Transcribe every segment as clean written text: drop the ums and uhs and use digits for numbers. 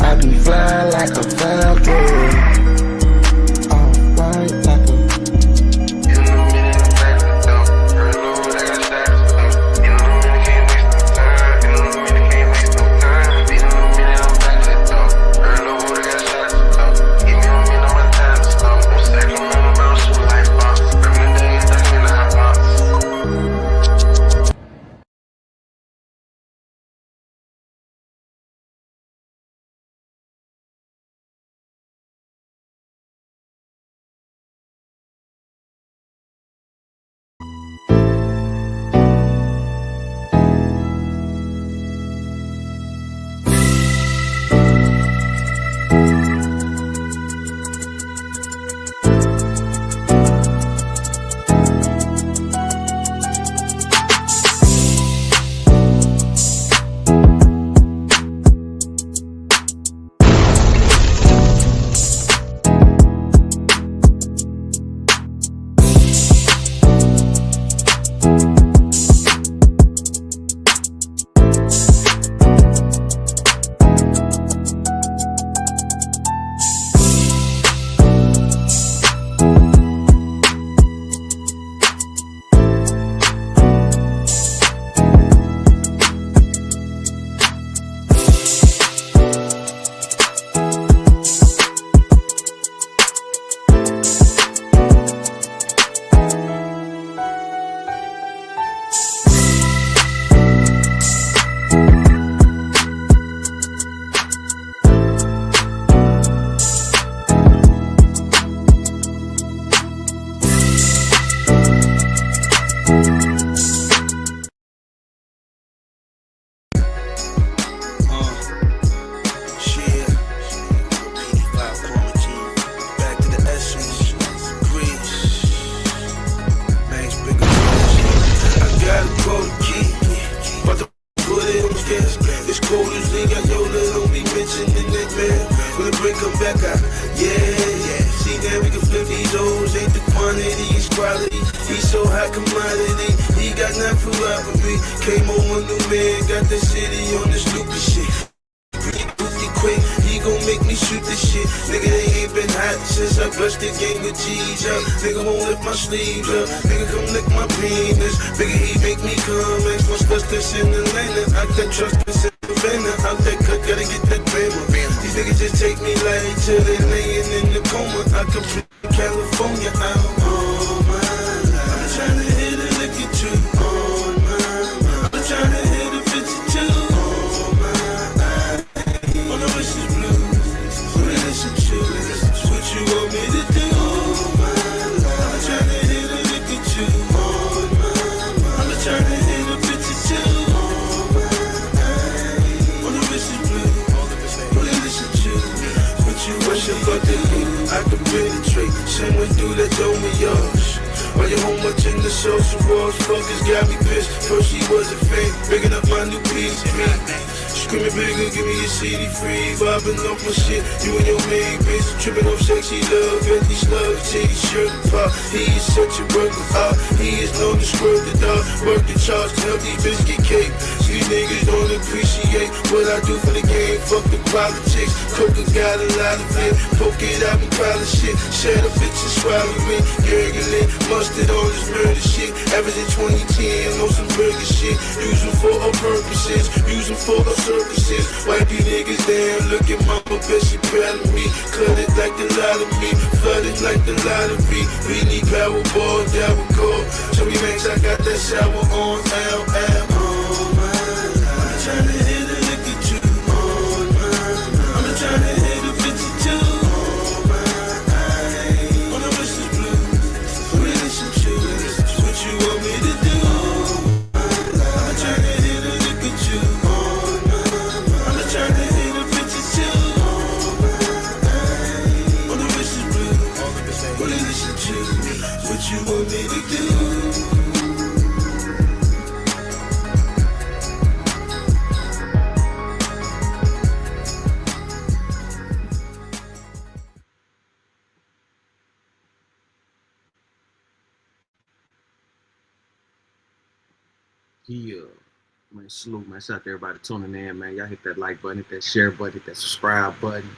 I be flying like a falcon. All white like a. Yeah. Man, salute, man. Shout out to everybody tuning in, man. Y'all hit that like button, hit that share button, hit that subscribe button.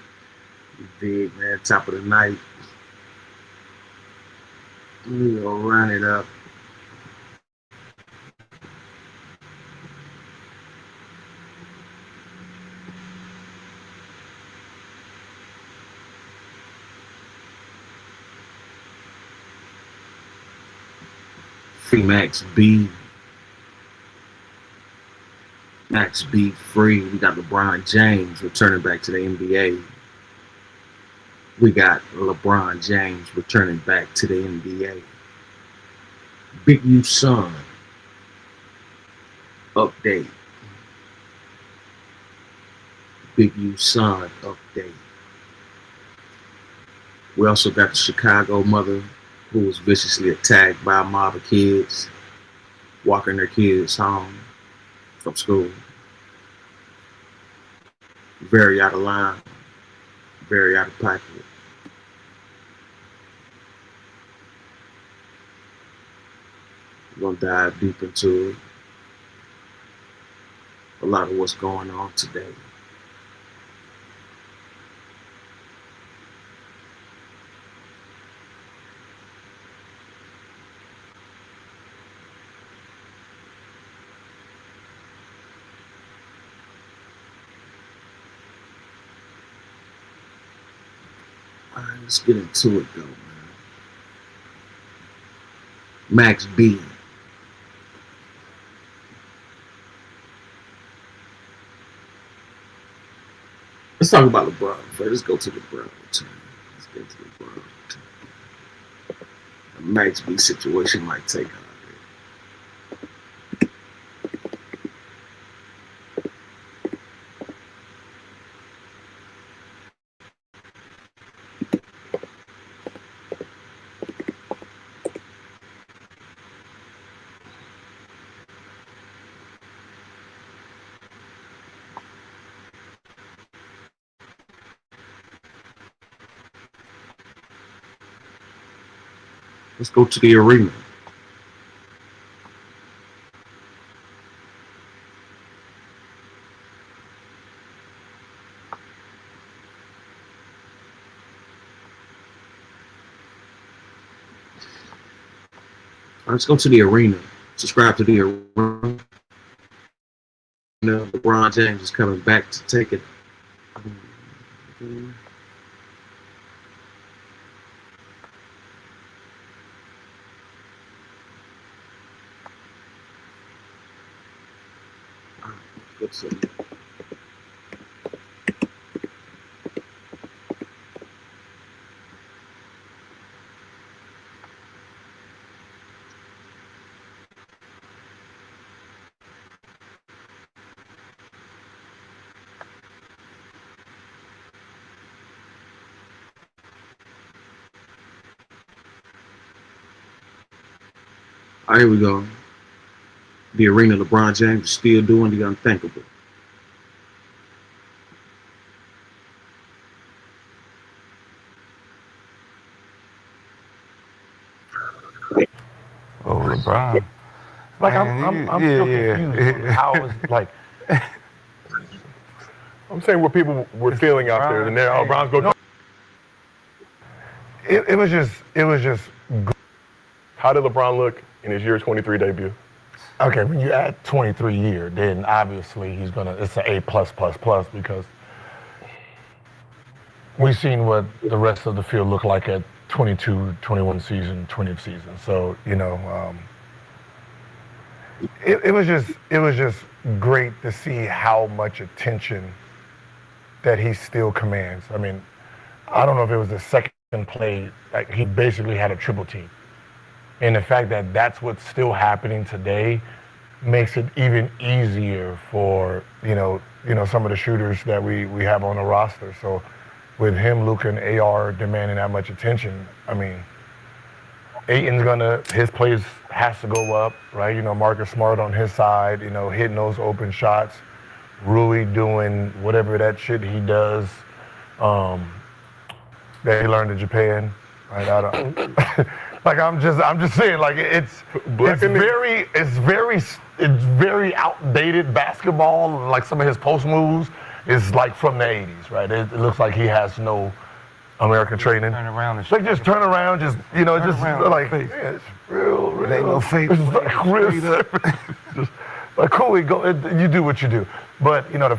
You dig, man. Top of the night. We gonna run it up. Free Max B. Max B free. We got LeBron James returning back to the NBA. We got LeBron James returning back to the NBA. Big U Son update. Big U Son update. We also got the Chicago mother who was viciously attacked by a mob of kids walking their kids home from school. Very out of line, very out of pocket. We're gonna dive deep into it. A lot of what's going on today. All right, let's get into it though, man. Max B. Let's talk about LeBron first. Let's go to LeBron return. Let's get to LeBron return. The Max B situation might take on it. Let's go to the arena. Let's go to the arena. Subscribe to the arena. LeBron James is coming back to take it. Let's see. All right, here we go. The arena, LeBron James is still doing the unthinkable. Oh, LeBron. Like Man, I'm yeah, still confused on yeah. how is like I'm saying what people were feeling out there, and then LeBron's go. No, it was just. How did LeBron look in his year 23 debut? Okay, when you add 23 year, then obviously it's an A plus plus plus because we've seen what the rest of the field looked like at 22, 21 season, 20th season. So, it was just great to see how much attention that he still commands. I mean, I don't know if it was the second play, like he basically had a triple team. And the fact that that's what's still happening today makes it even easier for, some of the shooters that we have on the roster. So with him, Luka, and AR demanding that much attention, I mean, his plays has to go up, right? Marcus Smart on his side, hitting those open shots. Rui doing whatever that shit he does that he learned in Japan. Right? I don't. Like I'm just saying, like it's very outdated basketball. Like some of his post moves is like from the '80s, right? It looks like he has no American training. Turn around and Like just turn around, just like it's real. It ain't no fake. It's like real. Just like cool, you do what you do. But the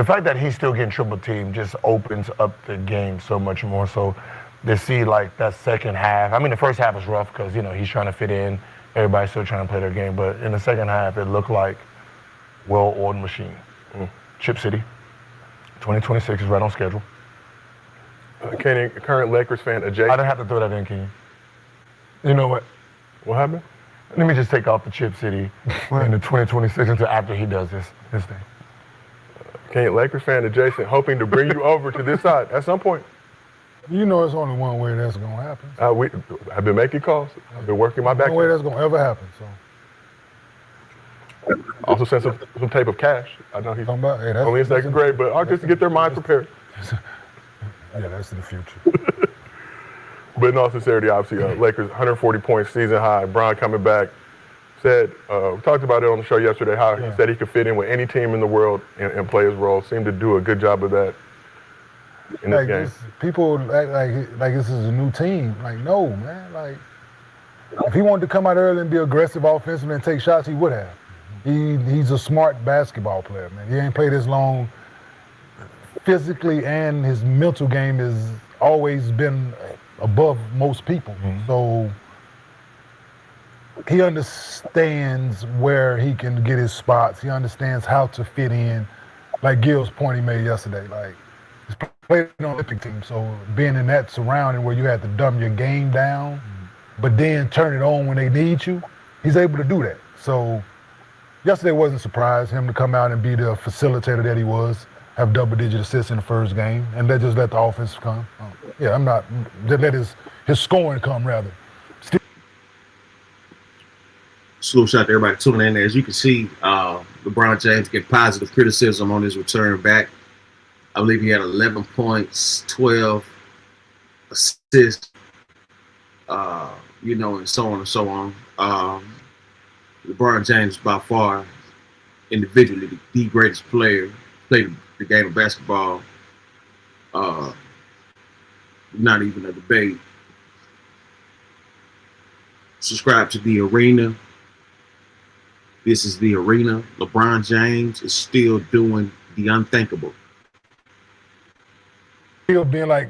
fact that he's still getting triple teamed just opens up the game so much more. So to see like that second half, I mean the first half was rough because he's trying to fit in, everybody's still trying to play their game. But in the second half, it looked like well-oiled machine. Chip City, 2026 is right on schedule. Kenny, current Lakers fan, adjacent. I didn't have to throw that in, Kenny. You know what? What happened? Let me just take off the Chip City in the 2026 until after he does this thing. Kenny, Lakers fan adjacent, hoping to bring you over to this side at some point. You know it's only one way that's going to happen. I've been making calls. I've been working my back. One way that's going to ever happen. So Also sent some tape of cash. I know he's talking about, hey, only in second grade, but just to get their mind prepared. yeah, that's in the future. But in all sincerity, obviously, Lakers 140 points, season high. Bron coming back. Said, we talked about it on the show yesterday, how he said he could fit in with any team in the world and play his role. Seemed to do a good job of that in this game. People act like this is a new team. Like, no, man. Like, if he wanted to come out early and be aggressive offensively and take shots, he would have. He's a smart basketball player, man. He ain't played as long physically, and his mental game has always been above most people. So he understands where he can get his spots. He understands how to fit in. Like Gil's point he made yesterday, like he's played on the Olympic team, so being in that surrounding where you had to dumb your game down, but then turn it on when they need you, he's able to do that. So yesterday wasn't a surprise him to come out and be the facilitator that he was, have double-digit assists in the first game, and just let the offense come. Just let his scoring come, rather. Salute shout to everybody tuning in. As you can see, LeBron James get positive criticism on his return back. I believe he had 11 points, 12 assists, and so on and so on. LeBron James, by far, individually, the greatest player, played the game of basketball. Not even a debate. Subscribe to The Arena. This is The Arena. LeBron James is still doing the unthinkable. Still being like,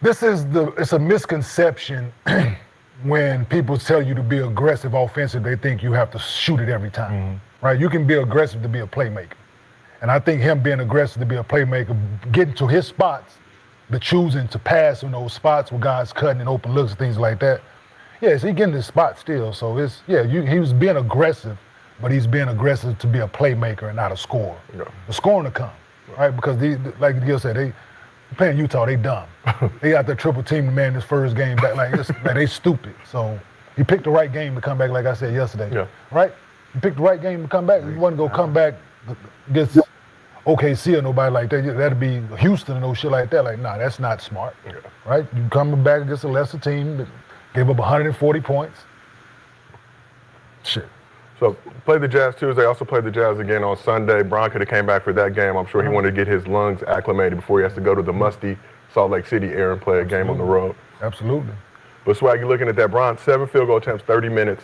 it's a misconception when people tell you to be aggressive offensive, they think you have to shoot it every time, right? You can be aggressive to be a playmaker. And I think him being aggressive to be a playmaker, getting to his spots, the choosing to pass in those spots with guys cutting and open looks and things like that. Yeah, so he getting his spot still. So he was being aggressive, but he's being aggressive to be a playmaker and not a scorer. Yeah. The scoring to come, right? Because like Gil said, they playing Utah, they dumb. They got the triple team to man this first game back. Like they stupid. So he picked the right game to come back, like I said yesterday. Right? He picked the right game to come back. He wasn't gonna come back against OKC or nobody like that. That'd be Houston and no shit like that. Like, nah, that's not smart. Right? You coming back against a lesser team that gave up 140 points. Shit. So played the Jazz Tuesday, also played the Jazz again on Sunday. Bron could have came back for that game. I'm sure he wanted to get his lungs acclimated before he has to go to the musty Salt Lake City air and play a game on the road. Absolutely. But Swag, you're looking at that. Bron, 7 field goal attempts, 30 minutes.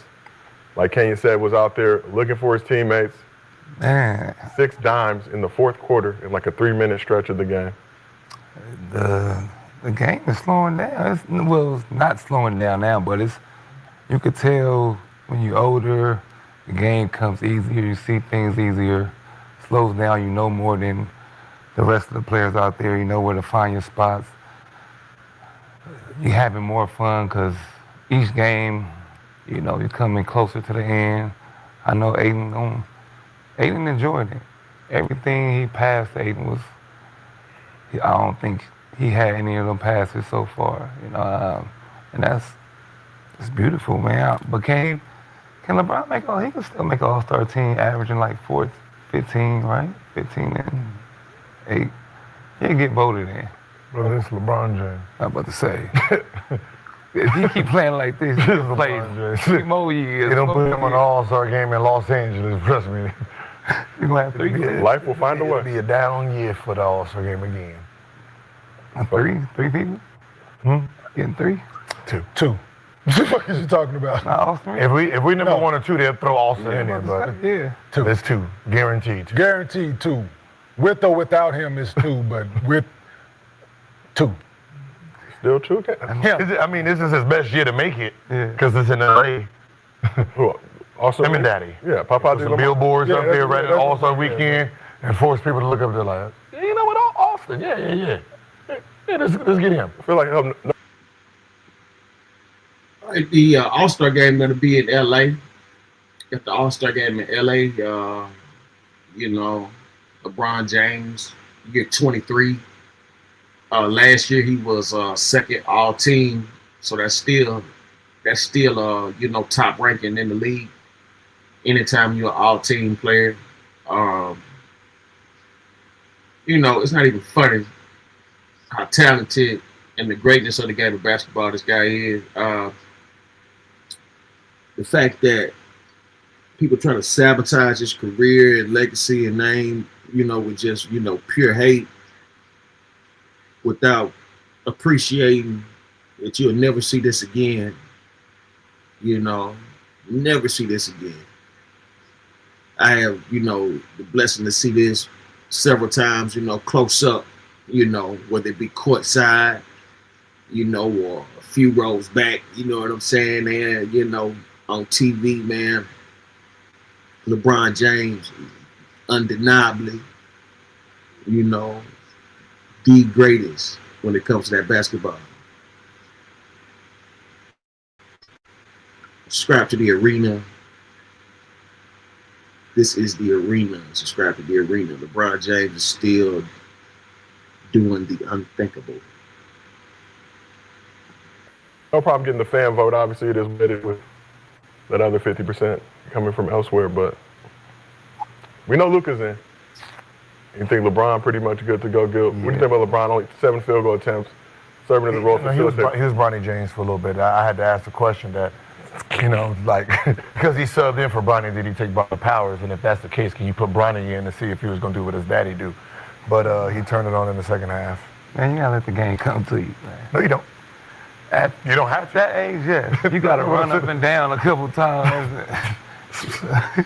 Like Kenyon said, was out there looking for his teammates. Man. 6 dimes in the fourth quarter in like a 3-minute stretch of the game. The game is slowing down. It's not slowing down now, but you could tell when you're older, the game comes easier, you see things easier, slows down, you know more than the rest of the players out there, you know where to find your spots. You're having more fun because each game, you're coming closer to the end. I know Aiden enjoyed it. Everything he passed to Aiden was, I don't think he had any of them passes so far, and it's beautiful, man. But can LeBron he can still make an All-Star team averaging like 15, right? 15 and 8. He'll get voted in. Well, it's LeBron James. I'm about to say. If he keep playing like this, he'll play James. 3 more years. They don't put him on an All-Star game in Los Angeles. Trust me. You're gonna have 3 years. Life will find a It'll way. be a down year for the All-Star game again. 3 people? Getting 3? Two. What the fuck is you talking about? Austin? If we number No. 1 or 2, they'll throw Austin in there, but Yeah. there's 2, guaranteed. 2. Guaranteed 2. With or without him is 2, but with 2. Still true. I mean, this is his best year to make it Yeah. because it's in LA. Who? Also, Him and Daddy. Yeah, Papa. Some billboards up that's there what- right at that's All-Star what- yeah. weekend and force people to look up there like, yeah, you know what, Austin, yeah. Yeah, let's get him. I feel like All right, the All-Star game going to be in L.A. At the All-Star game in L.A., you know, LeBron James, year 23. Last year he was second all-team, so that's still you know, top ranking in the league. Anytime you're an all-team player, you know, it's not even funny how talented and the greatness of the game of basketball this guy is. The fact that people trying to sabotage his career and legacy and name, you know, with just, you know, pure hate without appreciating that you'll never see this again, you know, never see this again. I have, you know, the blessing to see this several times, you know, close up, you know, whether it be courtside, you know, or a few rows back, you know what I'm saying, and, you know, on TV, man, LeBron James, undeniably, you know, the greatest when it comes to that basketball. Subscribe to the arena. This is the arena. Subscribe to the arena. LeBron James is still doing the unthinkable. no problem getting the fan vote. Obviously, it is what it is with that other 50% coming from elsewhere, but we know Luka's in. You think LeBron pretty much good to go good? What do you think about LeBron? Only 7 field goal attempts, serving as a role He was facilitator. Bronny James for a little bit. I had to ask the question that, you know, like, because he subbed in for Bronny, did he take Bronny Powers? And if that's the case, can you put Bronny in to see if he was going to do what his daddy do? But he turned it on in the second half. Man, you gotta let the game come to you, man. No, you don't. You don't have At to. that age, yeah. You gotta run up and down a couple times.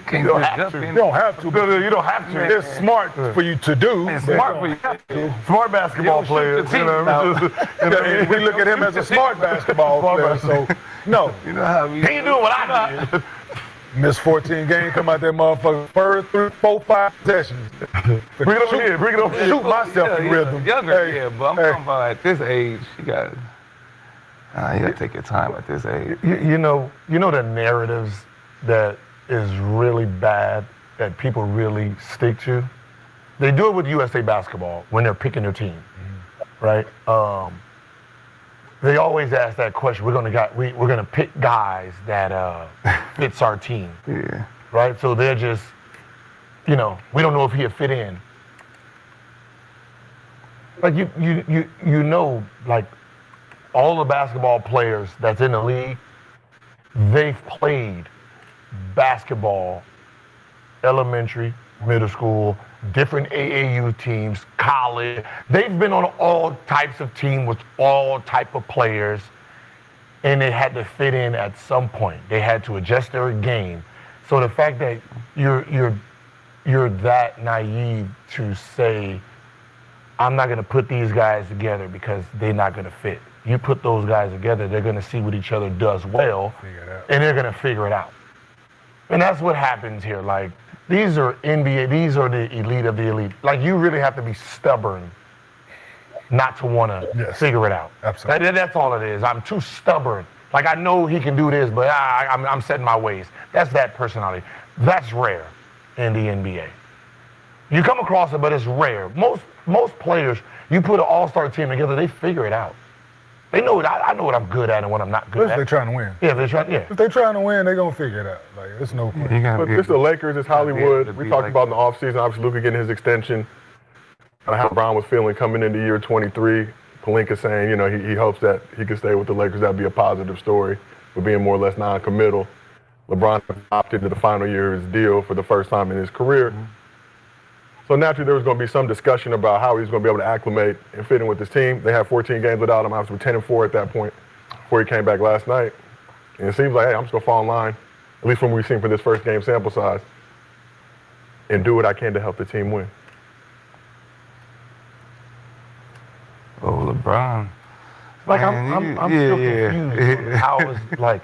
Can't don't just have jump to. in. You don't have to. No, you don't have to. It's smart for you to do. Man, but- smart for you. Smart basketball You don't shoot players. the You know, team it's just- Yeah, we look at him as a smart basketball player. So, no, You know how we. He ain't doing what I did. miss 14 games, come out that motherfucker first 3, 4, 5 possessions. Bring it over here. Bring it over here. Shoot myself in rhythm. Younger, Hey, yeah, but I'm hey. talking about at this age, you gotta take your time at this age. You know the narratives that is really bad that people really stick to. They do it with USA Basketball when they're picking their team, right? They always ask that question. We're gonna pick guys that fits our team, Yeah. right? So they're just, we don't know if he'll fit in. Like you know, like all the basketball players that's in the league, they've played basketball, elementary, middle school, different AAU teams, college. They've been on all types of teams with all type of players, and they had to fit in at some point. They had to adjust their game. So the fact that you're that naive to say, I'm not gonna put these guys together because they're not gonna fit. You put those guys together, they're gonna see what each other does well, and they're gonna figure it out. And that's what happens here. Like, these are NBA, these are the elite of the elite. Like, you really have to be stubborn not to want to Yes. figure it out. Absolutely. That's all it is. I'm too stubborn. Like, I know he can do this, but I'm set in my ways. That's that personality. That's rare in the NBA. You come across it, but it's rare. Most players, you put an all-star team together, they figure it out. They know it. I know what I'm good at and what I'm not good If they're at. trying to win. Yeah, they're trying. Yeah. If they're trying to win, they're going to figure it out. Like, it's no You point. gotta But be it's the Lakers, it's Hollywood. to We be talked like about in the offseason, obviously Luka getting his extension, and how Brown was feeling coming into year 23. Pelinka saying, you know, he hopes that he can stay with the Lakers. That'd be a positive story for being more or less non-committal. LeBron opted into the final year of his deal for the first time in his career. Mm-hmm. So naturally, there was going to be some discussion about how he was going to be able to acclimate and fit in with this team. They had 14 games without him. I was 10-4 at that point before he came back last night. And it seems like, hey, I'm just going to fall in line, at least from what we've seen for this first game sample size, and do what I can to help the team win. Oh, LeBron. Like, Man, I'm still confused on how it's like.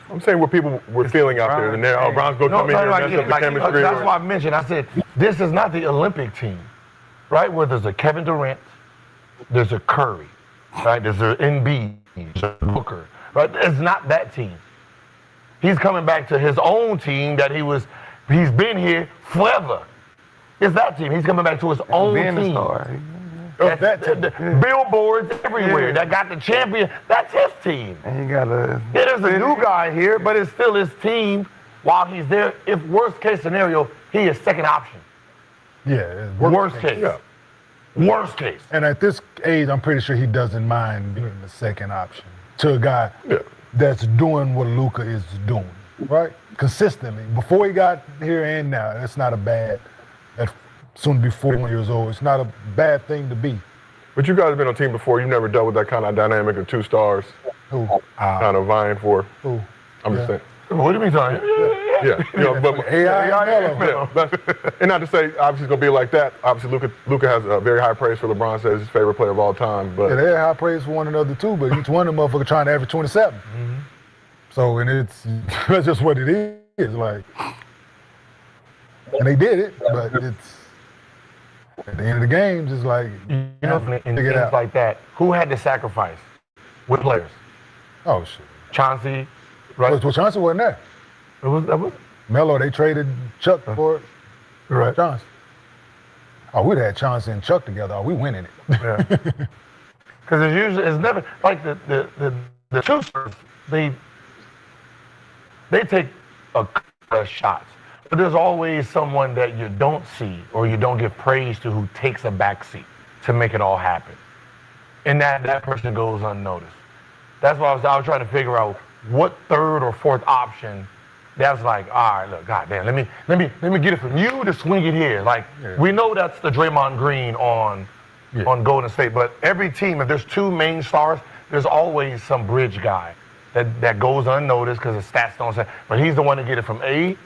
I'm saying what people were feeling out there, and then LeBron's going to come in here and mess up the chemistry. That's why I mentioned, I said, this is not the Olympic team, right? Where there's a Kevin Durant, there's a Curry, right? There's an Embiid, there's a Booker, right? It's not that team. He's coming back to his own team that he's been here forever. It's that team. He's coming back to his own team. Billboards everywhere that got the champion. That's his team. And you gotta. Yeah, there's a new guy here, but it's still his team while he's there. If worst case scenario, he is second option. Yeah. Worst case. Yeah. Worst case. And at this age, I'm pretty sure he doesn't mind being the second option to a guy that's doing what Luka is doing, right? Consistently. Before he got here and now, that's not a bad. That's soon to be 41 years old. It's not a bad thing to be. But you guys have been on a team before. You've never dealt with that kind of dynamic of two stars Who? kind of vying for. Who? I'm just saying. What do you mean, Tony? Yeah, you know, but and not to say obviously it's gonna be like that. Obviously, Luka has a very high praise for LeBron. Says his favorite player of all time. But Yeah, they had high praise for one another too, but each one of them motherfuckers trying to average 27. Mm-hmm. So, and that's just what it is. Like, and they did it, but it's at the end of the games, it's like, You know, in figure it things out. like that, who had to sacrifice? What players? Oh shit. Chauncey, right? Well, Chauncey wasn't there. That was Melo, they traded Chuck for it. right. Chauncey. Oh, we'd had Chauncey and Chuck together. Oh, we winning it. Yeah. Because it's never like the shooters. They take a couple of shots, but there's always someone that you don't see or you don't give praise to who takes a backseat to make it all happen, and that person goes unnoticed. That's why I was trying to figure out what third or fourth option. That's like, all right, look, goddamn, let me get it from you to swing it here. Like, we know that's the Draymond Green on Golden State, but every team, if there's two main stars, there's always some bridge guy that goes unnoticed because the stats don't say. But he's the one to get it from A,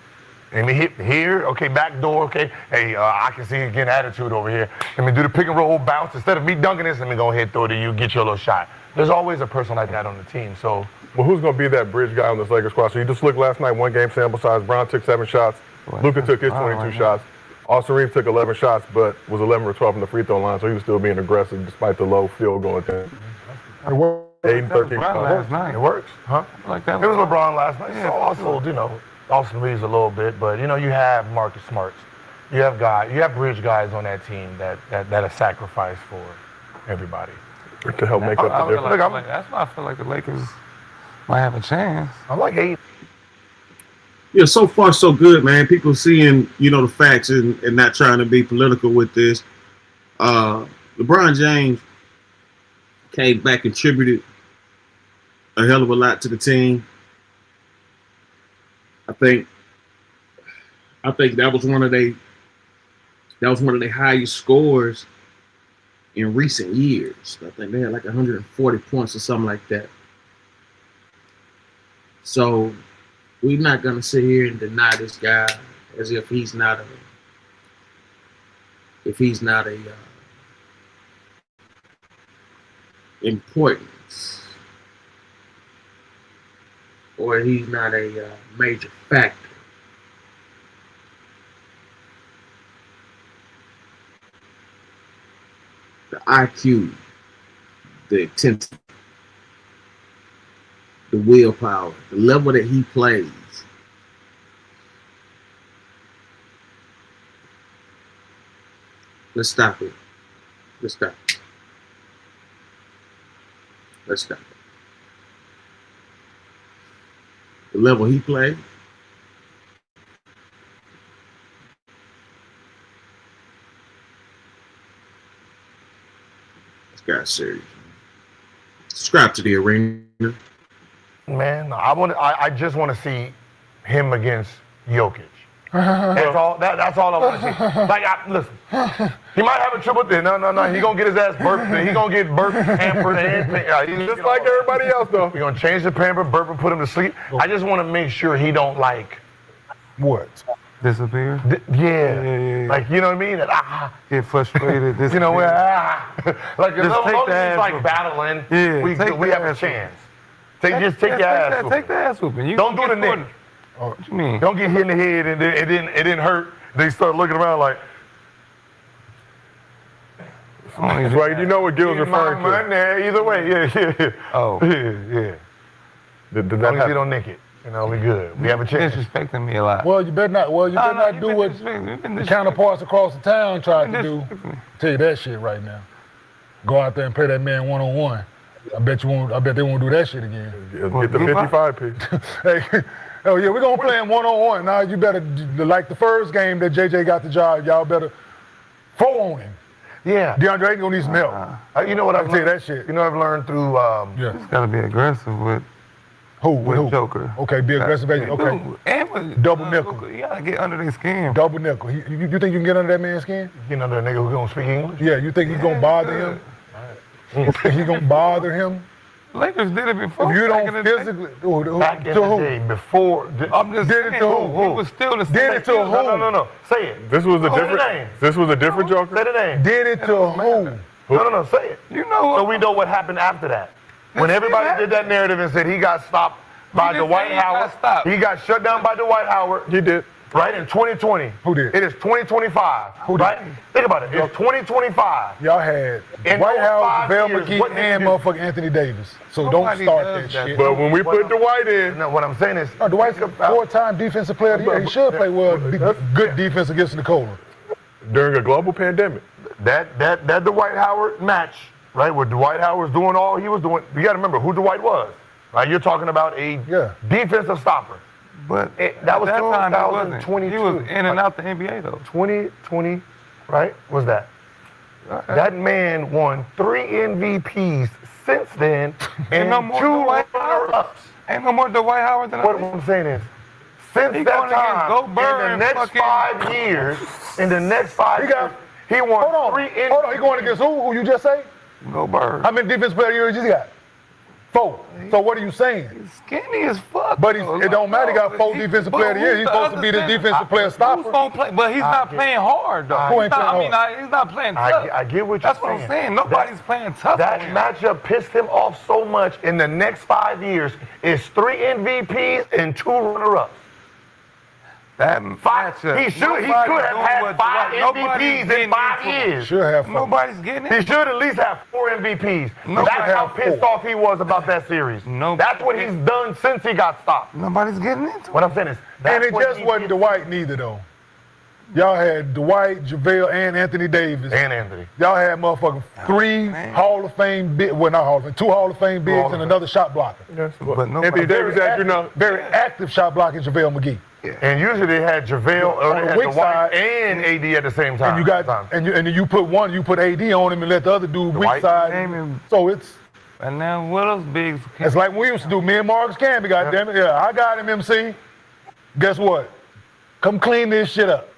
and we hit here, okay, back door, okay. Hey, I can see you getting attitude over here. Let me do the pick and roll bounce instead of me dunking this. Let me go ahead throw it to you, get your little shot. There's always a person like that on the team. So. well, who's going to be that bridge guy on this Lakers squad? So you just look last night, one game sample size. Brown took 7 shots. Luka took his 22 shots. Austin Reeves took 11 shots, but was 11 or 12 from the free throw line, so he was still being aggressive despite the low field goal attempt. 8 and 13 last night. It works, huh? Like that. It was LeBron last night. So also, you know, Austin Reeves a little bit, but you know, you have Marcus Smarts, you have bridge guys on that team that are sacrificed for everybody to help make up the difference. That's why I feel like the Lakers might have a chance. I'm like 8. Yeah, so far so good, man. People seeing, you know, the facts and not trying to be political with this. LeBron James came back, contributed a hell of a lot to the team. I think that was one of their highest scores in recent years. I think they had like 140 points or something like that. So we're not gonna sit here and deny this guy as if he's not a importance or he's not a major factor. The IQ, the intensity, the willpower, the level that he plays. Let's stop it. Let's stop it. Let's stop it. The level he played. last series. Scrap to the arena. Man, I just want to see him against Jokic. That's all. That's all I want to see. Like, listen, he might have a triple. No. He gonna get his ass burped. He gonna get burped, pampered, and Just like everybody else, though. We're gonna change the pamper, burp, and put him to sleep. I just want to make sure he don't like What? Disappear. Yeah. Like, you know what I mean? Get frustrated. You know, like Just as take long the as ass he's like whooping. battling, Yeah, we have a chance. Just take your ass. Take the ass whooping. You Don't do the get Nick. What you mean? Don't get hit in the head and it didn't hurt. They start looking around like, Right, you know what Gil's referring to. Either way, yeah. Oh. Yeah. Did As that long as you happen? don't nick it. You know, we good. We have a chance. Disrespecting me a lot. Well, you better not. Well, you better not do what the counterparts across the town tried to do. Tell you that shit right now. Go out there and play that man one-on-one. I bet they won't do that shit again. Get the 55 piece. Hey, oh yeah, we're gonna play him one-on-one. Now you better, like the first game that JJ got the job, y'all better throw on him. Yeah. DeAndre Ayton gonna need some help. You know what I've tell you learned? that shit. You know I've learned through Just gotta be aggressive with Who? Joker. Okay, be aggressive. Yeah, Okay. dude, and with, Double nickel. You gotta get under their skin. Double nickel. You think you can get under that man's skin? you know, the nigga who gonna speak English. Yeah, you think he's gonna bother him? You think he's gonna bother him? Lakers did it before. If you back in don't the day. physically, Back in to the who? day, before. I'm just Did it saying, to who? He was still the same. Did it to who? No. Say it. This was a Say the different. name. This was a different Joker. Say the name. Did it to who? No. Say it. You know what? So we know what happened after that. When everybody did that narrative and said he got stopped by didn't Dwight say he got Howard. stopped. He got shut down by Dwight Howard. He did. Right, in 2020. Who did? It is 2025. Who did? Right? Think about it. It's 2025. Y'all had In White those House, 5 JaVale years, McGee, what did and you do? motherfucking Anthony Davis. So Nobody don't start does that that. shit. But when we put Dwight in, No, what I'm saying is, No, Dwight's a four-time defensive player of the year. He should play well. Good defense against Nikola. during a global pandemic, that Dwight Howard match, right, where Dwight Howard was doing all he was doing. You got to remember who Dwight was, right? You're talking about a defensive stopper. But That was at that time, he wasn't. 2022. He was in and out the NBA though. 2020, right? Was that? That man won 3 MVPs since then and no more 2 Dwight Howard. runner-ups. Ain't no more Dwight Howard than What I'm saying is, since He that going against time, Gobert in the and next fucking- 5 years, he won Hold 3 on. Hold on. He going against who? Who you just say? Gobert. How many defensive player of the year he got? 4. So what are you saying? He's skinny as fuck. But it don't matter. He got 4 defensive player of the year. He's supposed to be the defensive player Who's stopper. gonna play? But he's not playing hard though. Who ain't playing He's not playing tough. I get what you're That's saying. what I'm saying. Nobody's playing tough. That on him. matchup pissed him off so much. In the next 5 years, it's 3 MVPs and 2 runner-ups. That Five. matchup. He could have had 5 MVPs in 5 years. Should have 4. Nobody's getting He it. should at least have 4 MVPs. No, That's should how have pissed 4. off he was about that series. No. That's what he's done since he got stopped. Nobody's getting into it. What I'm saying is, that's And it what just he wasn't did. Dwight neither though. Y'all had Dwight, JaVale, and Anthony Davis. And Anthony. Y'all had motherfucking 3 Hall of Fame bigs, well not Hall of Fame, 2 Hall of Fame bigs Hall of and Fame. another shot blocker. But nobody- Anthony Davis, as you know, Very active shot blocking JaVale McGee. And usually they had JaVale or On they the had weak Dwight side. and AD at the same time. And you got and then you put AD on him and let the other dude weak Dwight side. name him. So it's now what else bigs? it's like when we used to do me and Marcus Camby, goddammit. Yeah, I got him, MC. Guess what? Come clean this shit up.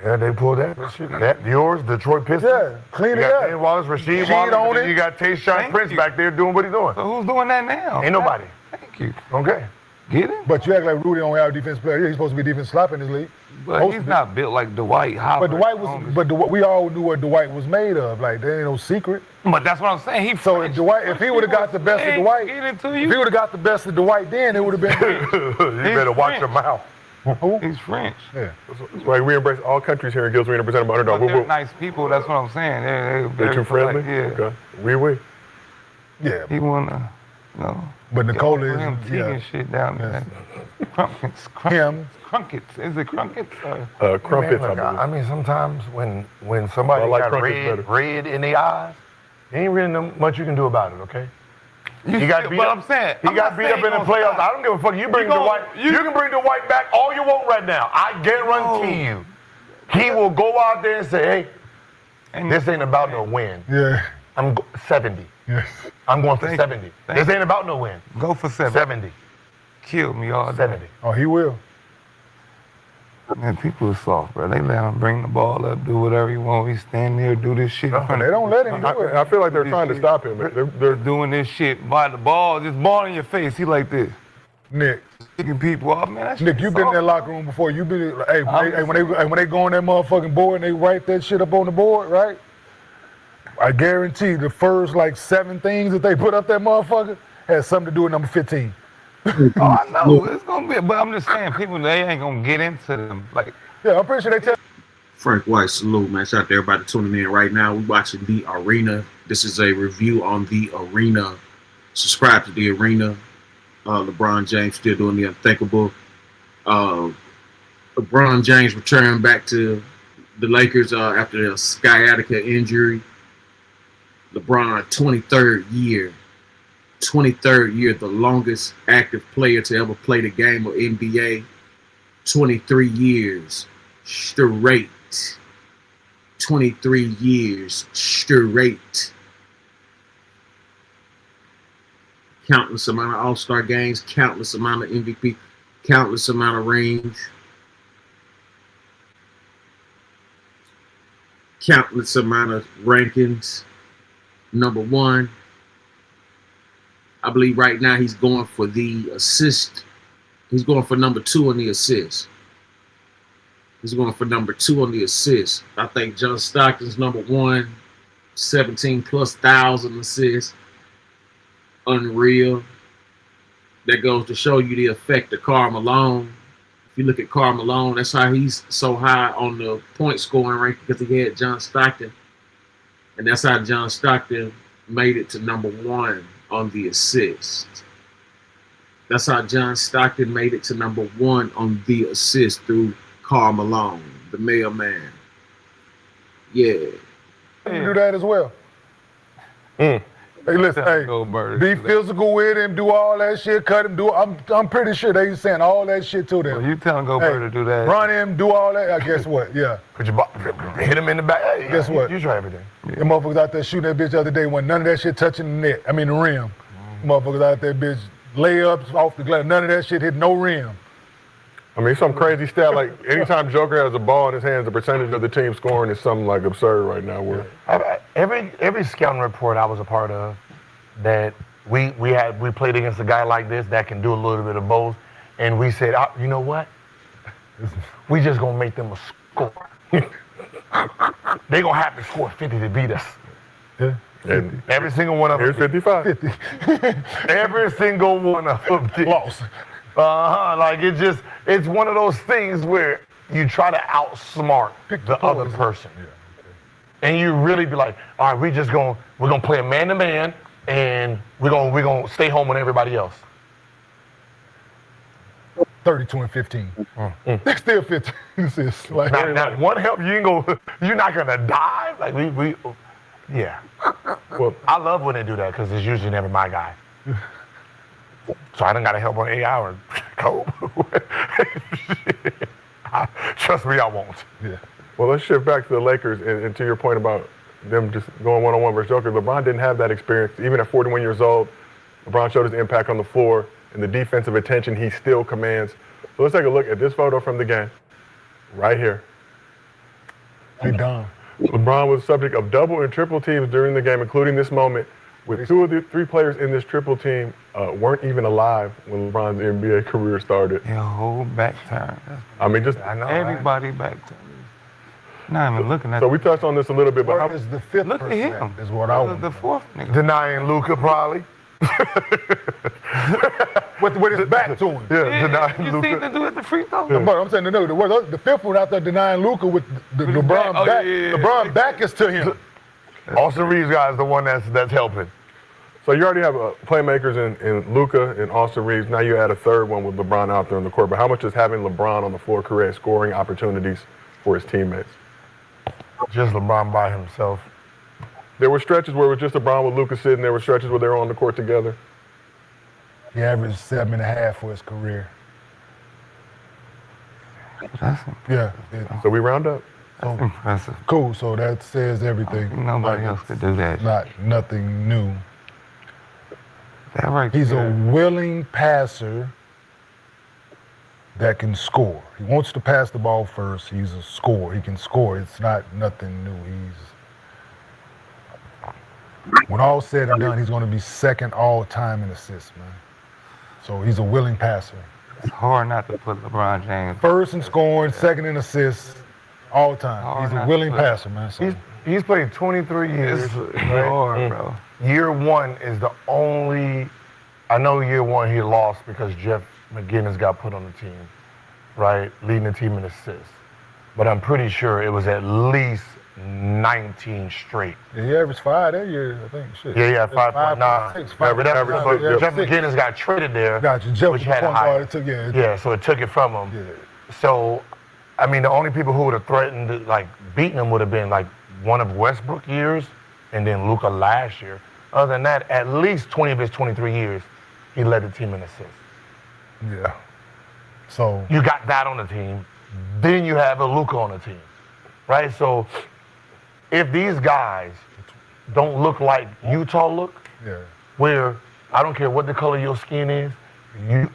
Yeah, they pulled that. That yours, Detroit Pistons. Yeah, clean You it got up. Ben Wallace, Rasheed Rasheed Wallace, on and then it. you got Tayshaun Thank Prince you. back there doing what he's doing. So who's doing that now? Ain't nobody. Thank you. Okay. Get it? But you act like Rudy don't have a defense player. Yeah, he's supposed to be defense slap in this league. But he's not built like Dwight Howard. But Dwight was. We all knew what Dwight was made of. Like there ain't no secret. But that's what I'm saying. He So if Dwight, if he would have got the best of Dwight, get it to if he you. would have got the best of Dwight, then it would have been. You better watch your French. mouth. Who? He's French. Yeah. that's why we embrace all countries here in Gills. We represent them But underdog. they're nice people. That's what I'm saying. They're They're very too friendly. polite, Yeah. Okay. We. Yeah. He wanna, But Nikola get him is. taking Yeah. shit down there. Crunkets. Him. Crunkets. Is it crunkets? Crumpets. Man, look, I mean, sometimes when somebody I like got crumpets red in their eyes, there ain't really much you can do about it, okay? He got beat but up. I'm saying, He got beat up in the playoffs. I don't give a fuck. You bring Dwight. You can bring Dwight back all you want right now. I guarantee you, he will go out there and say, "Hey, this ain't about no win." Yeah. I'm 70. Yes. I'm going for Thank 70. you. Thank This ain't about no win. Go for 70. Kill me all day. 70. Oh, he will. Man, people are soft, bro. They let him bring the ball up, do whatever he want. He stand there, do this shit in front They of don't let him do it. I feel like they're trying to stop him. They're doing this shit by the ball, just ball in your face. He like this. Nick, Kicking people off, man. That shit Nick, you been in soft. that locker room before. You been like, hey, when they go on that motherfucking board and they write that shit up on the board, right? I guarantee the first like 7 things that they put up that motherfucker has something to do with number 15. Oh, I know. It's gonna be, but I'm just saying, people, they ain't gonna get into them. Like, Yeah, I'm pretty sure they tell. Frank White, salute, man. Shout out to everybody tuning in right now. We watching The Arena. This is a review on The Arena. Subscribe to The Arena. LeBron James still doing the unthinkable. LeBron James returned back to the Lakers after the sciatica injury. LeBron, 23rd year. 23rd year, the longest active player to ever play the game of NBA. 23 years straight. 23 years straight. Countless amount of All-Star games, countless amount of MVP, countless amount of rings, countless amount of rankings. Number 1. I believe right now he's going for the assist. He's going for number 2 on the assist. He's going for number 2 on the assist. I think John Stockton's number 1, 17,000+ assists. Unreal. That goes to show you the effect of Karl Malone. If you look at Karl Malone, that's how he's so high on the point scoring ranking, because he had John Stockton. And that's how John Stockton made it to number 1 on the assist. That's how John Stockton made it to number 1 on the assist through Karl Malone, the mailman. Yeah. Do that as well. Hey, listen, hey, be physical with him, do all that shit, cut him, do. I'm pretty sure they saying all that shit to them. well, you tell him go bird to do that. Run him, do all that. I guess what? Yeah. Could you hit him in the back? Hey, Guess what? You try everything. Them motherfuckers out there shooting that bitch the other day when none of that shit touching the net. I mean the rim. Motherfuckers out there, bitch, layups off the glass. None of that shit hit no rim. I mean, some crazy stat, like anytime Joker has a ball in his hands, the percentage of the team scoring is something like absurd right now. Where Every scouting report I was a part of, that we played against a guy like this that can do a little bit of both, and we said, you know what? We just gonna make them a score. They gonna have to score 50 to beat us. Yeah. and Every single one of them. here's 55. Every single one of them did. Lost. Like it's one of those things where you try to outsmart the other person. Yeah. And you really be like, all right, we're gonna play a man-to-man, and we're gonna stay home on everybody else. 32 and 15. That's still 15 assists. Like, Now, one help, you're not gonna die. Like yeah. Well, I love when they do that because it's usually never my guy. So I done got to help on AI or code. Trust me, I won't. yeah. well, let's shift back to the Lakers and to your point about them just going one-on-one versus Joker. LeBron didn't have that experience. Even at 41 years old, LeBron showed his impact on the floor and the defensive attention he still commands. So let's take a look at this photo from the game right here. He done. LeBron was subject of double and triple teams during the game, including this moment, with 2 of the 3 players in this triple team weren't even alive when LeBron's NBA career started. Your whole back turn. I mean, just I know. Everybody back turn. Not even looking at so we touched on this a little bit, but Where how, is the 5th Look at percent him. is what I want. The 4th nigga. Denying Luka probably. With his back to him. Yeah, denying You Luka. seen them do it the free throw? But I'm saying, no, the 5th one out there denying Luka with the his LeBron back. Oh, back. yeah. LeBron back is to him. Austin Reeves guy is the one that's helping. so you already have playmakers in Luka and Austin Reeves. Now you add a third one with LeBron out there on the court. But how much does having LeBron on the floor create scoring opportunities for his teammates? Just LeBron by himself. There were stretches where it was just LeBron with Luka sitting. There were stretches where they were on the court together. He averaged 7.5 for his career. That's Yeah. So we round up. That's impressive. Cool. So that says everything. Nobody else could do that. Nothing new. That right He's there. a willing passer that can score. He wants to pass the ball first. He's a scorer. He can score. It's not nothing new. When all said and done, he's going to be second all time in assists, man. So he's a willing passer. It's hard not to put LeBron James First in scoring, second in assists, all time. Hard He's not a to willing put- passer, man. So He's played 23 years. It's right? hard, bro. Year one is the only. I know year one he lost because Jeff McGinnis got put on the team, right? Leading the team in assists. But I'm pretty sure it was at least 19 straight. yeah, he averaged 5 that year, I think. Shit. Yeah, 5.9. 6, Jeff McGinnis got traded there. Got you. Jeff which was the had a point higher. guard. It took, Yeah, so it took it from him. Yeah. So, I mean, the only people who would have threatened, like, beating him would have been, like, one of Westbrook years and then Luka last year. Other than that, at least 20 of his 23 years, he led the team in assists. Yeah. So You got that on the team. Then you have a Luka on the team, right? So if these guys don't look like Utah look, yeah. where I don't care what the color of your skin is,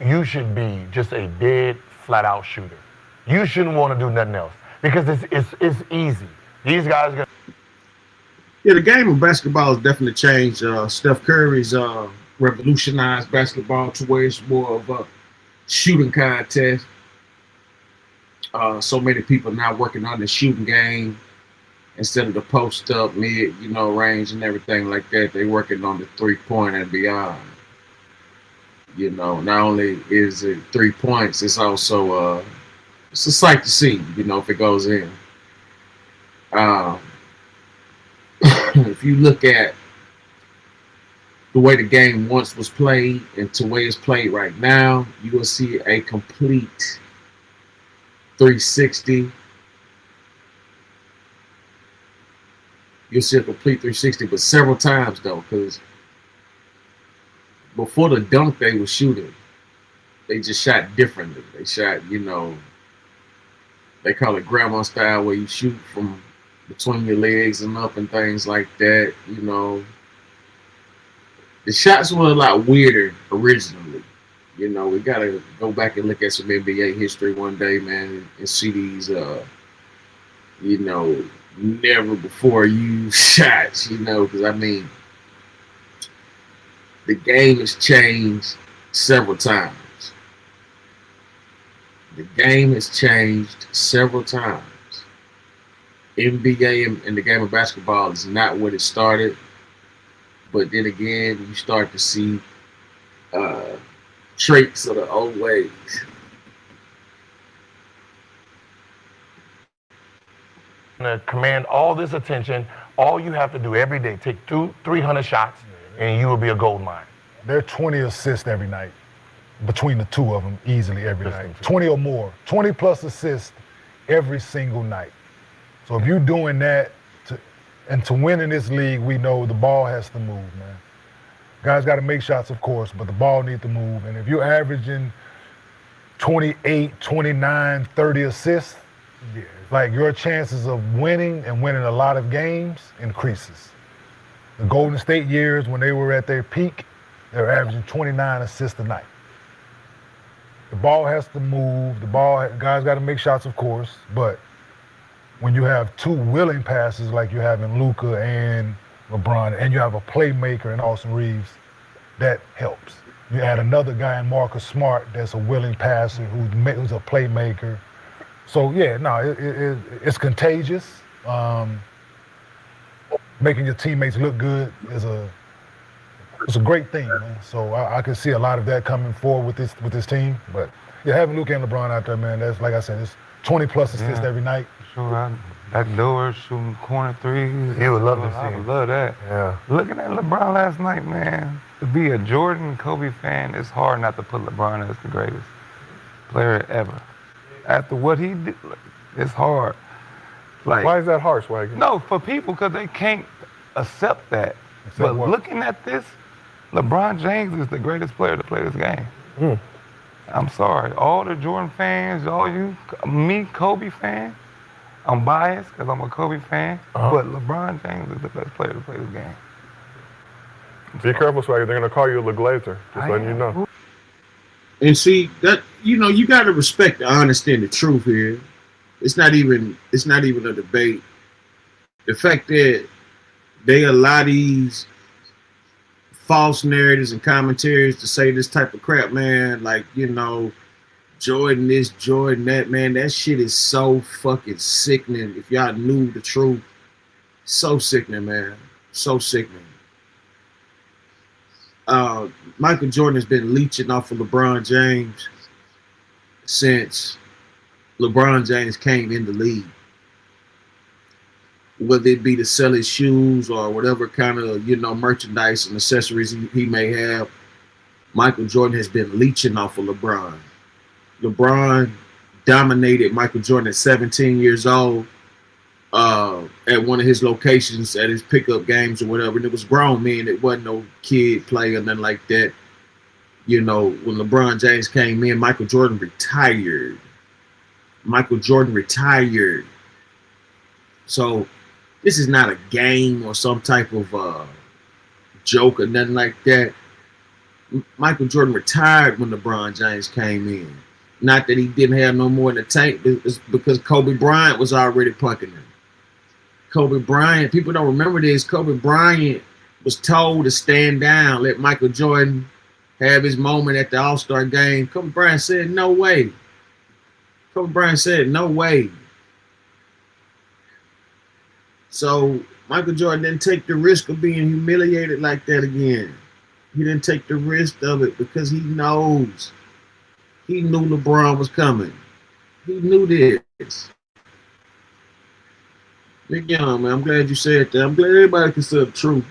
you should be just a dead, flat-out shooter. You shouldn't want to do nothing else because it's easy. These guys are gonna. Yeah, the game of basketball has definitely changed. Steph Curry's revolutionized basketball to where it's more of a shooting contest. So many people now working on the shooting game instead of the post up, mid, range and everything like that. They working on the 3-point and beyond. Not only is it 3 points, it's also it's a sight to see. If it goes in. If you look at the way the game once was played and to the way it's played right now, you will see a complete 360. You'll see a complete 360, but several times though, because before the dunk they were shooting, they just shot differently. They shot, they call it grandma style, where you shoot from between your legs and up and things like that. The shots were a lot weirder originally. We gotta go back and look at some NBA history one day, man, and see these never before used shots, because the game has changed several times. The game has changed several times. NBA and the game of basketball is not what it started, but then again, you start to see traits of the old ways. To command all this attention, all you have to do every day, take 300 shots, and you will be a gold mine. They're 20 assists every night between the two of them, easily every night. 20 or more, 20 plus assists every single night. So if you're doing that, to win in this league, we know the ball has to move, man. Guys got to make shots, of course, but the ball needs to move. And if you're averaging 28, 29, 30 assists, like your chances of winning and winning a lot of games increases. The Golden State years, when they were at their peak, they were averaging 29 assists a night. The ball has to move. Guys got to make shots, of course, but when you have two willing passes like you have in Luka and LeBron, and you have a playmaker in Austin Reeves, that helps. You add another guy in Marcus Smart that's a willing passer who's a playmaker. So it's contagious. Making your teammates look good is a great thing, man. So I can see a lot of that coming forward with this team. But having Luka and LeBron out there, man, that's like I said, it's 20 plus assists every night. Sure, back door, shooting corner threes. You would love to see I it. would love that. Yeah. Looking at LeBron last night, man, to be a Jordan, Kobe fan, it's hard not to put LeBron as the greatest player ever. After what he did, it's hard. Like, Why is that harsh, Wagon? no, for people, because they can't accept that. But what? looking at this, LeBron James is the greatest player to play this game. I'm sorry. All the Jordan fans, all you, me, Kobe fan, I'm biased because I'm a Kobe fan, but LeBron James is the best player to play this game. Be careful, Swagger. They're gonna call you a Glazer. Just letting you know. And see that you got to respect the honesty and the truth here. It's not even a debate. The fact that they allow these false narratives and commentaries to say this type of crap, man, like, Jordan this, Jordan that, man, that shit is so fucking sickening. If y'all knew the truth, so sickening, man, so sickening. Michael Jordan has been leeching off of LeBron James since LeBron James came in the league. Whether it be to sell his shoes or whatever kind of, merchandise and accessories he may have, Michael Jordan has been leeching off of LeBron. LeBron dominated Michael Jordan at 17 years old at one of his locations at his pickup games or whatever. And it was grown men. It wasn't no kid play or nothing like that. When LeBron James came in, Michael Jordan retired. So this is not a game or some type of joke or nothing like that. Michael Jordan retired when LeBron James came in. Not that he didn't have no more in the tank, it's because Kobe Bryant was already punking him. Kobe Bryant, people don't remember this, Kobe Bryant was told to stand down, let Michael Jordan have his moment at the All-Star game. Kobe Bryant said, no way. Kobe Bryant said, no way. So Michael Jordan didn't take the risk of being humiliated like that again. He didn't take the risk of it because he knows. He knew LeBron was coming. He knew this. Nick Young, man, I'm glad you said that. I'm glad everybody can say the truth.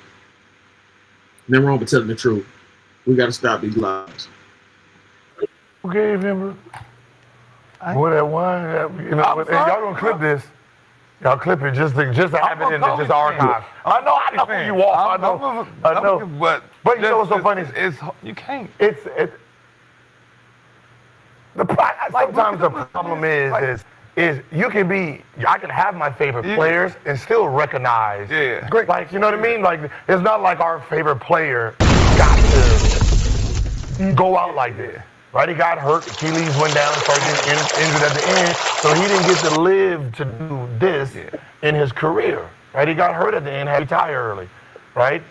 Nothing wrong with telling the truth. We got to stop these lies. Who gave him boy that one? Y'all gonna clip this. Y'all clip it just to have it in the just archive. I know who you are. I know. But you know what's so funny? It's you can't. Sometimes the problem is you can be. I can have my favorite players and still recognize. Yeah. Great. Like, you know what I mean? Like, it's not like our favorite player got to go out like this. Right, he got hurt, Achilles went down, started getting injured at the end, so he didn't get to live to do this in his career. Right, he got hurt at the end, had to retire early. Right,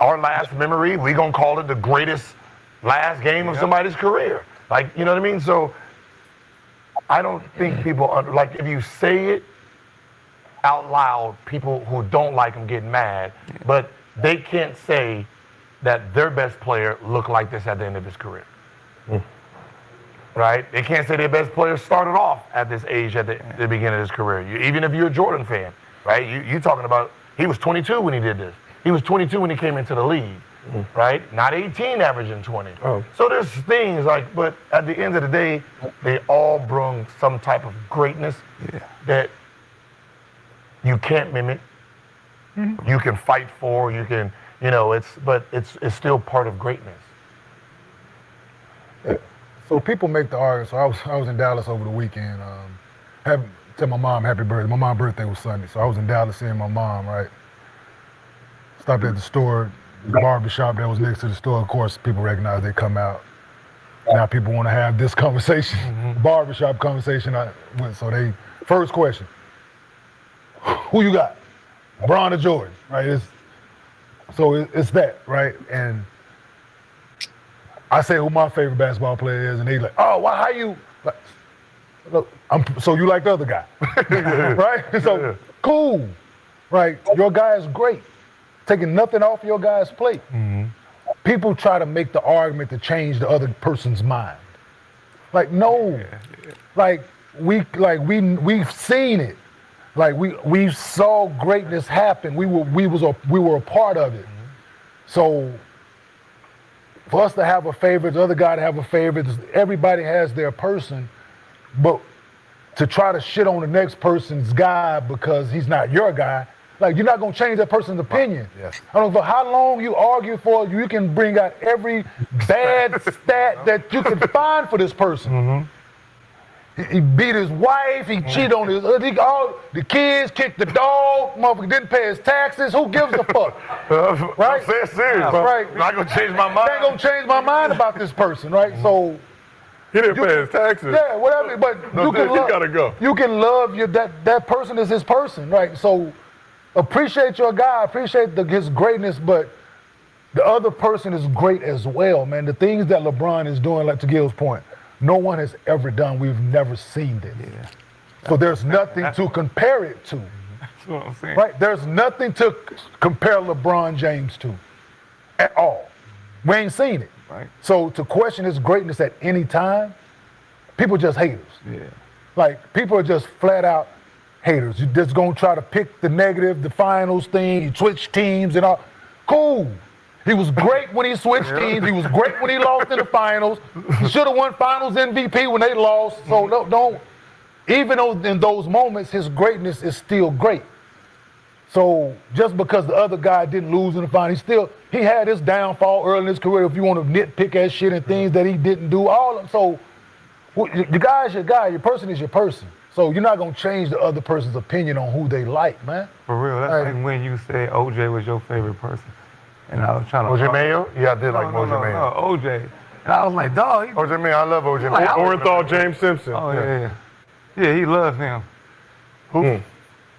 our last memory, we gonna call it the greatest last game of somebody's career. Like, you know what I mean? So I don't think people like if you say it out loud, people who don't like him get mad, but they can't say that their best player looked like this at the end of his career. Right? They can't say their best player started off at this age at the beginning of his career. Even if you're a Jordan fan, right? You talking about, he was 22 when he did this. He was 22 when he came into the league, right? Not 18 averaging 20. Oh. So there's things like, but at the end of the day, they all bring some type of greatness that you can't mimic. You can fight for, you can, but it's still part of greatness. So people make the argument. So I was in Dallas over the weekend. Tell my mom happy birthday. My mom's birthday was Sunday, so I was in Dallas seeing my mom. Right. Stopped at the store, the barbershop that was next to the store. Of course, people recognize they come out. Now people want to have this conversation, barbershop conversation. So first question: who you got, Bron or Jordan? Right. It's that, right? And I say who my favorite basketball player is, and they like, oh, how you? Like, look, so you like the other guy, right? So cool, right? Your guy is great. Taking nothing off your guy's plate. People try to make the argument to change the other person's mind. Like, no, like we've seen it. Like we saw greatness happen. We were a part of it. So for us to have a favorite, the other guy to have a favorite, everybody has their person, but to try to shit on the next person's guy because he's not your guy, like, you're not gonna change that person's opinion. Yes. I don't know how long you argue for, you can bring out every bad stat that you can find for this person. He beat his wife. He cheated on all the kids, kicked the dog. Motherfucker didn't pay his taxes. Who gives a fuck? Right? I'm saying serious, bro. Right. Not gonna change my mind. I ain't gonna change my mind about this person, right? So He didn't pay his taxes. yeah, whatever. But you can love. Gotta go. You can love that person is his person, right? So appreciate your guy, appreciate his greatness, but the other person is great as well, man. The things that LeBron is doing, like to Gil's point, no one has ever done. We've never seen this. Yeah. So there's nothing to compare it to. That's what I'm saying. Right? There's nothing to compare LeBron James to at all. We ain't seen it. Right. So to question his greatness at any time, people just haters. Yeah. Like, people are just flat out haters. You just gonna try to pick the negative, the finals thing, you switch teams and all. Cool. He was great when he switched teams. He was great when he lost in the finals. He should have won finals MVP when they lost. So don't even though in those moments, his greatness is still great. So just because the other guy didn't lose in the final, he had his downfall early in his career. If you want to nitpick at shit and things that he didn't do, so the guy is your guy. Your person is your person. So you're not gonna change the other person's opinion on who they like, man. For real, that's like when you said OJ was your favorite person. And I was trying to... OJ Mayo? Yeah, I did like OJ Mayo. No, OJ. And I was like, dog. OJ Mayo, I love OJ Mayo. Orenthal James Simpson. Oh, yeah. Yeah, he loves him. Who?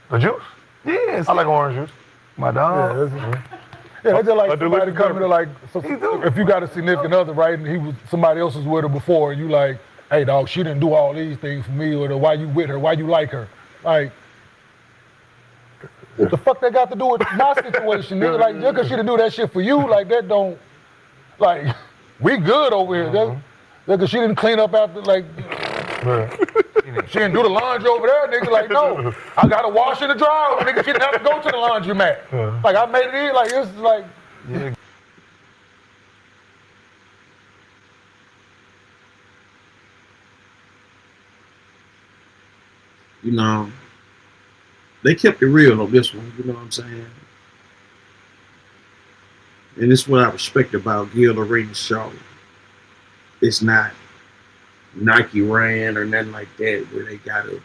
The juice? Yes. I like orange juice. My dog. Yeah, that's just like I do somebody listen coming to like, do. if you got a significant other, right, and somebody else was with her before, and you like, hey, dog, she didn't do all these things for me, or why you with her, why you like her, like. What the fuck that got to do with my situation, nigga? Like, just because she didn't do that shit for you, like, that don't, like, we good over here. That because she didn't clean up after, like, she didn't do the laundry over there, nigga. Like, no, I got to wash in the dryer, nigga. She didn't have to go to the laundromat. Like, I made it in, like, it's like. Yeah. You know, they kept it real on this one, you know what I'm saying? And this is what I respect about Gil Arena's show. It's not Nike ran or nothing like that where they gotta,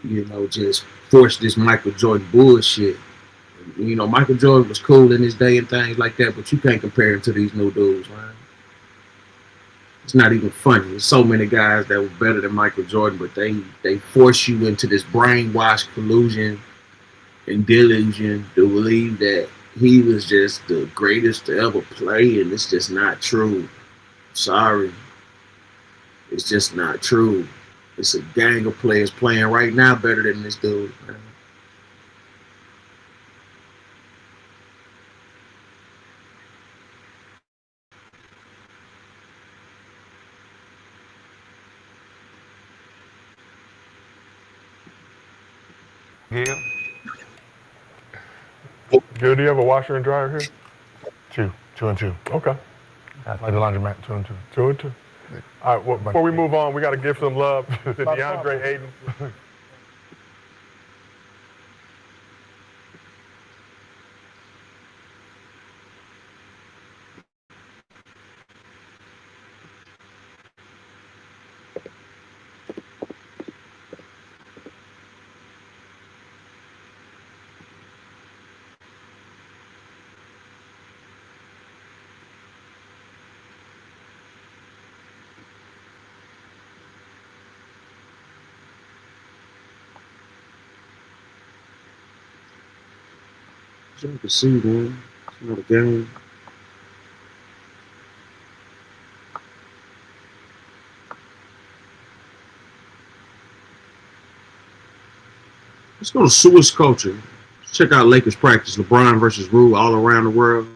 you know, just force this Michael Jordan bullshit. You know, Michael Jordan was cool in his day and things like that, but you can't compare him to these new dudes, man. It's not even funny. There's so many guys that were better than Michael Jordan, but they force you into this brainwashed collusion and delusion to believe that he was just the greatest to ever play, and it's just not true. Sorry. It's just not true. It's a gang of players playing right now better than this dude, man. Gil? Gil, do you have a washer and dryer here? Two and two. Okay. Like the laundromat, 2 and 2. 2 and 2. All right, well, before we move on, we got to give some love to DeAndre Ayton. So you can see, man. It's not a game. Let's go to Swiss culture. Let's check out Lakers practice. LeBron versus Rue all around the world.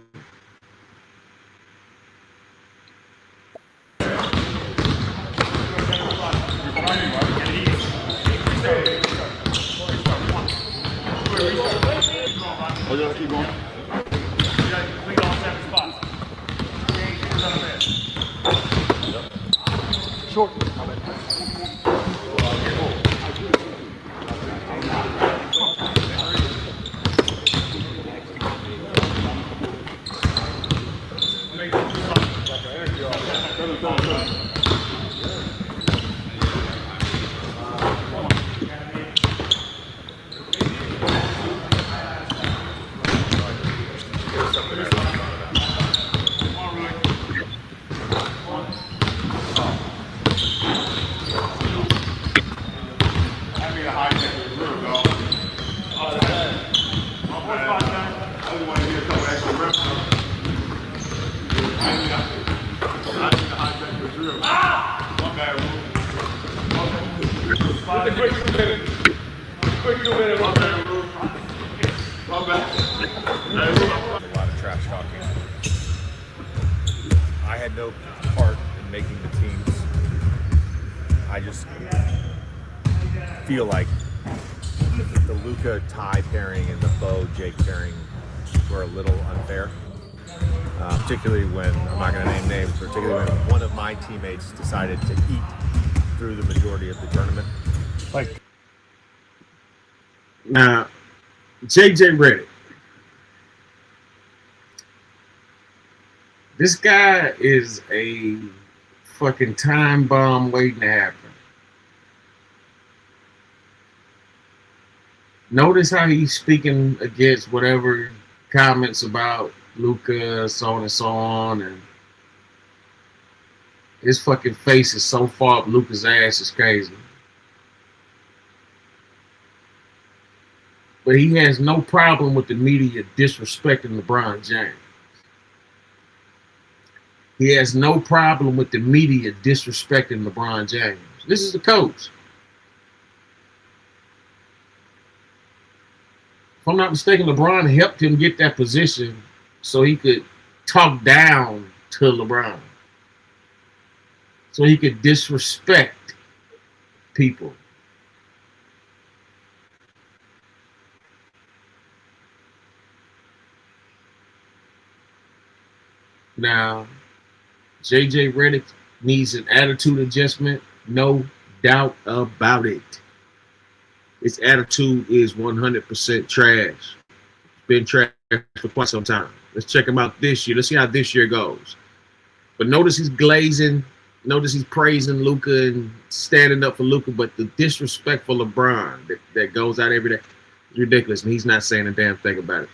A lot of trash talking. I had no part in making the teams. I just feel like the Luka Ty pairing and the Bo Jake pairing were a little unfair. Particularly when, I'm not going to name names, particularly when one of my teammates decided to eat through the majority of the tournament. Like, Now, JJ Redick. This guy is a fucking time bomb waiting to happen. Notice how he's speaking against whatever comments about Luka, so on and so on, and his fucking face is so far up Luka's ass is crazy. But he has no problem with the media disrespecting LeBron James. He has no problem with the media disrespecting LeBron James. This is the coach. If I'm not mistaken, LeBron helped him get that position so he could talk down to LeBron. So he could disrespect people. Now, JJ Redick needs an attitude adjustment, no doubt about it. His attitude is 100% trash. It's been trash for quite some time. Let's check him out this year. Let's see how this year goes. But notice he's glazing. Notice he's praising Luka and standing up for Luka. But the disrespect for LeBron that goes out every day is ridiculous. And he's not saying a damn thing about it.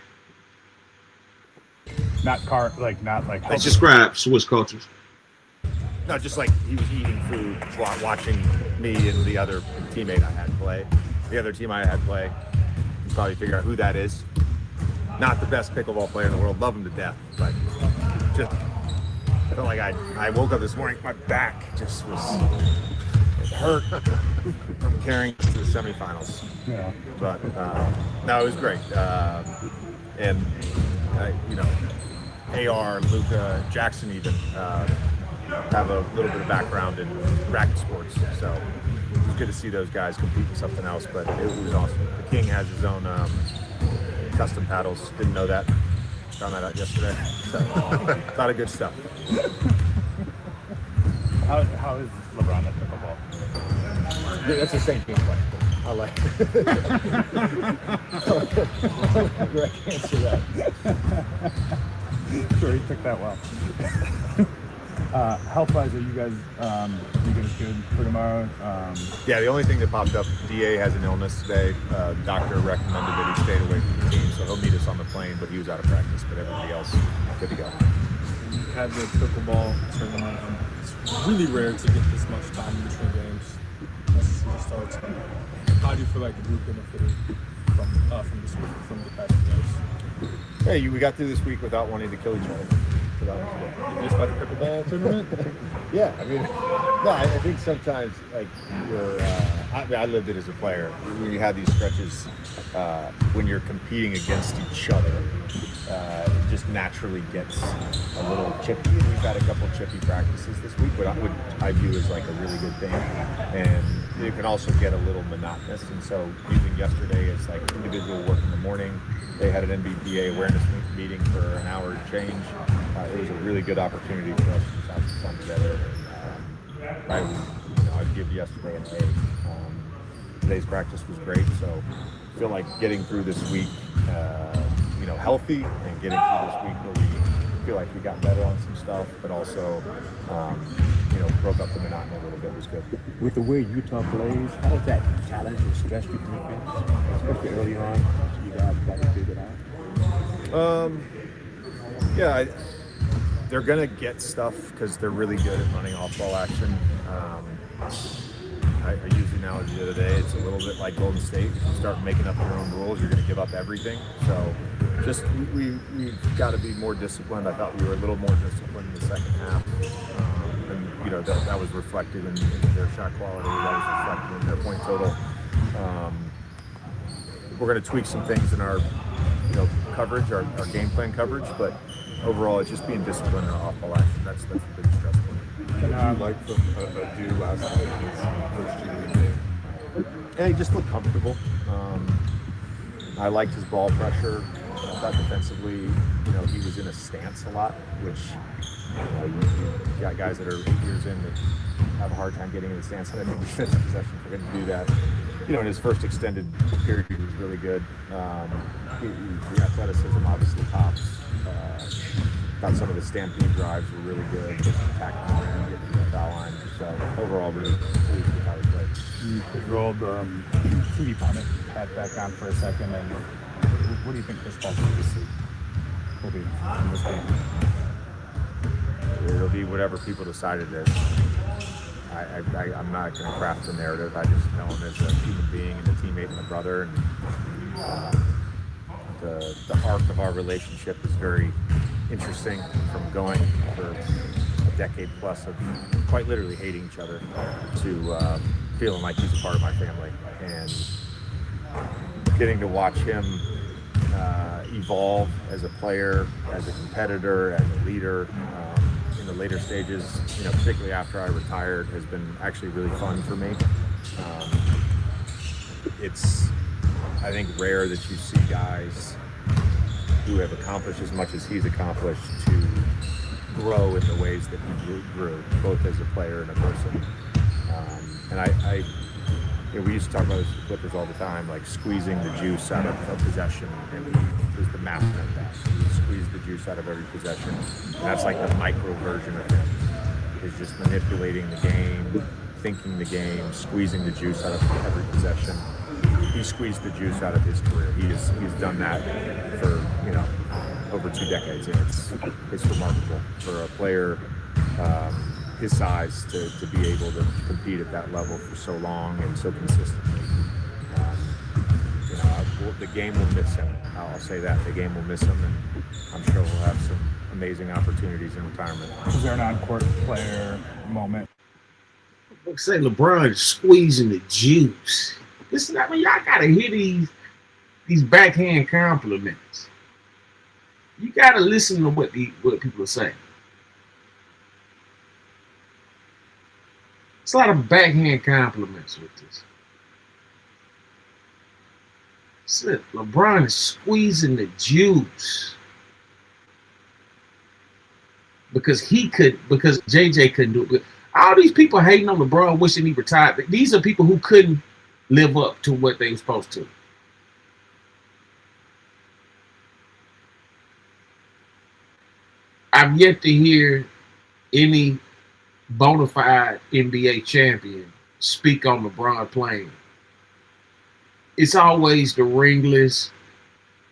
Not like. Let's describe Swiss cultures. No, just like he was eating food, watching me and the other teammate I had play. The other team I had play. You can probably figure out who that is. Not the best pickleball player in the world. Love him to death, but just I felt like I woke up this morning. My back just it hurt from carrying to the semifinals. Yeah. But no, it was great. And AR, Luka, Jackson even have a little bit of background in racket sports, so it was good to see those guys compete in something else. But it was awesome. The King has his own custom paddles. Didn't know that. Found that out yesterday. So a lot of good stuff. How is LeBron at pickleball? That's the same team play. I like it. I can't answer that. Sure, he took that well. Health-wise, are you guys good for tomorrow? Yeah, the only thing that popped up, DA has an illness today. The doctor recommended that he stayed away from the team, so he'll meet us on the plane, but he was out of practice, but everybody else good to go. You had the pickleball tournament, and it's really rare to get this much time in between games. As the season starts. How do you feel like the group benefited from this week, from the past few days? Hey, we got through this week without wanting to kill each other. Just by the pickleball tournament? Yeah, I mean, no, I think sometimes like I lived it as a player. When you have these stretches when you're competing against each other, it just naturally gets a little chippy. And we've had a couple chippy practices this week, what I view as like a really good thing. And it can also get a little monotonous. And so using yesterday as like individual work in the morning, they had an NBPA awareness meeting for an hour and change. It was a really good opportunity for us to just have some fun together. And I'd give yesterday an A. Today's practice was great, so I feel like getting through this week, healthy, and getting through this week where we feel like we got better on some stuff, but also, broke up the monotony a little bit was good. With the way Utah plays, how does that challenge or stress your defense, especially early on? You guys got to figure it out. They're gonna get stuff because they're really good at running off-ball action. I used the analogy the other day. It's a little bit like Golden State. If you start making up your own rules, you're gonna give up everything. So we've got to be more disciplined. I thought we were a little more disciplined in the second half, and that was reflected in their shot quality. That was reflected in their point total. We're going to tweak some things in our coverage, our game plan coverage, but overall, it's just being disciplined in our off-ball action. That's the biggest stress point. And I like from Adu last night in his first G League game. Yeah, he just looked comfortable. I liked his ball pressure. I thought defensively, he was in a stance a lot, which you got guys that are 8 years in that have a hard time getting in the stance. And I think defensive possession for him to do that. In his first extended period, he was really good. The athleticism obviously pops. Thought some of the stampede drives were really good. Just attacking the rim, getting to the foul line. So overall, really pleased with how he played. You rolled TV Pundit hat back on for a second, and what do you think this ball will be in this game? It'll be whatever people decide it is. I'm not going to craft the narrative. I just know him as a human being and a teammate and a brother. And the arc of our relationship is very interesting, from going for a decade plus of quite literally hating each other to feeling like he's a part of my family. And getting to watch him evolve as a player, as a competitor, as a leader, in the later stages, particularly after I retired, has been actually really fun for me. It's, I think, rare that you see guys who have accomplished as much as he's accomplished to grow in the ways that he grew, both as a player and a person. And we used to talk about this with the Clippers all the time, like squeezing the juice out of a possession, and he was the master at that. He squeezed the juice out of every possession. And that's like the micro version of him, is just manipulating the game, thinking the game, squeezing the juice out of every possession. He squeezed the juice out of his career. He's done that for over 2 decades, and it's remarkable for a player his size to be able to compete at that level for so long and so consistently. The game will miss him. I'll say that. The game will miss him, and I'm sure we'll have some amazing opportunities in retirement. Was there an on-court player moment? Like say LeBron squeezing the juice. Listen, I mean, y'all gotta hear these backhand compliments. You gotta listen to what people are saying. It's a lot of backhand compliments with this. Shit, LeBron is squeezing the juice because JJ couldn't do it. All these people hating on LeBron, wishing he retired. These are people who couldn't live up to what they were supposed to. I've yet to hear any bona fide NBA champion speak on LeBron playing. It's always the ringless.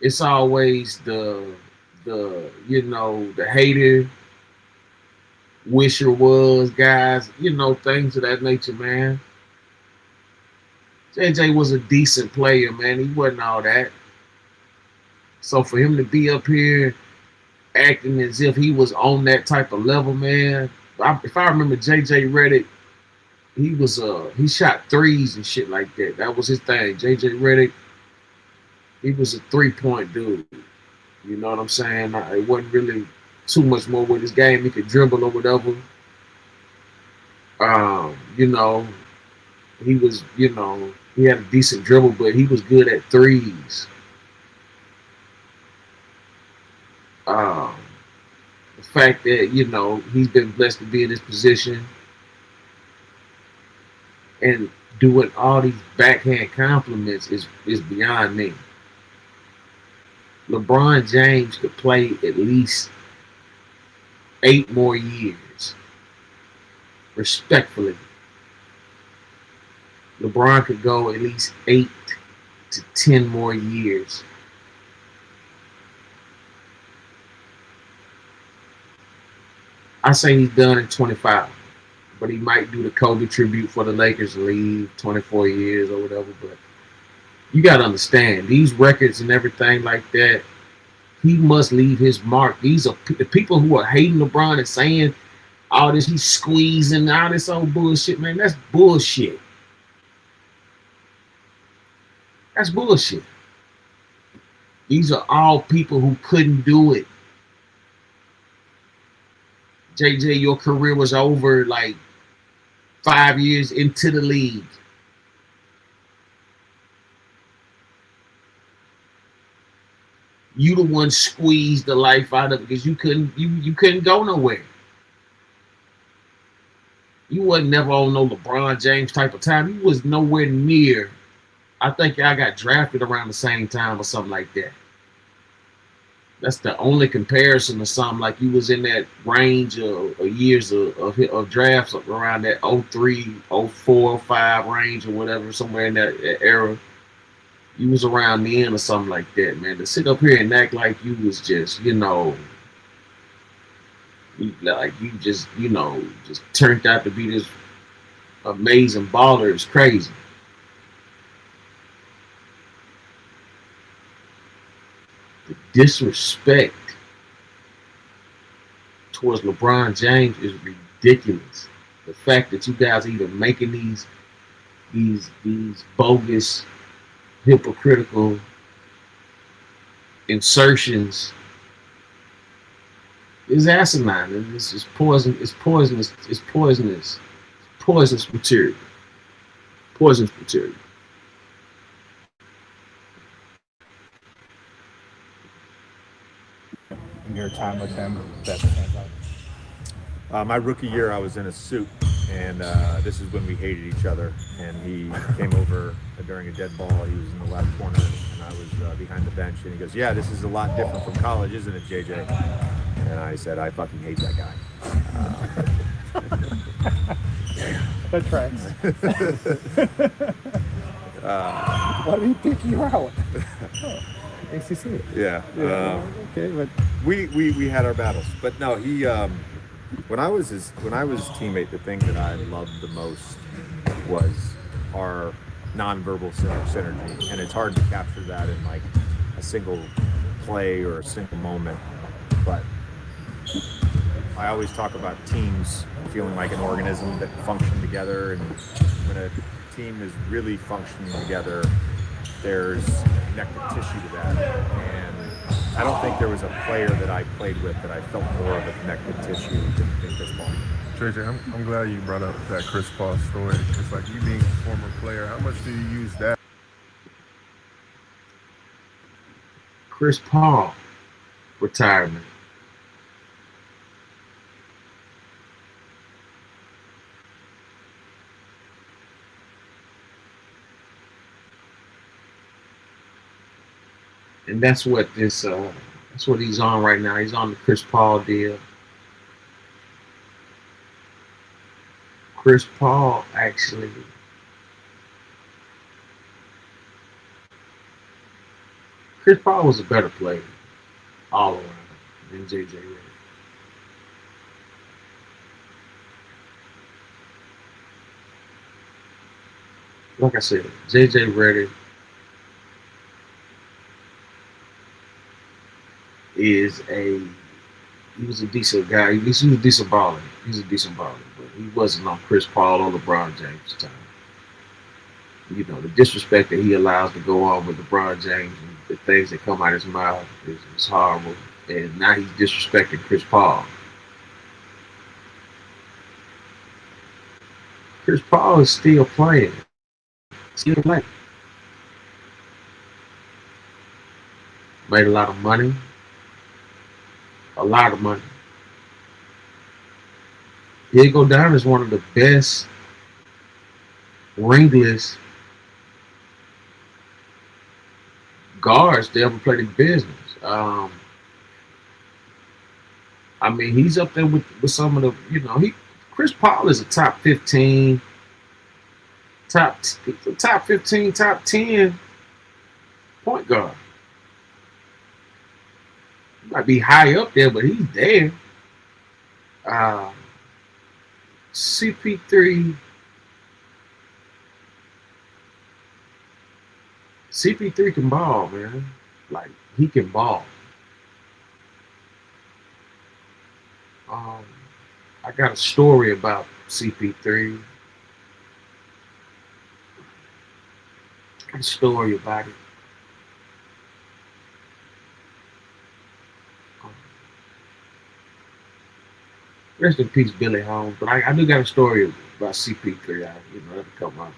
It's always the hater, wisher was guys, things of that nature, man. JJ was a decent player, man. He wasn't all that. So for him to be up here acting as if he was on that type of level, man. If I remember JJ Redick, he shot threes and shit like that. That was his thing. JJ Redick, he was a 3-point dude. You know what I'm saying? It wasn't really too much more with his game. He could dribble or whatever. He was, he had a decent dribble, but he was good at threes. The fact that, he's been blessed to be in this position and doing all these backhand compliments is beyond me. LeBron James could play at least 8 more years. Respectfully. LeBron could go at least 8 to 10 more years. I say he's done in 25, but he might do the Kobe tribute for the Lakers and leave 24 years or whatever. But you got to understand, these records and everything like that, He must leave his mark. These are the people who are hating LeBron and saying all this, he's squeezing, all this old bullshit, man. That's bullshit. That's bullshit. These are all people who couldn't do it. JJ, your career was over like 5 years into the league. You the one squeezed the life out of it because you couldn't go nowhere. You wasn't never on no LeBron James type of time. You was nowhere near. I think y'all got drafted around the same time or something like that. That's the only comparison to something like you was in that range of years of drafts around that 03, 04, 05 range or whatever, somewhere in that era. You was around the end or something like that, man. To sit up here and act like you was just, like you just, just turned out to be this amazing baller is crazy. The disrespect towards LeBron James is ridiculous. The fact that you guys are even making these bogus, hypocritical insertions is asinine, and this is poison. It's poisonous. It's poisonous. It's poisonous material. Poisonous material. In your time with him, that stands out. My rookie year, I was in a suit, and this is when we hated each other. And he came over during a dead ball. He was in the left corner, and I was behind the bench. And he goes, "Yeah, this is a lot different from college, isn't it, JJ?" And I said, "I fucking hate that guy." That tracks. Why did he pick you out? ACC. Yeah. Okay, but We had our battles, but no, he. When I was his teammate, the thing that I loved the most was our nonverbal synergy, and it's hard to capture that in like a single play or a single moment. But I always talk about teams feeling like an organism that function together, and when a team is really functioning together, there's connective tissue to that. And I don't think there was a player that I played with that I felt more of a connective tissue than Chris Paul. JJ, I'm glad you brought up that Chris Paul story. It's like you being a former player, how much do you use that? Chris Paul, retirement. And that's what he's on right now. He's on the Chris Paul deal. Chris Paul actually was a better player all around than JJ Redick. Like I said, JJ Redick he was a decent guy. He was a decent baller. He's a decent baller, but he wasn't on Chris Paul or LeBron James' time. The disrespect that he allows to go on with LeBron James and the things that come out of his mouth is horrible. And now he's disrespecting Chris Paul. Chris Paul is still playing. Still playing. Made a lot of money. A lot of money. He'll go down as one of the best ringless guards to ever play the business. I mean, he's up there with some of the, Chris Paul is a top 15, top 15, top 10 point guard. Might be high up there, but he's there. CP3 can ball, man. Like, he can ball. I got a story about CP3. A story about it. Um, Rest in peace, Billy Holmes. But I do got a story about CP3. That'll come up.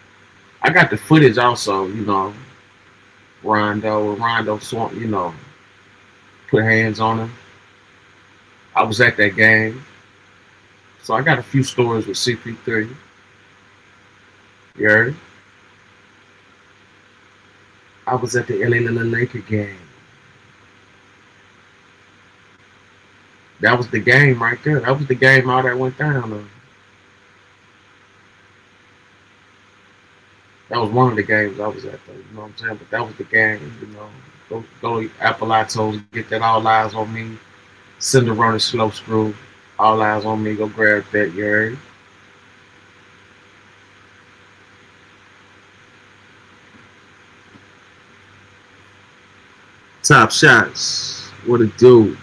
I got the footage also. Rondo swung, put hands on him. I was at that game, so I got a few stories with CP3. You heard? I was at the LA Laker game. That was the game right there. That was the game all that went down. That was one of the games I was at, though. You know what I'm saying? But that was the game. Go Appalatos, get that all eyes on me. SendaRoni slow screw, all eyes on me. Go grab that, you heard? Top shots. What it do?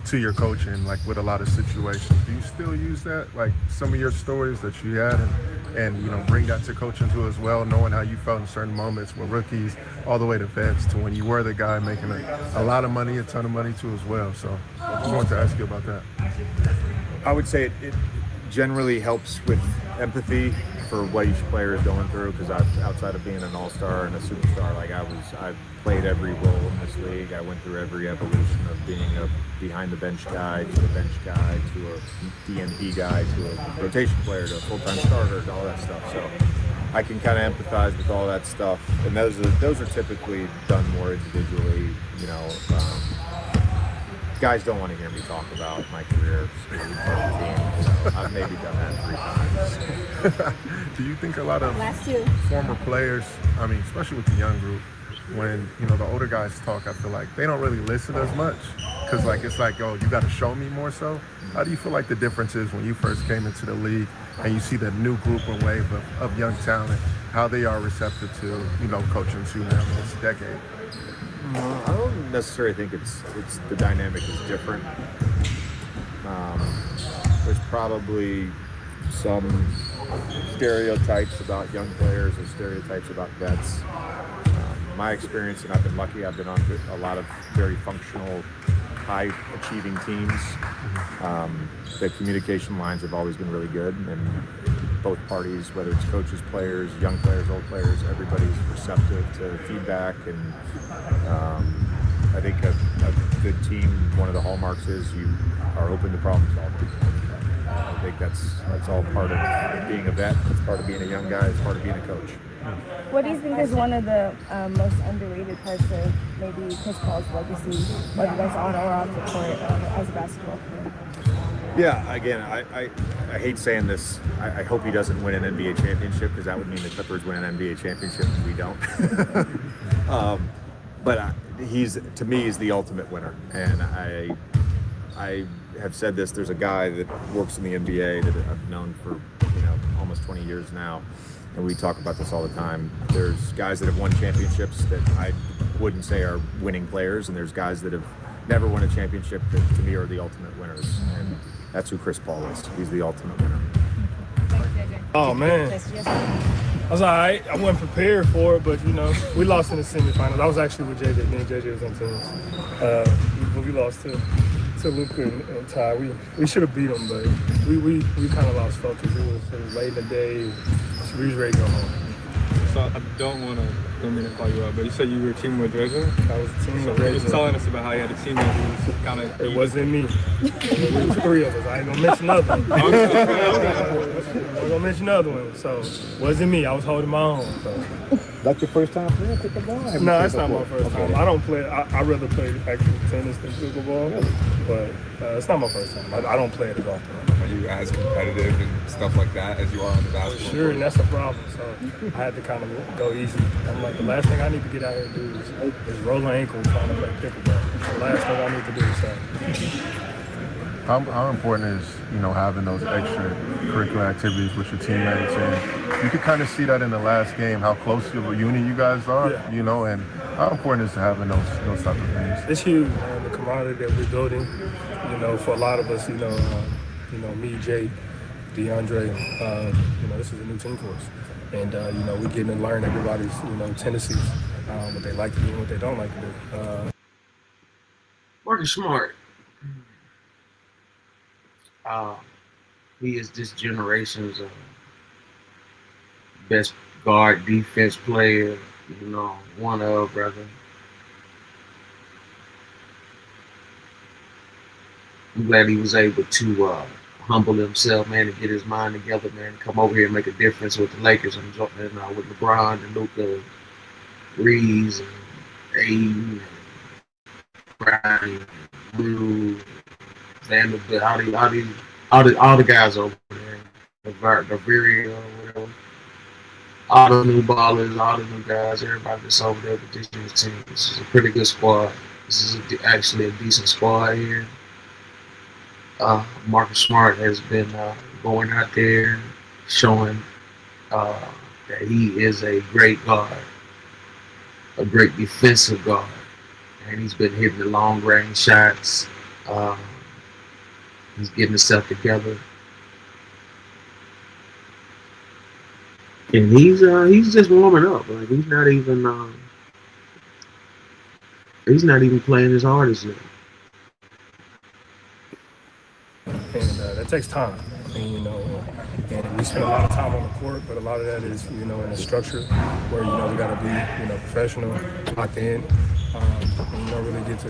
To your coaching, like with a lot of situations, do you still use that, like some of your stories that you had, and bring that to coaching too as well, knowing how you felt in certain moments with rookies, all the way to vets, to when you were the guy making a lot of money, a ton of money too as well. So I just wanted to ask you about that. I would say it generally helps with empathy for what each player is going through, because outside of being an all-star and a superstar, I've played every role in this league. I went through every evolution of being a behind the bench guy to a bench guy to a DNP guy to a rotation player to a full-time starter and all that stuff. So I can kind of empathize with all that stuff, and those are typically done more individually. Guys don't want to hear me talk about my career being part of the team, so I've maybe done that 3 times. Do you think a lot of former players, especially with the young group, when the older guys talk, I feel like they don't really listen as much, because it's like, oh, you got to show me more so? How do you feel like the difference is when you first came into the league and you see the new group and wave of young talent, how they are receptive to coaching you now in this decade? I don't necessarily think it's the dynamic is different. There's probably some stereotypes about young players or stereotypes about vets. My experience, and I've been lucky, I've been on a lot of very functional, high-achieving teams. The communication lines have always been really good, and both parties, whether it's coaches, players, young players, old players, everybody's receptive to feedback. And I think a good team, one of the hallmarks is you are open to problem solving. I think that's all part of being a vet. It's part of being a young guy. It's part of being a coach. What do you think is one of the most underrated parts of maybe Chris Paul's legacy, whether that's on or off the court as a basketball player? Yeah, again, I hate saying this. I hope he doesn't win an NBA championship, because that would mean the Clippers win an NBA championship and we don't. But to me, he's the ultimate winner. And I have said this. There's a guy that works in the NBA that I've known for almost 20 years now, and we talk about this all the time. There's guys that have won championships that I wouldn't say are winning players, and there's guys that have never won a championship that to me are the ultimate winners, and that's who Chris Paul is. He's the ultimate winner. Oh man, I was all right. I wasn't prepared for it, but we lost in the semifinals. I was actually with JJ. Me and JJ was on teams. When we lost to Luka and Ty, we should have beat them, but we kind of lost focus. It was late in the day. So we was ready to go home. So I don't mean to call you out, but you said you were teaming with Dredger? I was teaming with Dredger. Dredger. Just telling us about how you had a teammate who was kind of... It wasn't me. It was 3 of us. I ain't gonna mention another one. I'm gonna mention another one. So, wasn't me. I was holding my own. So. That's your first time playing pickleball? No, it's not my first time. I don't play. I rather play actual tennis than pickleball. But it's not my first time. I don't play it at all. Are you as competitive and stuff like that as you are on the basketball Sure, and that's the problem. So I had to kind of go easy. I'm like, the last thing I need to get out here and do is roll my ankle trying to play pickleball. It's the last thing I need to do. So. How important is, having those extracurricular activities with your teammates? And you could kind of see that in the last game, how close of a unit you guys are, and how important is having those type of things? It's huge, man, the camaraderie that we're building. For a lot of us, me, Jay, DeAndre, this is a new team for us. And, we're getting to learn everybody's, tendencies, what they like to do and what they don't like to do. Marcus Smart. He is this generation's best guard defense player, one of, brother. I'm glad he was able to humble himself, man, and get his mind together, man, and come over here and make a difference with the Lakers and with LeBron and Luka, Reeves, and Aiden, and Brian, Blue, Vanderbilt, all the guys over there, the Viria, whatever, all the new ballers, all the new guys, everybody that's over there with this year's team. This is a pretty good squad. This is actually a decent squad here. Marcus Smart has been going out there showing that he is a great guard, a great defensive guard, and he's been hitting the long range shots. He's getting himself together, and he's just warming up. Like he's not even playing his hardest yet. And that takes time. And, and we spend a lot of time on the court, but a lot of that is, in the structure where, we got to be, professional, locked in. And you don't really get to,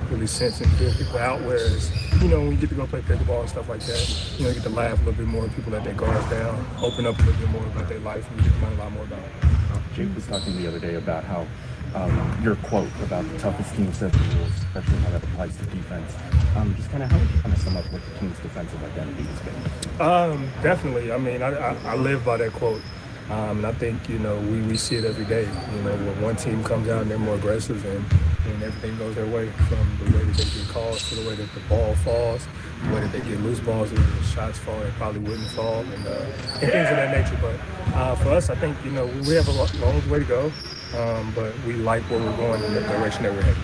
really sense and feel people out. Whereas, when you get to go play pickleball and stuff like that, you get to laugh a little bit more, people let their guards down, open up a little bit more about their life, and you get to learn a lot more about it. Jake was talking the other day about how your quote about the toughest teams to the rules, especially how that applies to defense. Just kind of how would you kind of sum up what the team's defensive identity has been? Definitely. I mean, I live by that quote. And I think, we see it every day. When one team comes out and they're more aggressive and everything goes their way, from the way that they get calls to the way that the ball falls, the way that they get loose balls and the shots fall that probably wouldn't fall, and things of that nature. But for us, I think, we have a long way to go, but we like where we're going in the direction that we're heading.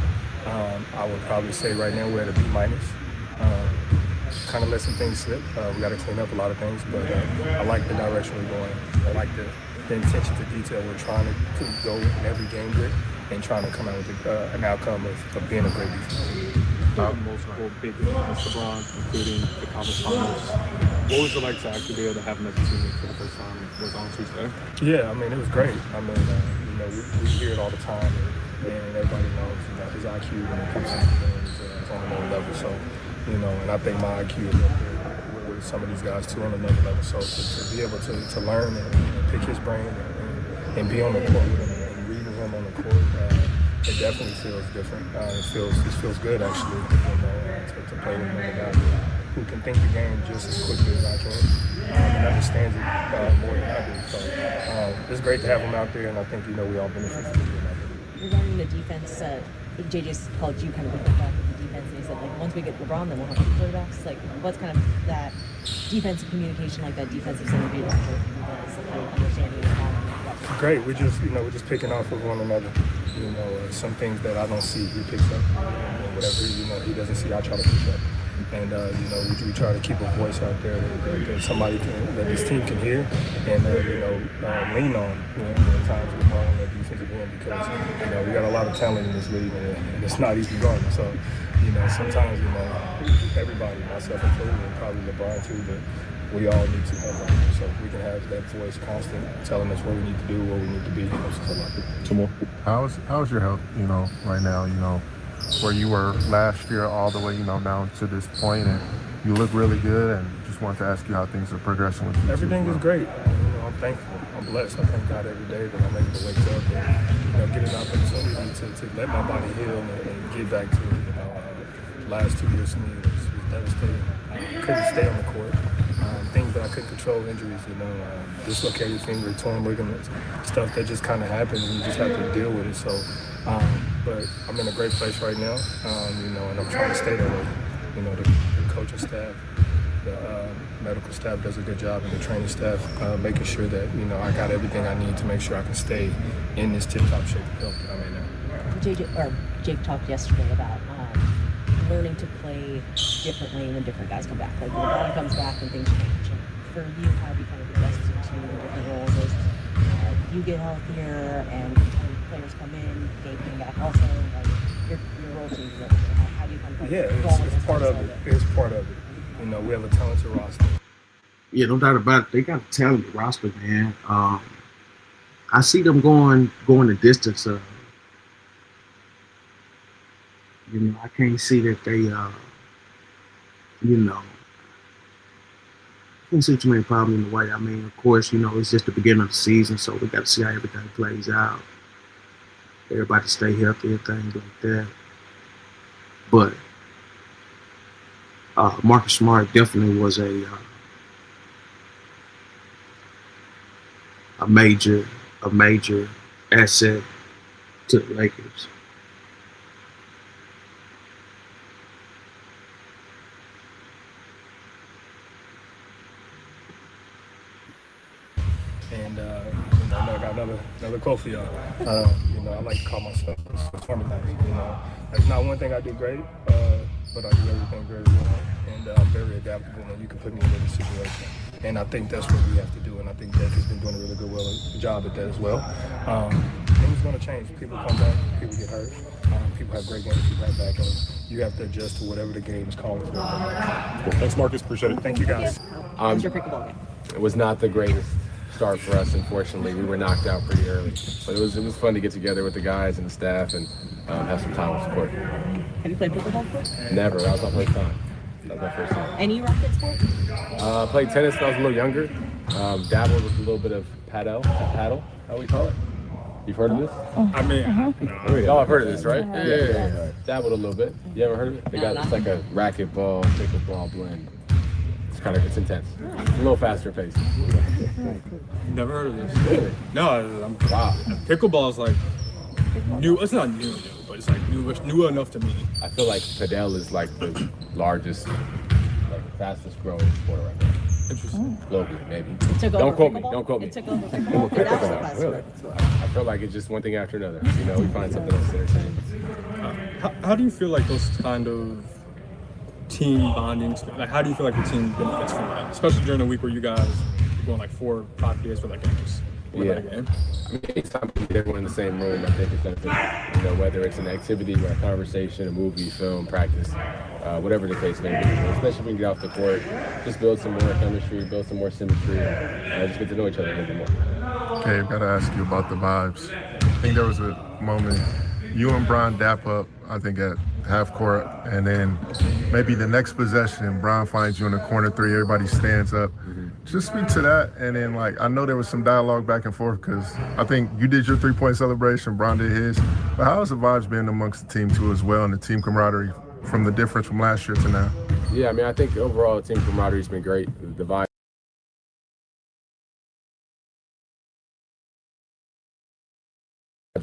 I would probably say right now we're at a B-. Kind of let some things slip. We got to clean up a lot of things, but I like the direction we're going. I like the attention to detail we're trying to go in every game with and trying to come out with an outcome of being a great defense. Multiple big events, LeBron, including the conference finals. What was it like to actually be able to have him as a teammate for the first time? Was on Tuesday? Yeah, I mean, it was great. I mean, we hear it all the time, and everybody knows, his IQ when it comes to things is on another level. So, and I think my IQ is up there with some of these guys too on another level. So to be able to learn and pick his brain and be on the court with him and reading him on the court, it definitely feels different. It feels good actually, to play with another guy who can think the game just as quickly as I can and understands it more than I do. So it's great to have him out there, and I think we all benefit from being out there. Regarding the defense, Jay just called you kind of the quarterback of the defense, and he said, like, once we get LeBron, then we'll have two quarterbacks. Like, what's kind of that defensive communication, like that defensive synergy like defense, kind of understanding and how? Great. We're just picking off of one another. Some things that I don't see, he picks up. Whatever he doesn't see, I try to pick up. And we try to keep a voice out there that somebody that this team can hear and lean on. At times we're wrong on that defensive end because we got a lot of talent in this league and it's not easy guarding. So sometimes everybody, myself included, and probably LeBron too, but we all need to have that. So if we can have that voice constant telling us what we need to do, what we need to be, helps us a lot. Two more. How's your health? Right now, where you were last year all the way, down to this point, and you look really good, and just wanted to ask you how things are progressing with you. Everything is great. I'm thankful. I'm blessed. I thank God every day that I'm able to wake up and get an opportunity to let my body heal and get back to the last 2 years for me was devastating. Couldn't stay on the court. Things that I couldn't control, injuries, dislocated finger, torn ligaments, stuff that just kind of happens and you just have to deal with it. So, but I'm in a great place right now, and I'm trying to stay that way. The coach coaching staff, the medical staff does a good job, and the training staff making sure that I got everything I need to make sure I can stay in this tip-top shape of health that I'm in now. Jake talked yesterday about learning to play differently when different guys come back. Like when LeBron comes back and things change. For you, how have you kind of adjusted to the different roles as you get healthier and players come in, Gabe came back also, like your role changes everything. How do you kind of it's part of it. It's part of it. We have a talented roster. Yeah, no doubt about it. They got a talented roster, man. I see them going the distance. I can't see that they, I can't see too many problems in the way. I mean, of course, it's just the beginning of the season, so we got to see how everything plays out. Everybody stay healthy and things like that. But Marcus Smart definitely was a major asset to the Lakers. And I got another quote for y'all. I like to call myself a stormy knight. That's not one thing I do great, but I do everything very well, and I'm very adaptable, and you can put me in any situation. And I think that's what we have to do, and I think Jake has been doing a really good job at that as well. Things are going to change. People come back, people get hurt, people have great games, people have bad games. You have to adjust to whatever the game is calling for. Thanks, Marcus. Appreciate it. Thank you, guys. How's your pickleball game? It was not the greatest start for us, unfortunately. We were knocked out pretty early, but it was fun to get together with the guys and the staff and have some time with support. Have you played pickleball before? Never. That was my first time. Any racket sport? Played tennis when I was a little younger. Dabbled with a little bit of paddle, how we call it. You've heard of this? I mean, oh, I've heard of this, right? Yeah. Dabbled a little bit. You ever heard of it? It's like a racquetball, pickleball blend. It's intense. It's a little faster paced. Never heard of this. Really? No, wow. Pickleball is like new. It's not new, but it's like new enough to me. I feel like padel is like the largest, fastest growing sport right now. Interesting. Globally, maybe. Don't quote me. Don't quote me. It took over pickleball. Really? I feel like it's just one thing after another. We find something else entertaining. How do you feel like those kind of team bonding, like how do you feel like the team benefits from that, especially during a week where you guys are going like 4 or 5 days for like games? Yeah. I mean, anytime we get everyone in the same room, I think it's beneficial. Whether it's an activity or a conversation, a movie, film, practice, whatever the case may be. Especially when we get off the court, just build some more chemistry, build some more symmetry, and just get to know each other a little bit more. Okay, I've got to ask you about the vibes. I think there was a moment you and Bron dap up, I think at half court, and then maybe the next possession, Bron finds you in the corner three, everybody stands up. Just speak to that, and then I know there was some dialogue back and forth because I think you did your 3-point celebration, Bron did his, but how has the vibes been amongst the team too as well, and the team camaraderie from the difference from last year to now? Yeah, I mean, I think overall the team camaraderie's been great. The vibe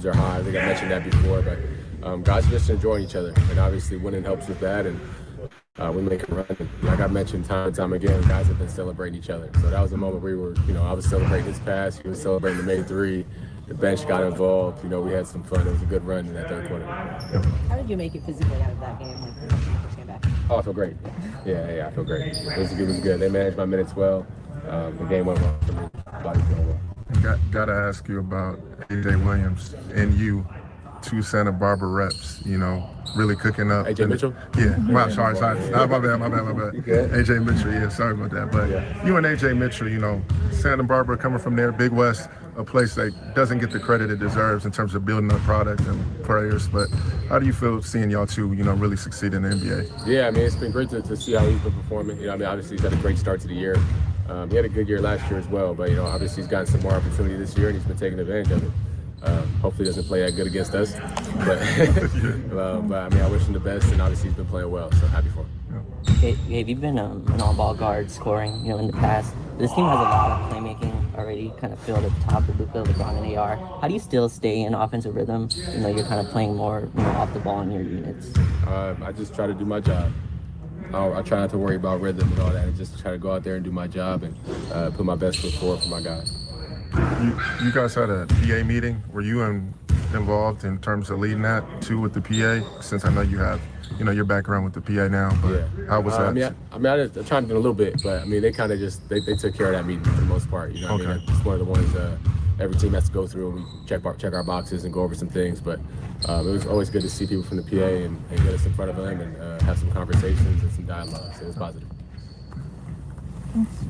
are high. I think I mentioned that before, but guys are just enjoying each other, and obviously winning helps with that, and we make a run. And, like I mentioned time and time again, guys have been celebrating each other. So that was a moment we were, I was celebrating his pass, he was celebrating the made three, the bench got involved, we had some fun. It was a good run in that third quarter. How did you make it physically out of that game, like when you first came back? Oh, I feel great. Yeah, I feel great. It was good. They managed my minutes well. The game went well for me. Body's going well. Gotta ask you about AJ Williams and you, 2 Santa Barbara reps, really cooking up. AJ Mitchell? Yeah, sorry. My bad. You good? AJ Mitchell, yeah, sorry about that. But you and AJ Mitchell, Santa Barbara coming from there, Big West, a place that doesn't get the credit it deserves in terms of building a product and players. But how do you feel seeing y'all two, really succeed in the NBA? Yeah, I mean, it's been great to see how he's been performing. Obviously he's had a great start to the year. He had a good year last year as well, but obviously he's gotten some more opportunity this year and he's been taking advantage of it. Hopefully he doesn't play that good against us, but I mean, I wish him the best, and obviously he's been playing well, so happy for him. Gabe, you've been an all-ball guard scoring, in the past. This team has a lot of playmaking already kind of filled at the top with Luka, LeBron, and AR. How do you still stay in offensive rhythm? You're kind of playing more, off the ball in your units. I just try to do my job. I try not to worry about rhythm and all that, and just try to go out there and do my job and put my best foot forward for my guys. You guys had a PA meeting. Were you involved in terms of leading that too with the PA? Since I know you have, your background with the PA now. But how was that? I chimed in a little bit, but they kind of just they took care of that meeting for the most part. You know, what I mean, it's one of the ones every team has to go through, and we check our boxes and go over some things. But it was always good to see people from the PA and get us in front of them and have some conversations and some dialogue. So it was positive.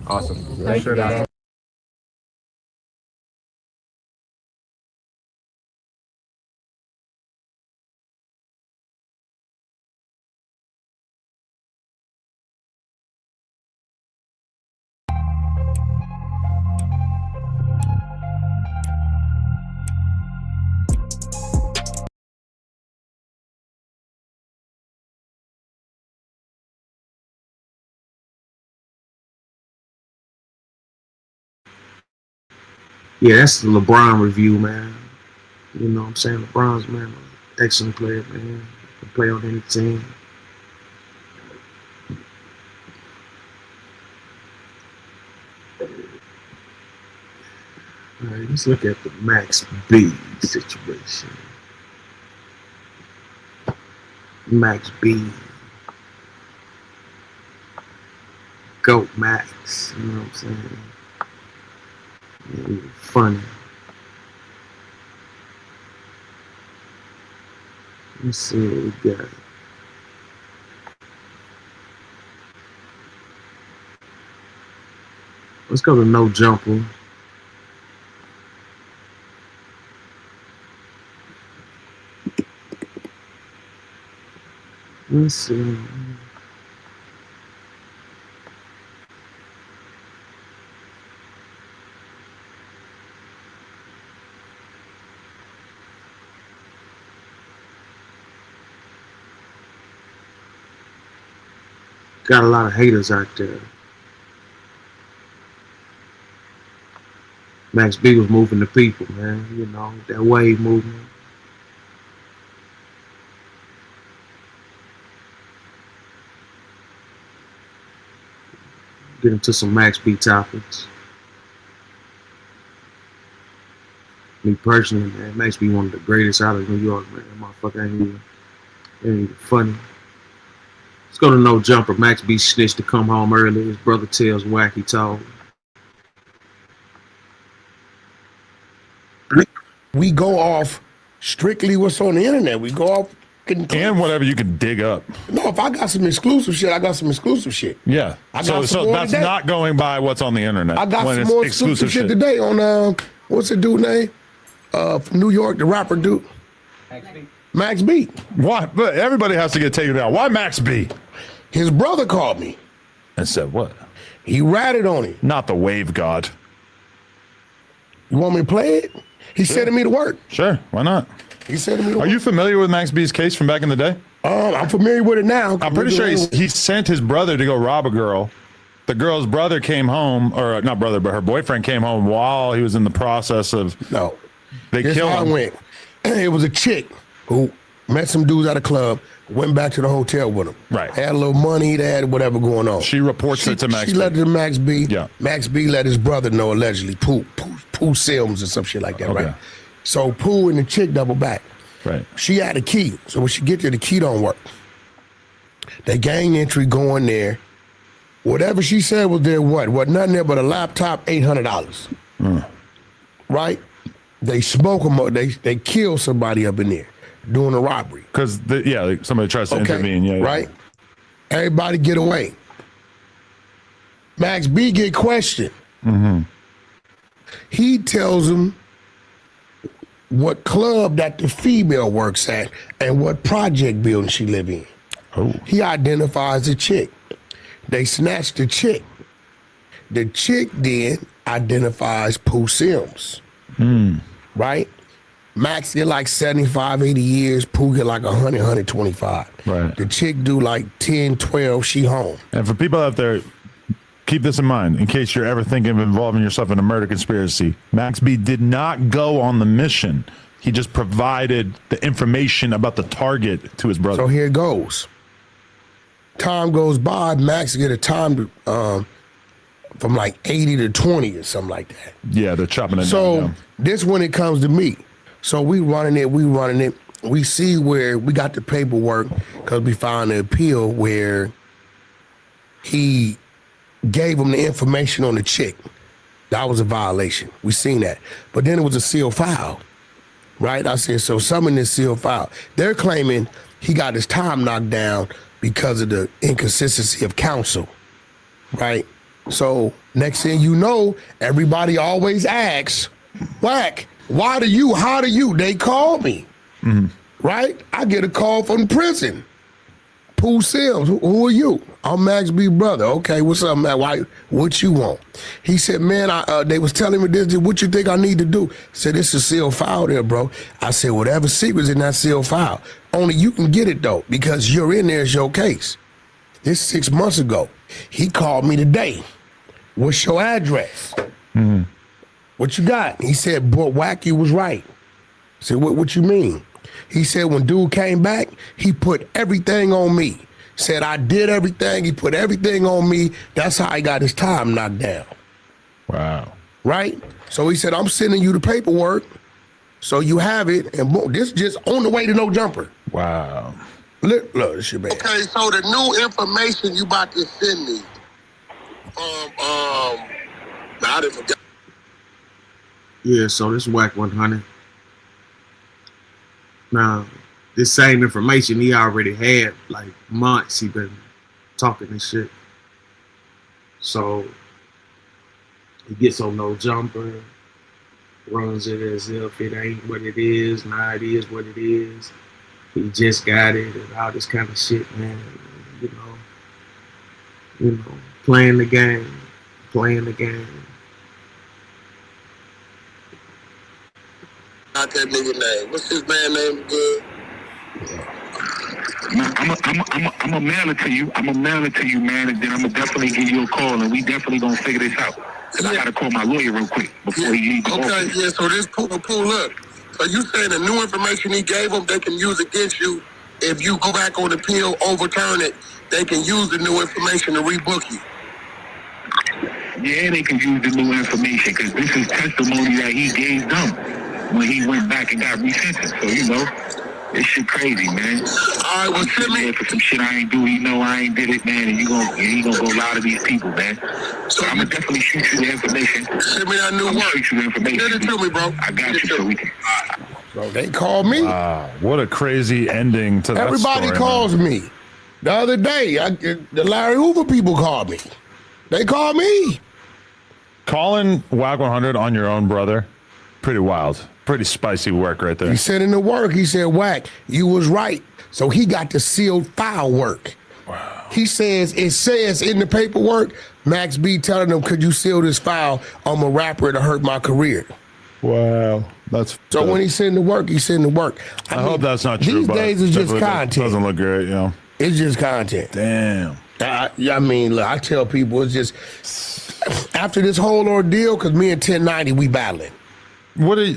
Awesome. Thank you, guys. Yeah, that's the LeBron review, man. You know what I'm saying? LeBron's, man, excellent player, man. Can play on any team. All right, let's look at the Max B situation. Max B. Goat Max, you know what I'm saying? Yeah, funny. Let's see what we got. Let's go to No Jumper. Let's see. Got a lot of haters out there. Max B was moving the people, man. You know, that wave movement. Get into some Max B topics. Me personally, man, Max B one of the greatest out of New York, man. That motherfucker ain't even funny. Let's go to No Jumper. Max B snitched to come home early. His brother tells wacky talk. We go off strictly what's on the internet. We go off and whatever you can dig up. No, if I got some exclusive shit, I got some exclusive shit. Yeah. So that's today. not going by what's on the internet. I got some more exclusive shit today on what's the dude name? From New York, the rapper dude. Max B. Why? But everybody has to get taken down. Why Max B? His brother called me and said what? He ratted on him. Not the wave god. You want me to play it? He sending me to work. Sure, why not? He sending me to work. Are you familiar with Max B's case from back in the day? I'm familiar with it now. I'm pretty sure he sent his brother to go rob a girl. The girl's brother came home, or not brother, but her boyfriend came home while he was in the process of. No. They Here's killed how him. it went. It was a chick who met some dudes at a club, went back to the hotel with him. Right. Had a little money, they had whatever going on. She reports it to Max B. She let it to Max B. Yeah. Max B let his brother know, allegedly, Pooh Sims or some shit like that, right? So Pooh and the chick double back. Right. She had a key. So when she get there, the key don't work. They gang entry going there. Whatever she said was there, what nothing there but a laptop, $800. Right? They smoke them up. They kill somebody up in there doing a robbery. Because somebody tries to intervene. Yeah. Right? Everybody get away. Max B get questioned. Mm-hmm. He tells them what club that the female works at and what project building she live in. Oh. He identifies the chick. They snatch the chick. The chick then identifies Pooh Sims. Right? Max get like 75, 80 years. Pooh get like 100, 125. Right. The chick do like 10, 12. She home. And for people out there, keep this in mind in case you're ever thinking of involving yourself in a murder conspiracy. Max B did not go on the mission. He just provided the information about the target to his brother. So here it goes. Time goes by, Max get a time to, from like 80 to 20 or something like that. Yeah, they're chopping it So down. this when it comes to me. So we running it. We see where we got the paperwork because we found the appeal where he gave him the information on the chick. That was a violation. We seen that. But then it was a sealed file, right? I said, so some in this sealed file. They're claiming he got his time knocked down because of the inconsistency of counsel, right? So next thing you know, everybody always asks, Wack, how do you? They call me, right? I get a call from prison. Pooh Sims, who are you? I'm Max B brother. Okay, what's up, man? What you want? He said, man, they was telling me this, what you think I need to do? I said, this is a sealed file there, bro. I said, whatever secret's in that sealed file, only you can get it though, because you're in there, it's your case. This 6 months ago. He called me today. What's your address? What you got? He said, boy, Wacky was right. I said, what you mean? He said, when dude came back, he put everything on me. Said, I did everything. He put everything on me. That's how I got his time knocked down. Wow. Right? So he said, I'm sending you the paperwork so you have it. And boom, this just on the way to no jumper. Wow. Look, this your bad. Okay, so the new information you about to send me I didn't forget. Yeah, so this Wack 100. Now, this same information he already had, like months he been talking this shit. So he gets on no jumper, runs it as if it ain't what it is, now it is what it is. He just got it and all this kind of shit, man. You know, playing the game. Not that nigga name. What's his man name good? I'm a mail it to you. I'm a mail it to you, man, and then I'm gonna definitely give you a call, and we definitely gonna figure this out. Cause I gotta call my lawyer real quick before he leaves. Okay, yeah. So this pull up. So you saying the new information he gave them, they can use against you if you go back on appeal, overturn it. They can use the new information to rebook you. Yeah, they can use the new information because this is testimony that he gave them when he went back and got resentenced. So you know. This shit crazy, man. All right, well, send me for some shit I ain't do. You know I ain't did it, man, and he gonna go lie to these people, man. So I'm gonna definitely shoot you the information. Send me that new work. Shoot you the information. Send it to me, bro. I got you, so we can. So they called me. Wow, what a crazy ending to that Everybody story, calls me. The other day, the Larry Hoover people called me. They called me. Calling Wack 100 on your own brother, pretty wild. Pretty spicy work right there. He said in the work, he said, Wack, you was right. So he got the sealed file work. Wow. He says, it says in the paperwork, Max B telling them, could you seal this file? I'm a rapper to hurt my career. Wow. That's so when he send the work, he send the work. I mean, hope that's not true. These days it's just content. Doesn't look great, you know. It's just content. Damn. I mean, look, I tell people it's just, after this whole ordeal, because me and 1090, we battling. What are you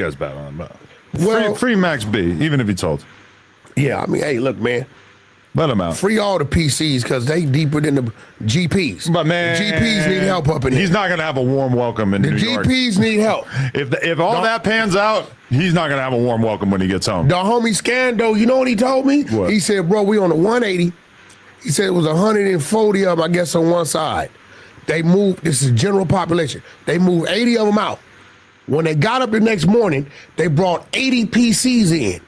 guys battling about? Well, free Max B, even if he told. Yeah, I mean, hey, look, man. Let him out. Free all the PCs because they deeper than the GPs. But man, the GPs need help up in there. He's not going to have a warm welcome in New York. The GPs need help. If all that pans out, he's not going to have a warm welcome when he gets home. The homie Scando, you know what he told me? What? He said, bro, we on the 180. He said it was 140 of them, I guess, on one side. They moved, this is general population. They moved 80 of them out. When they got up the next morning, they brought 80 PCs in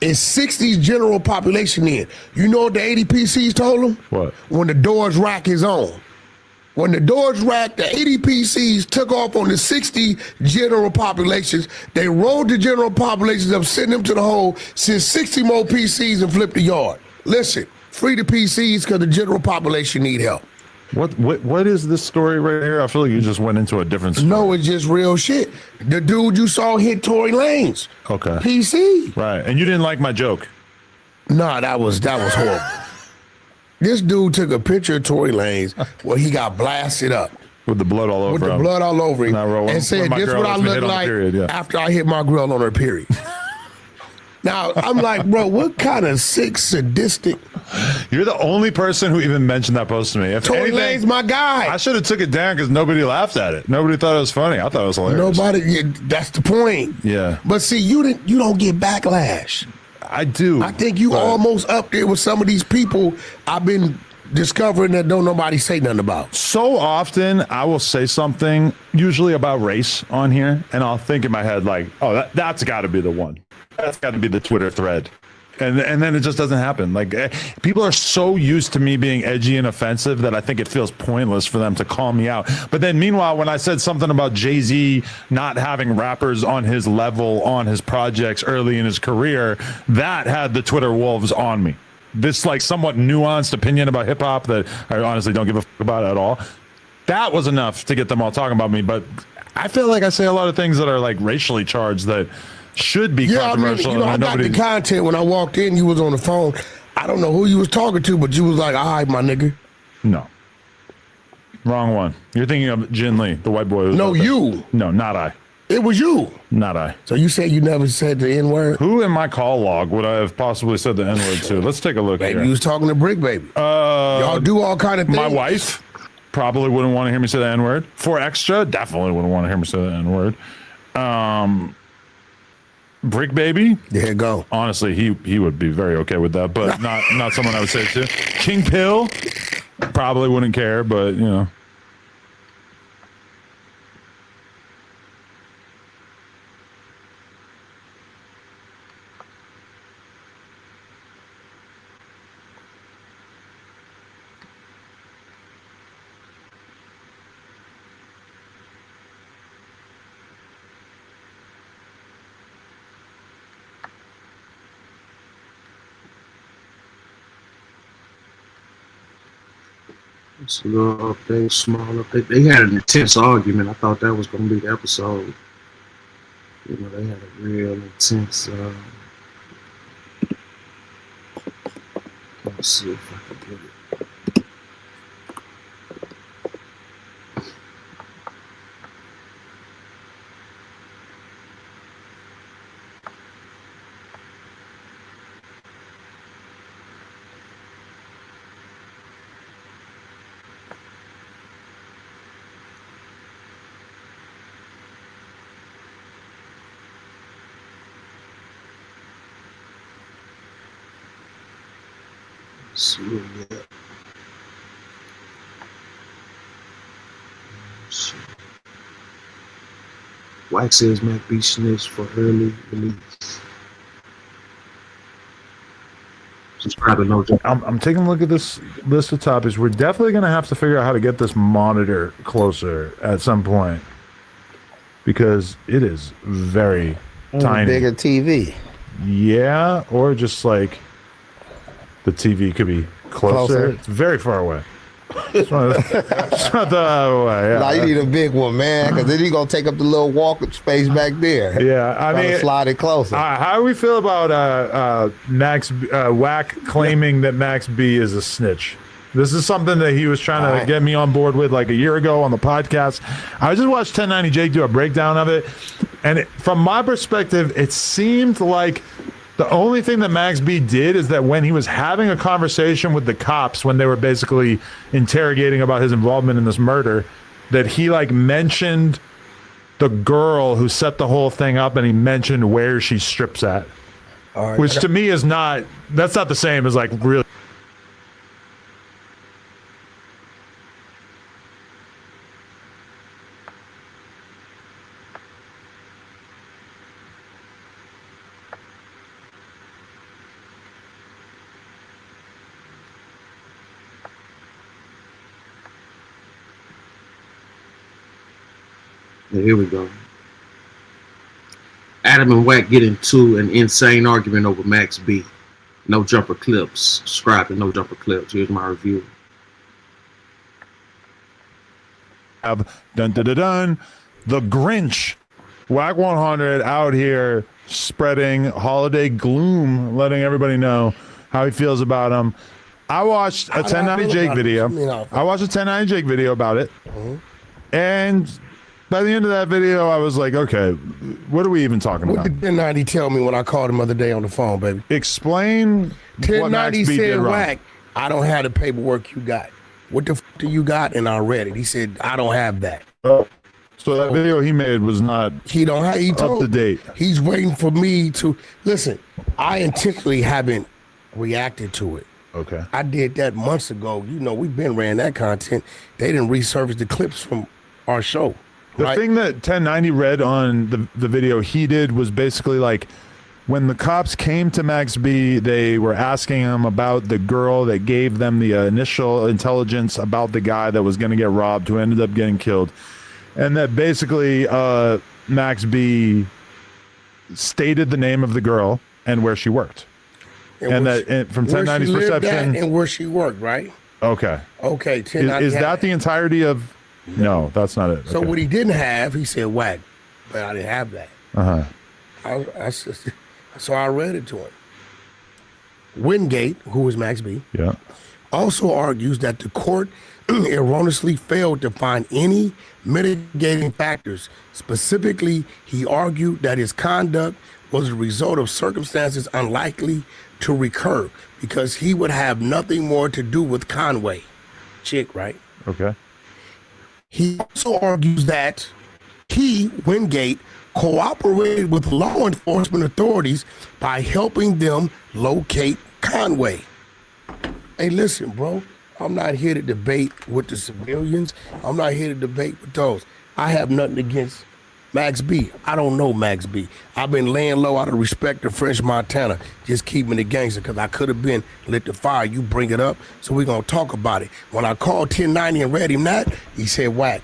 and 60 general population in. You know what the 80 PCs told them? What? When the doors rack is on. When the doors rack, the 80 PCs took off on the 60 general populations. They rolled the general populations up, sent them to the hole, sent 60 more PCs and flipped the yard. Listen, free the PCs because the general population need help. What is this story right here? I feel like you just went into a different story. No, it's just real shit. The dude you saw hit Tory Lanez. Okay. PC. Right. And you didn't like my joke. Nah, that was horrible. This dude took a picture of Tory Lanez where he got blasted up. With the blood all over him. With the blood all over him. And said, this what I look like after I hit my girl on her period. Now, I'm like, bro, what kind of sick, sadistic You're the only person who even mentioned that post to me. If Tory anything, Lanez my guy. I should have took it down because nobody laughed at it. Nobody thought it was funny. I thought it was hilarious. Nobody. Yeah, that's the point. Yeah. But see, you don't get backlash. I do. I think you almost up there with some of these people I've been discovering that don't nobody say nothing about. So often I will say something, usually about race on here, and I'll think in my head like, oh, that's got to be the one. That's got to be the Twitter thread. And then it just doesn't happen. Like people are so used to me being edgy and offensive that I think it feels pointless for them to call me out. But then meanwhile, when I said something about Jay-Z not having rappers on his level on his projects early in his career, that had the Twitter wolves on me. This like somewhat nuanced opinion about hip hop that I honestly don't give a fuck about at all. That was enough to get them all talking about me. But I feel like I say a lot of things that are like racially charged that should be controversial. I mean, I got the content when I walked in. You was on the phone. I don't know who you was talking to, but you was like, all right, my nigga. No. Wrong one. You're thinking of Jin Lee, the white boy. No, you. No, not I. It was you. Not I. So you say you never said the N-word? Who in my call log would I have possibly said the N-word to? Let's take a look Maybe here. you was talking to Brick Baby. Y'all do all kind of things. My wife probably wouldn't want to hear me say the N-word. For Extra, definitely wouldn't want to hear me say the N-word. Brick Baby, there you go. Honestly, he would be very okay with that, but not someone I would say it to. King Pill probably wouldn't care, but you know. It's a little update, small update. They had an intense argument. I thought that was going to be the episode. You know, they had a real intense. Let's see if I can get it. See where we at. Let's see. White says Mac B snitched for early release. Subscribe to No Joke. I'm taking a look at this list of topics. We're definitely going to have to figure out how to get this monitor closer at some point because it is very tiny. Bigger TV. Yeah, or just like the TV could be closer. It's very far away. It's not the way. Yeah. Nah, you need a big one, man, because then you're going to take up the little walking space back there. Yeah, I mean, slide it closer. How do we feel about Max Wack claiming that Max B is a snitch? This is something that he was trying to get me on board with like a year ago on the podcast. I just watched 1090 Jake do a breakdown of it, and from my perspective, it seemed like the only thing that Max B did is that when he was having a conversation with the cops, when they were basically interrogating about his involvement in this murder, that he like mentioned the girl who set the whole thing up, and he mentioned where she strips at, which to me is that's not the same as like really. Yeah, here we go. Adam and Wack get into an insane argument over Max B. No Jumper Clips. Subscribe to No Jumper Clips. Here's my review. Dun dun dun dun. The Grinch. Wack 100 out here spreading holiday gloom, letting everybody know how he feels about him. I watched a 1090 Jake video. I watched a 1090 Jake video about it. And By the end of that video, I was like, okay, what are we even talking What about? did 1090 tell me when I called him the other day on the phone, baby? Explain what Max 1090 B did said, wrong. Wack, I don't have the paperwork you got. What the do you got? And I read it. He said, I don't have that. Oh. So that video he made was not up to date. He's waiting for me to listen. I intentionally haven't reacted to it. Okay. I did that months ago. You know, we've been ran that content. They didn't resurface the clips from our show. The thing that 1090 read on the video he did was basically like, when the cops came to Max B, they were asking him about the girl that gave them the initial intelligence about the guy that was going to get robbed, who ended up getting killed. And that basically Max B stated the name of the girl and where she worked. And from 1090's perception. And where she worked, right? Okay. Okay. 1090 Is that the entirety of? No, that's not it. So Okay. what he didn't have, he said, Wack, but I didn't have that. So I read it to him. Wingate, who is Max B, also argues that the court erroneously failed to find any mitigating factors. Specifically, he argued that his conduct was a result of circumstances unlikely to recur because he would have nothing more to do with Conway. Chick, right? Okay. He also argues that he, Wingate, cooperated with law enforcement authorities by helping them locate Conway. Hey, listen, bro, I'm not here to debate with the civilians. I'm not here to debate with those. I have nothing against Max B. I don't know Max B. I've been laying low out of respect to French Montana, just keeping the gangster, because I could have been lit the fire. You bring it up, so we're going to talk about it. When I called 1090 and read him that, he said, Wack,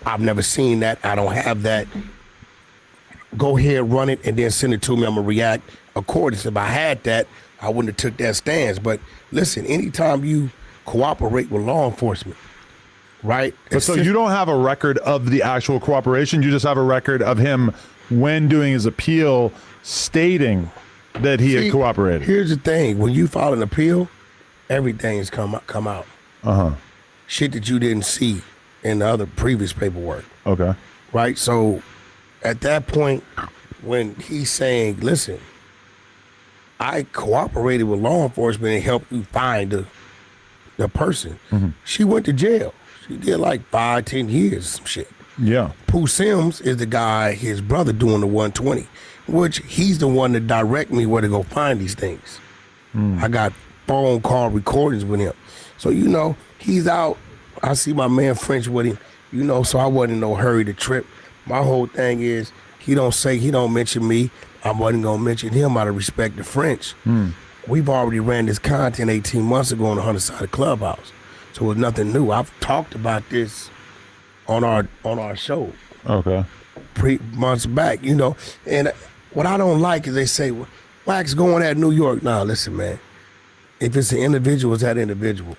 I've never seen that. I don't have that. Go ahead, run it, and then send it to me. I'm going to react accordingly. If I had that, I wouldn't have took that stance. But listen, anytime you cooperate with law enforcement, right? But so you don't have a record of the actual cooperation. You just have a record of him when doing his appeal stating that he had cooperated. Here's the thing. When you file an appeal, everything's come out. Shit that you didn't see in the other previous paperwork. Okay. Right? So at that point, when he's saying, listen, I cooperated with law enforcement and helped you find the person. She went to jail. She did like 5-10 years, some shit. Yeah. Pooh Sims is the guy, his brother, doing the 120, which he's the one that direct me where to go find these things. I got phone call recordings with him. So, you know, he's out. I see my man French with him, you know, so I wasn't in no hurry to trip. My whole thing is he don't mention me. I wasn't going to mention him out of respect to French. We've already ran this content 18 months ago on the 100-sided Clubhouse. So it's nothing new. I've talked about this on our show. Okay. Months back, you know. And what I don't like is they say, well, Wax going at New York. Nah, listen, man. If it's an individual, it's that individual.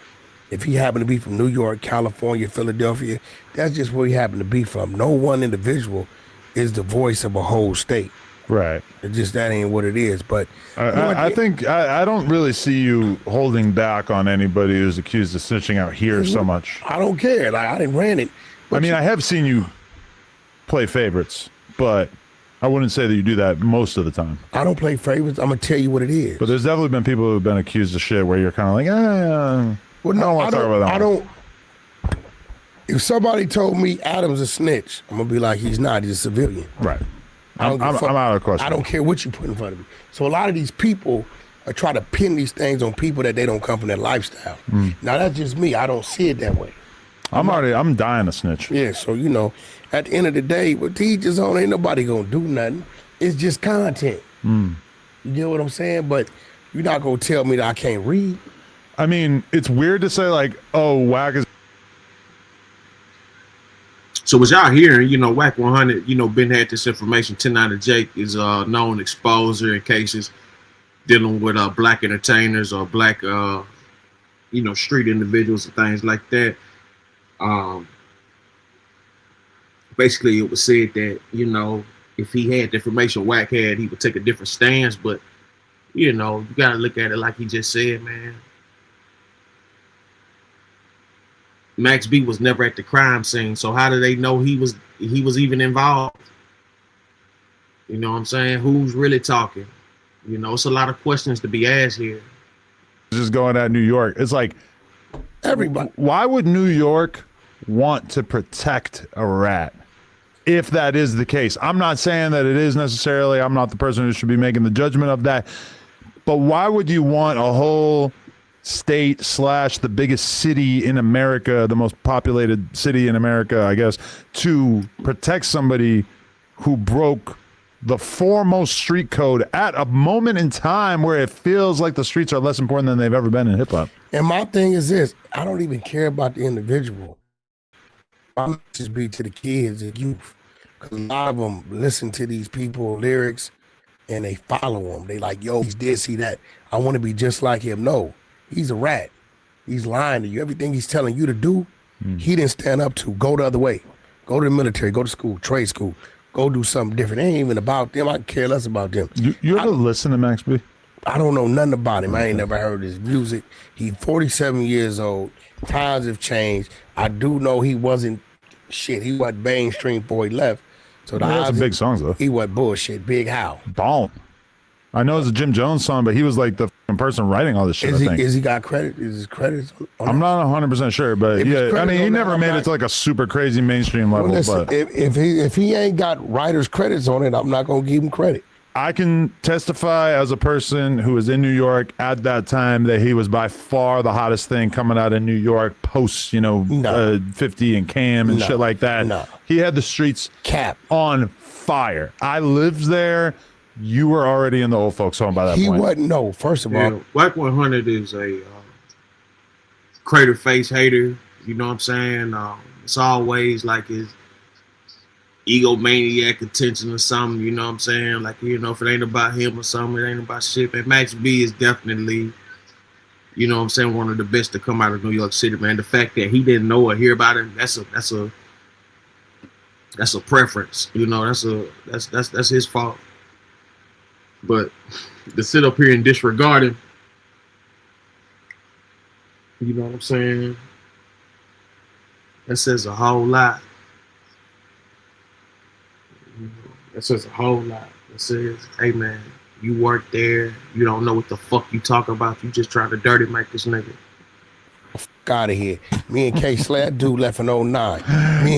If he happened to be from New York, California, Philadelphia, that's just where he happened to be from. No one individual is the voice of a whole state. Right. It's just that ain't what it is. But I think I don't really see you holding back on anybody who's accused of snitching out here so much. I don't care. Like, I didn't ran it. I mean, I have seen you play favorites, but I wouldn't say that you do that most of the time. I don't play favorites. I'm gonna tell you what it is. But there's definitely been people who've been accused of shit where you're kind of like, well, no, I don't want to talk about that. I don't. If somebody told me Adam's a snitch, I'm gonna be like, he's not. He's a civilian. Right. I'm out of the question. I don't care what you put in front of me. So a lot of these people are trying to pin these things on people that they don't come from that lifestyle. Now that's just me. I don't see it that way. I'm dying to snitch. Yeah. So you know, at the end of the day, with teachers on, ain't nobody gonna do nothing. It's just content. You get what I'm saying? But you're not gonna tell me that I can't read. I mean, it's weird to say like, oh, Wack is. So as y'all hearing, you know, Wack 100, you know, Ben had this information. 1090 Jake is known exposer in cases dealing with black entertainers or black, you know, street individuals and things like that. Basically, it was said that, you know, if he had the information Wack had, he would take a different stance. But, you know, you got to look at it like he just said, man. Max B was never at the crime scene, so how do they know he was he was even involved. You know what I'm saying? Who's really talking? You know, it's a lot of questions to be asked here. Just going at New York. It's like, everybody. Why would New York want to protect a rat if that is the case? I'm not saying that it is necessarily. I'm not the person who should be making the judgment of that. But why would you want a whole state / the biggest city in America, the most populated city in America, I guess, to protect somebody who broke the foremost street code at a moment in time where it feels like the streets are less important than they've ever been in hip hop? And my thing is this: I don't even care about the individual. My message be to the kids and youth, because a lot of them listen to these people lyrics and they follow them. They like, yo, he's this, he that. I want to be just like him. No, he's a rat. He's lying to you. Everything he's telling you to do, he didn't stand up to. Go the other way. Go to the military. Go to school, trade school. Go do something different. It ain't even about them. I care less about them. You ever listen to Max B? I don't know nothing about him. I ain't never heard his music. He's 47 years old. Times have changed. I do know he wasn't shit. He wasn't mainstream before he left. So He had some big songs though. He was bullshit. Big How. Bomb. I know it's a Jim Jones song, but he was like the person writing all this shit. Is he got credit? Is his credits? I'm not 100% sure, but If his yeah, I credits mean, he on never that, made I'm it to like a super crazy mainstream level. Listen, But if he ain't got writers' credits on it, I'm not gonna give him credit. I can testify as a person who was in New York at that time that he was by far the hottest thing coming out of New York post, 50 and Cam and shit like that. No. He had the streets on fire. I lived there. You were already in the old folks home by that He point. wasn't. No, first of all, Whack 100 is a crater face hater. You know what I'm saying? It's always like his egomaniac attention or something. You know what I'm saying? Like, if it ain't about him or something, it ain't about shit. And Max B is definitely, you know what I'm saying, one of the best to come out of New York City, man. The fact that he didn't know or hear about him, that's a preference. That's his fault. But to sit up here and disregard him, you know what I'm saying? That says a whole lot. That says a whole lot. It says, hey man, you work there, you don't know what the fuck you talk about. You just trying to dirty make this nigga. out of here. Me and K Slay, that dude left in 09.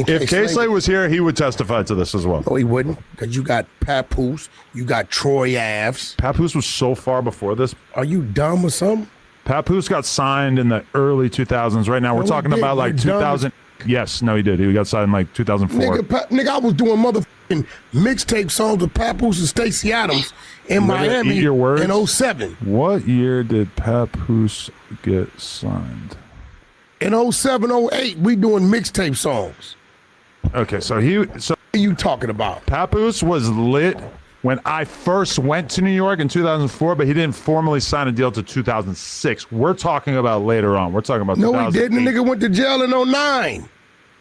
If K Slay was here, he would testify to this as well. No, he wouldn't, because you got Papoose, you got Troy Aves. Papoose was so far before this. Are you dumb or something? Papoose got signed in the early 2000s. Right now, we're talking about like 2000. Yes, no, he did. He got signed like 2004. Nigga, I was doing motherfucking mixtape songs with Papoose and Stacey Adams in Miami in 07. What year did Papoose get signed? In 07, 08, we doing mixtape songs. Okay, so what are you talking about? Papoose was lit when I first went to New York in 2004, but he didn't formally sign a deal to 2006. We're talking about later on. We're talking about No, he didn't. The nigga went to jail in 09.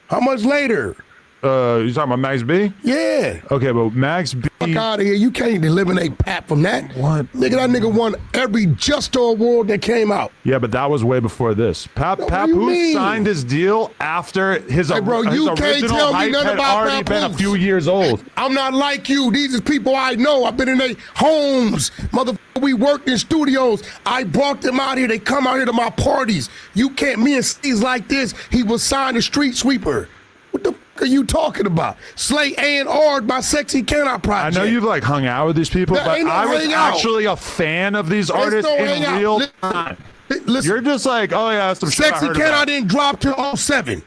How much later? You talking about Max B? Yeah. Okay, but Max B. Fuck out of here. You can't eliminate Pat from that. What? Nigga, that nigga won every Justo Award that came out. Yeah, but that was way before this. Papoose signed his deal after his, hey, bro, his you original can't tell me hype nothing had about already Papoose. been a few years old. I'm not like you. These are people I know. I've been in their homes. Motherfucker, we worked in studios. I brought them out here. They come out here to my parties. You can't, me and Steve's like this. He was signed a street sweeper. What the fuck are you talking about? Slay A&R, my Sexy Can I project. I know you've like hung out with these people, but I was actually a fan of these artists in real time. Listen, you're just like, oh yeah, that's some shit Sexy I heard Can about. I didn't drop till 07.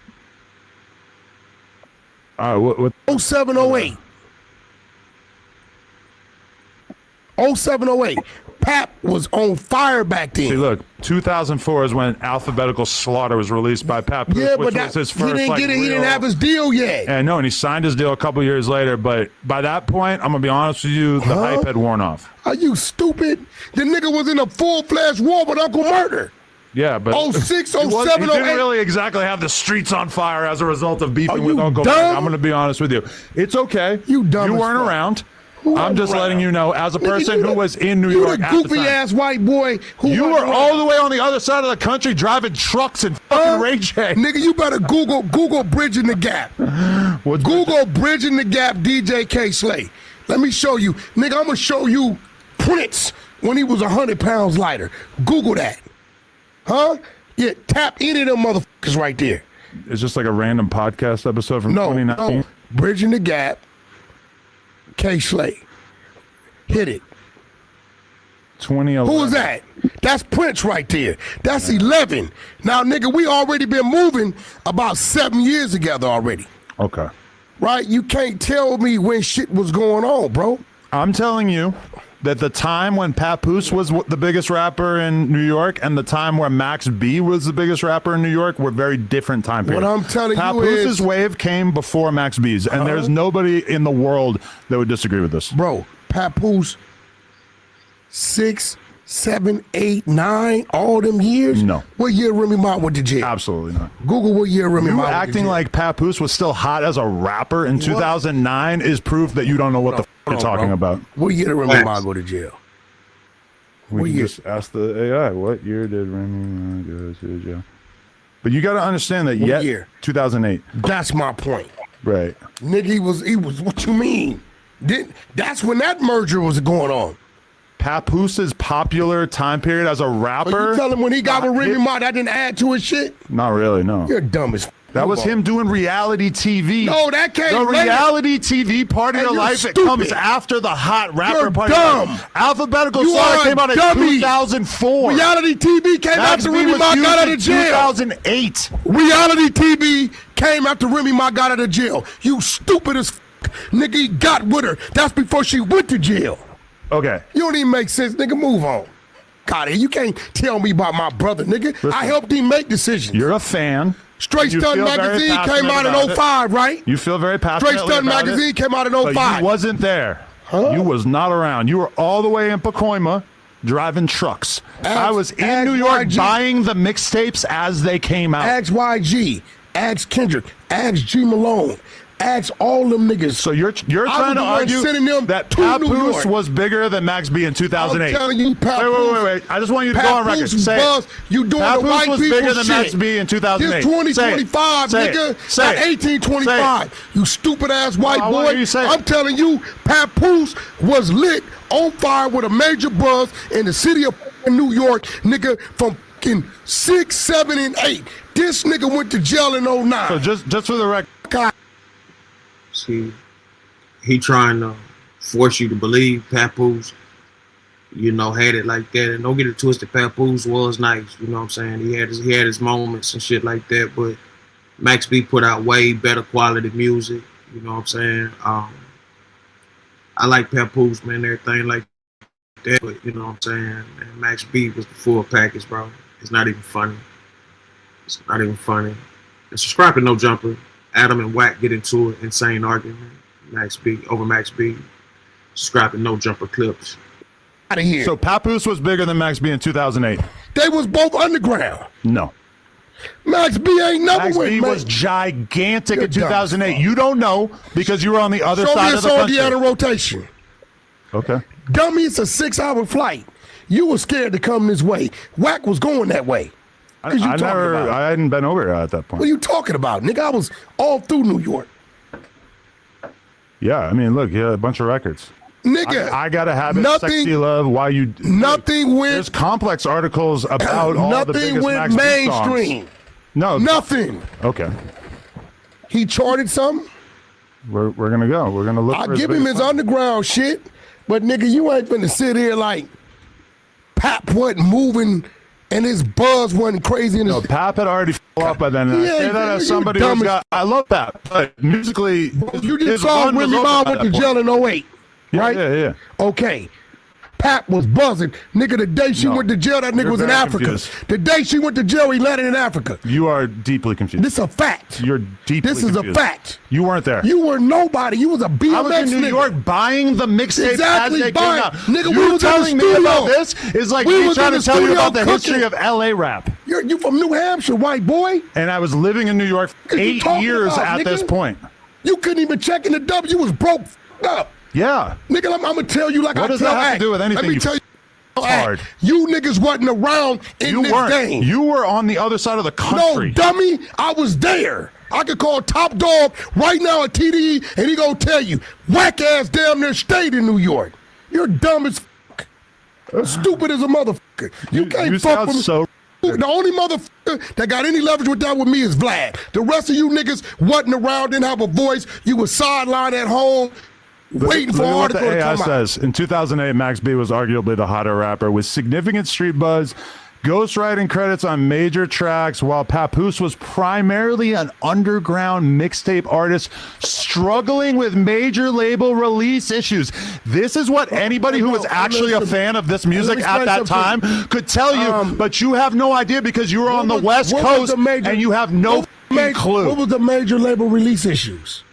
All right, what? 07, 08. 07, 08. Pap was on fire back then. See, look, 2004 is when Alphabetical Slaughter was released by Papoose, which was his first, he didn't have his deal yet. Yeah, no, and he signed his deal a couple years later, but by that point, I'm going to be honest with you, the hype had worn off. Are you stupid? The nigga was in a full-fledged war with Uncle Murder. Yeah, but 06, he 07, didn't 08. really exactly have the streets on fire as a result of beefing with you Uncle dumb? Murder. I'm going to be honest with you. It's okay. You dumb You as weren't fuck. around. I'm just letting you know, as a person who was in New You York the at the goofy time. ass white boy who You wasn't were all around. the way on the other side of the country driving trucks and fucking Ray J. Nigga, you better Google Bridging the Gap. Google Bridging the Gap DJ K Slay. Let me show you. Nigga, I'm going to show you Prince when he was 100 pounds lighter. Google that. Huh? Yeah, tap any of them motherfuckers right there. It's just like a random podcast episode from 2019. No. Bridging the Gap, K Slay. Hit it. 2011. Who was that? That's Prince right there. That's 11. Now, nigga, we already been moving about 7 years together already. Okay. Right? You can't tell me when shit was going on, bro. I'm telling you that the time when Papoose was the biggest rapper in New York and the time where Max B was the biggest rapper in New York were very different time periods. What I'm telling you Papoose's is... wave came before Max B's, and there's nobody in the world that would disagree with this. Bro, Papoose, 6, 7, 8, 9, all them years? No. What year Remy Ma went to jail? Absolutely not. Google what year Remy You Ma went to acting jail. like Papoose was still hot as a rapper in 2009 is proof that you don't know what the you're talking about. What year did Remy Ma go to jail? We can just ask the AI, what year did Remy Ma go to jail? But you got to understand that What year? 2008. That's my point. Right. Nigga, he was, what you mean? That's when that merger was going on. Papoose's popular time period as a rapper? You tell him when he got with Remy Ma, that didn't add to his shit? Not really, no. You're dumb as That was him doing reality TV. No, that came The later. reality TV part of Hey, your you're life, it stupid. comes after the hot rapper You're part. dumb. Alphabetical You Star are came out in dummy. 2004. Reality TV came Max after B Remy was Ma used got out in of jail. 2008. Reality TV came after Remy Ma got out of jail. You stupid as nigga, he got with her. That's before she went to jail. Okay. You don't even make sense, nigga. Move on. God, you can't tell me about my brother, nigga. I helped him make decisions. You're a fan. Straight You Stunt feel very Magazine came passionate out about in it. 05, right? You feel very passionate. Straight Stunt Magazine came out in 05. But you wasn't there. You was not around. You were all the way in Pacoima driving trucks. I was in New York buying the mixtapes as they came out. Ask YG, ask Kendrick, ask G Malone, ask all them niggas. So you're trying to argue that Papoose was bigger than Max B in 2008. I'm telling you, Papoose. Wait. I just want you to go on record. Papoose Say was, it. you doing Papoose the white was people bigger than shit. Max B in 2008. It's 2025, Say it. nigga. Say Not it. 1825. You stupid ass white I boy. want you to say it. I'm telling you, Papoose was lit on fire with a major buzz in the city of New York, nigga, from 6, 7, and 8. This nigga went to jail in 09. So just for the record. See, he trying to force you to believe Papoose, had it like that. And don't get it twisted, Papoose was nice, you know what I'm saying? He had his moments and shit like that, but Max B put out way better quality music, you know what I'm saying? I like Papoose, man, everything like that, but you know what I'm saying? And Max B was the full package, bro. It's not even funny. It's not even funny. And subscribe to No Jumper. Adam and Wack get into an insane argument. Max B. Subscribe to No Jumper Clips. Out of here. So Papoose was bigger than Max B in 2008. They was both underground. No. Max B ain't never Max went, B man. was gigantic You're in 2008. You don't know because you were on the other side of the country. Show me a song rotation. Okay. Dummy, it's a 6-hour flight. You were scared to come this way. Wack was going that way. I hadn't been over here at that point. What are you talking about, nigga? I was all through New York. Yeah, I mean, look, a bunch of records. Nigga, I Got a Habit, nothing- Sexy Love, Why You... Nothing went... There's complex articles about all the Nothing biggest went Max B songs. mainstream. No. Nothing. Okay. He charted something. We're going to go. We're going to look for I give him biggest his underground shit, but nigga, you ain't finna sit here like Pap wasn't moving and his buzz wasn't crazy. And No, Pap had already fell off by then. And I Yeah, say that you as somebody dumb who's as- got... I love Pap, but musically... You his just saw run was Remy over Ma by went to that jail point. in 08, right? Yeah. Okay. Pap was buzzing. Nigga, the day she went to jail, that nigga You're was in very Africa. confused. The day she went to jail, he landed in Africa. You are deeply confused. This is a fact. You're deeply This is a confused. fact. You weren't there. You were nobody. You was a BMX I was in New nigga. York buying the mixtapes Exactly, as they buying. came out. Nigga, we you was in the telling me studio. about this is like We me was trying in to the tell you studio about the history cooking. of LA rap. You from New Hampshire, white boy. And I was living in New York for What you 8 talking years about, at nigga? this point. You couldn't even check in the W. You was broke up. Yeah. Nigga, I'm gonna tell you like What I does tell that have to Act. do with anything? Let me You tell you. hard. You niggas wasn't around in this weren't. game. You were on the other side of the country. No, dummy. I was there. I could call Top Dog right now at TDE, and he gonna tell you, whack ass damn near stayed in New York. You're dumb as fuck. Stupid as a motherfucker. You can't you fuck sound with me. so. The only motherfucker that got any leverage with that with me is Vlad. The rest of you niggas wasn't around, didn't have a voice. You was sidelined at home. Waiting for an Look at article what the to AI come out. says. In 2008, Max B was arguably the hotter rapper with significant street buzz, ghostwriting credits on major tracks, while Papoose was primarily an underground mixtape artist struggling with major label release issues. This is what anybody who was actually a fan of this music at that time could tell you, but you have no idea because you were on the West Coast and you have no clue. What was the major label release issues?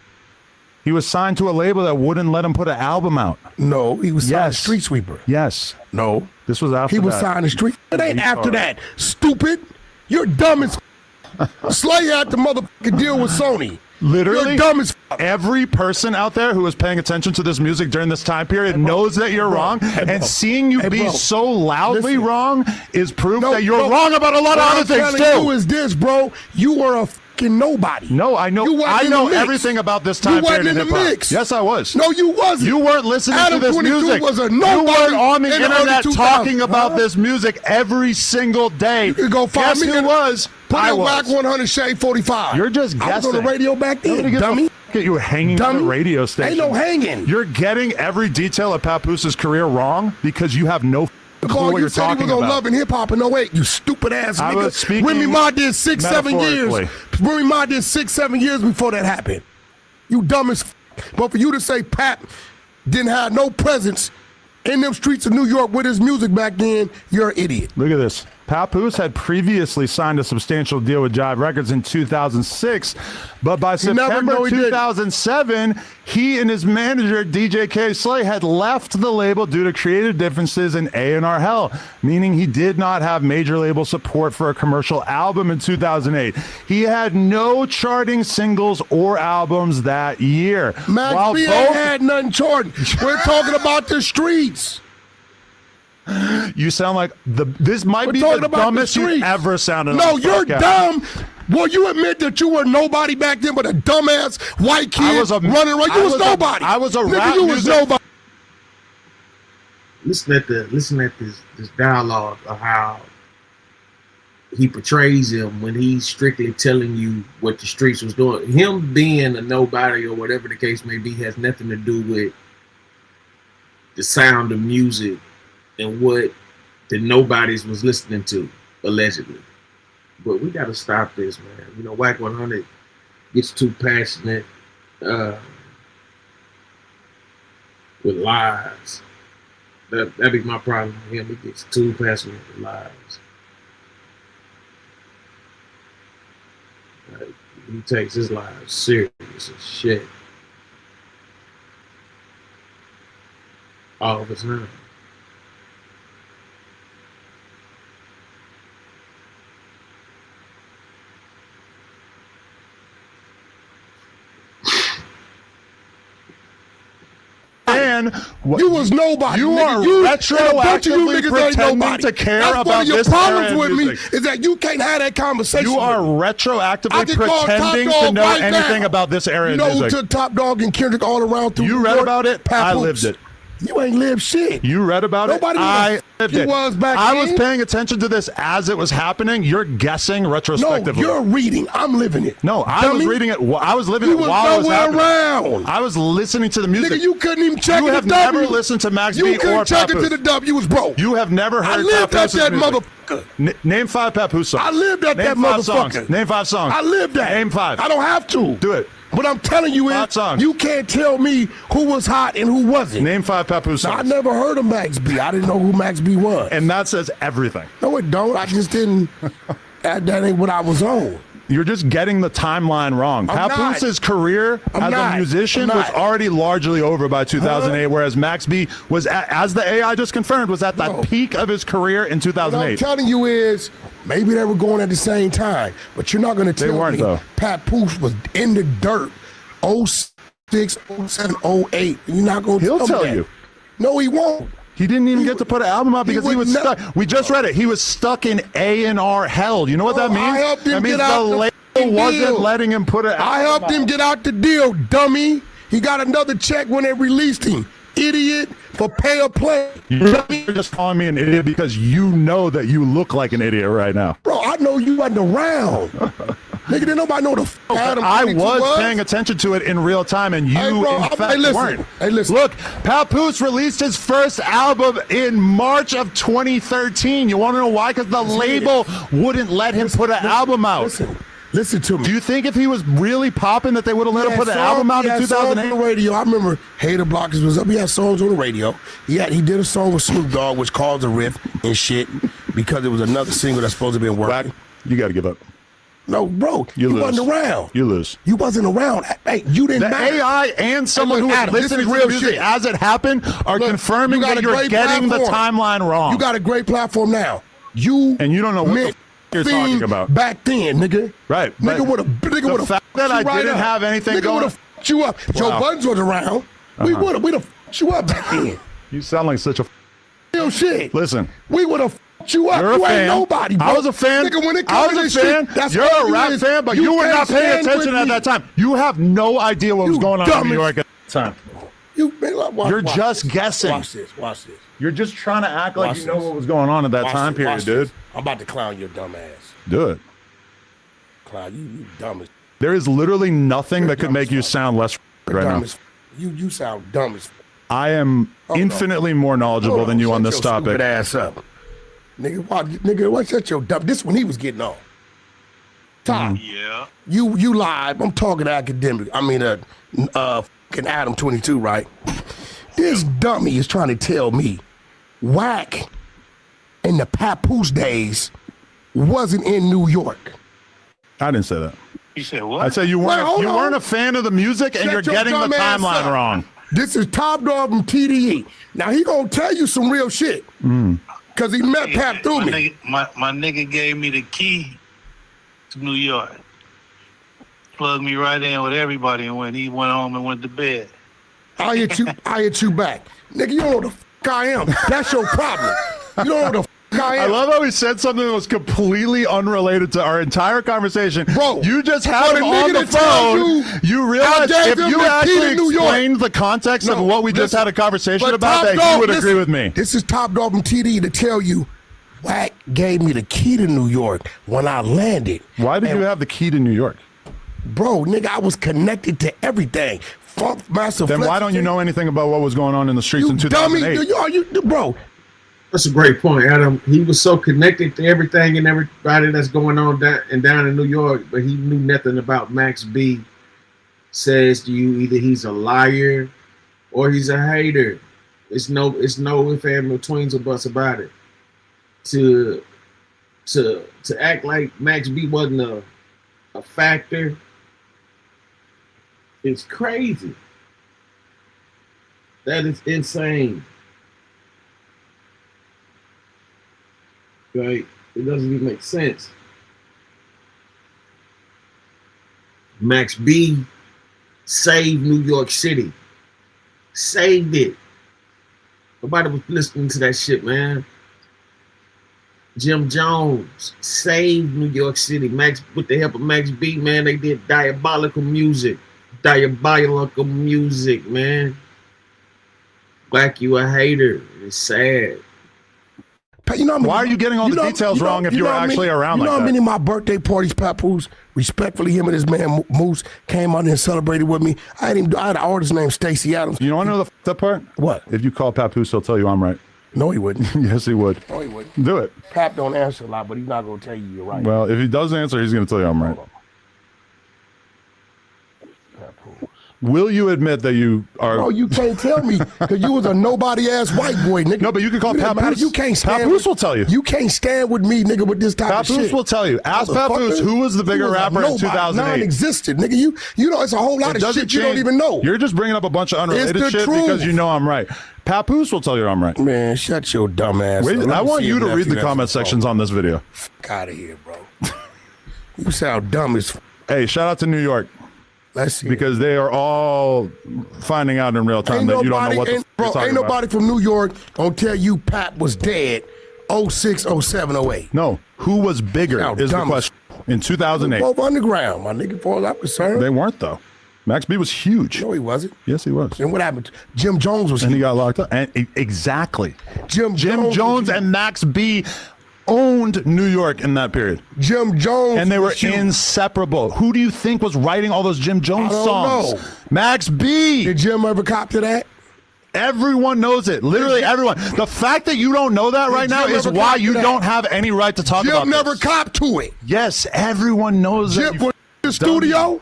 He was signed to a label that wouldn't let him put an album out. No, he was signed to Street Sweeper. Yes. No. This was after He was that. signed to Street. It ain't after Retard. that. Stupid. You're dumb as Slay had to motherfucking deal with Sony. Literally, You're dumb as every person out there who was paying attention to this music during this time period knows that you're wrong, and seeing you be so loudly wrong is proof that you're wrong about a lot of other things What I'm telling you too. is this, bro. You were a fucking nobody. No, I know. You wasn't I in know the mix. everything about this time You wasn't period in in the hip-hop. mix. Yes, I was. No, you wasn't. You weren't listening Adam to this 22 music. was a You nobody weren't on the in the internet early talking 2000s. about this music every single day. You could go find Guess me. who was? Put I in was. Whack 100 Shade 45. You're just I was on guessing. the radio back Nobody then, gives a dummy. f- that you were hanging on the radio station. Ain't no hanging. You're getting every detail of Papoose's career wrong because you have no f- clue Paul, what you you're said he talking was on about. Love and Hip Hop in 08, you stupid ass I nigga. was speaking Remy Ma did 6-7 years. metaphorically. Remy Ma did 6-7 years before that happened. You dumb as f. But for you to say Pap didn't have no presence in them streets of New York with his music back then, you're an idiot. Look at this. Papoose had previously signed a substantial deal with Jive Records in 2006, but by September 2007, he and his manager, DJ K. Slay, had left the label due to creative differences in A&R hell, meaning he did not have major label support for a commercial album in 2008. He had no charting singles or albums that year. Max While B ain't had nothing charting. We're talking about the streets. You sound like this might We're be talking the about the dumbest you've streets. ever sounded. No, on this you're podcast. dumb. Well, you admit that you were nobody back then, but a dumbass white kid I was a- running around. I You was was a- nobody. I was a Nigga, rap you was music- nobody. Listen at this dialogue of how he portrays him when he's strictly telling you what the streets was doing. Him being a nobody or whatever the case may be has nothing to do with the sound of music and what the nobodies was listening to, allegedly. But we got to stop this, man. You know, Whack 100 gets too passionate with lies. That be my problem with him. He gets too passionate with lies. Like, he takes his lies serious as shit. All of the time. And You was nobody. You nigga. are You and a bunch of you retroactively niggas ain't pretending nobody. to care That's about one of your this problems era with in me music. is that you can't have that conversation. You are with me. I retroactively can call pretending Top to Dog know right anything now. about this era You in know who music. took Top Dog and Kendrick all around through You New read York? about it? I Papoose. lived it. You ain't lived shit. You read about Nobody it? I was- lived you it. was back I then? was paying attention to this as it was happening. You're guessing No, retrospectively. you're reading. I'm living it. No, I was Dummy. reading it. I was living You it was while it was nowhere happening. around. I was listening to the music. Nigga, you couldn't even check You it have to W. never listened to Max You B couldn't or check it Papoose. to the W. You was broke. You have never heard I lived at Papooses that music. motherfucker. Name 5 Papoose songs. I lived at Name that 5 motherfucker. songs. Name 5 songs. I lived that. Name 5. I don't have to. Do it. What I'm telling you 5 is, songs. you can't tell me who was hot and who wasn't. Name 5 Papoose Now, I songs. never heard of Max B. I didn't know who Max B was. And that says everything. No, it don't. I just didn't. that ain't what I was on. You're just getting the timeline wrong. I'm Papoose's career I'm as not. a musician I'm was not. already largely over by 2008, whereas Max B was, as the AI just confirmed, was at the peak of his career in What I'm 2008. telling you is, maybe they were going at the same time, but you're not going to They tell weren't, me though. Papoose was in the dirt. 06, 07, 08. You're not going to He'll tell you. No, he won't. He didn't even get to put an album out because he was stuck. We just read it. He was stuck in A&R hell. You know what that means? I helped him that means get out the label wasn't letting him put it out. I helped him get out the deal, dummy. He got another check when they released him. Idiot for pay or play. You're just calling me an idiot because you know that you look like an idiot right now. Bro, I know you wasn't around. Nigga, didn't nobody know the f*** Adam I 22 was paying attention to it in real time, and you, weren't. Hey, listen. Look, Papoose released his first album in March of 2013. You want to know why? Because the label wouldn't let him put an album out. Listen to me. Do you think if he was really popping that they would have let him put an album out in 2008? On the radio. I remember Hater Blockers was up. He had songs on the radio. He did a song with Snoop Dogg, which caused a riff and shit because it was another single that's supposed to be working. You got to give up. No, bro, you wasn't around. You lose. You wasn't around. Hey, you didn't The matter. AI and someone who was listening to real music shit. as it happened are confirming that you're great getting the platform. timeline wrong. You got a great platform now. You and you don't know what the you're talking about. Back then, nigga. Right. Nigga would have. Nigga would have. fact that I didn't have anything nigga going. would have fucked you up. Joe Buttons was around. We'd have fucked you up back then. You sound like such a real shit. Listen, we would have fucked you up. You're a You fan. ain't nobody, bro. I was a fan. Nigga, when it I comes to was this a fan. shit, that's You're all a you rap is. fan, but you were can't not paying stand attention with at me. that time. You have no idea what was going on in New York at that time. You're just guessing. Watch this. Watch this. You're just trying to act like Watch you know this. what was going on at that Watch time this. period, Watch dude. this. I'm about to clown your dumb ass. Do it. Clown, you dumb as. There is literally nothing that could make you sound less right dumb now. as. You sound dumb as. I am infinitely more knowledgeable than you on this topic. Stupid ass up. Nigga, what's that your dumb? This one he was getting on. Tom. Yeah. You lied. I'm talking academic. I mean, fucking Adam 22, right? This dummy is trying to tell me Whack in the Papoose days wasn't in New York. I didn't say that. You said what? I said you weren't a fan of the music and Shut you're your getting the dumb ass timeline up. wrong. This is Top Dog from TDE. Now he gonna tell you some real shit. Cause he met Pap through me. My nigga gave me the key to New York. Plugged me right in with everybody, and when he went home and went to bed. I hit you back. Nigga, you don't know the fuck I am. That's your problem. You don't know the fuck I am. I love how he said something that was completely unrelated to our entire conversation. Bro, you just had him for the on nigga the to tell phone. You I realize gave if him you the key actually to New York. explained the context of what we just had a conversation But about, Top that Dog, you would listen, agree with me. This is Top Dog from TD to tell you, Whack gave me the key to New York when I landed. Why did you have the key to New York? Bro, nigga, I was connected to everything. Funk Master Then Flex. why don't you know anything about what was going on in the streets in Dummy, 2008? bro. That's a great point, Adam. He was so connected to everything and everybody that's going on down in New York, but he knew nothing about Max B. Says to you, either he's a liar or he's a hater. It's no if and betweens or buts about it. To act like Max B wasn't a factor, it's crazy. That is insane. Right? It doesn't even make sense. Max B saved New York City. Saved it. Nobody was listening to that shit, man. Jim Jones saved New York City. With the help of Max B, man, they did diabolical music. Diabolical music, man. Black, you a hater. It's sad. Why are you getting all the details wrong if you were actually around like that? You know how many of my birthday parties, Papoose, respectfully, him and his man Moose came out and celebrated with me. I had an artist named Stacey Adams. You want to know the part? What? If you call Papoose, he'll tell you I'm right. No, he wouldn't. Yes, he would. No, he wouldn't. Do it. Pap don't answer a lot, but he's not going to tell you you're right. Well, if he does answer, he's going to tell you I'm right. Will you admit that you are? Bro, you can't tell me because you was a nobody ass white boy, nigga. No, but you can call Papoose. You can't stand. Papoose will tell you. You can't stand with me, nigga, with this type of shit. Papoose will tell you. Ask Papoose who was the bigger rapper in 2008. Non-existent, nigga. You know it's a whole lot of shit you don't even know. You're just bringing up a bunch of unrelated It's the shit truth. because you know I'm right. Papoose will tell you I'm right. Man, shut your dumb ass up. I want you to read the comment sections on this video. Fuck out of here, bro. You sound dumb as. Hey, shout out to New York. Let's see. Because they are all finding out in real time that you don't know what the bro, talking ain't nobody about. from New York gonna tell you Pap was dead 06, 07, 08. No, who was bigger is the question. In 2008. Both underground, my nigga, as far as I'm concerned. They weren't, though. Max B was huge. No, he wasn't. Yes, he was. And what happened? Jim Jones was And huge. he got locked up. And exactly. Jim Jones and Max B owned New York in that period. Jim Jones. And they were inseparable. Who do you think was writing all those Jim Jones songs? know. Max B. Did Jim ever cop to that? Everyone knows it. Literally everyone. The fact that you don't know that right now is why you don't have any right to talk about Jim never this. copped to it. Yes, everyone knows Jim that. was in the studio?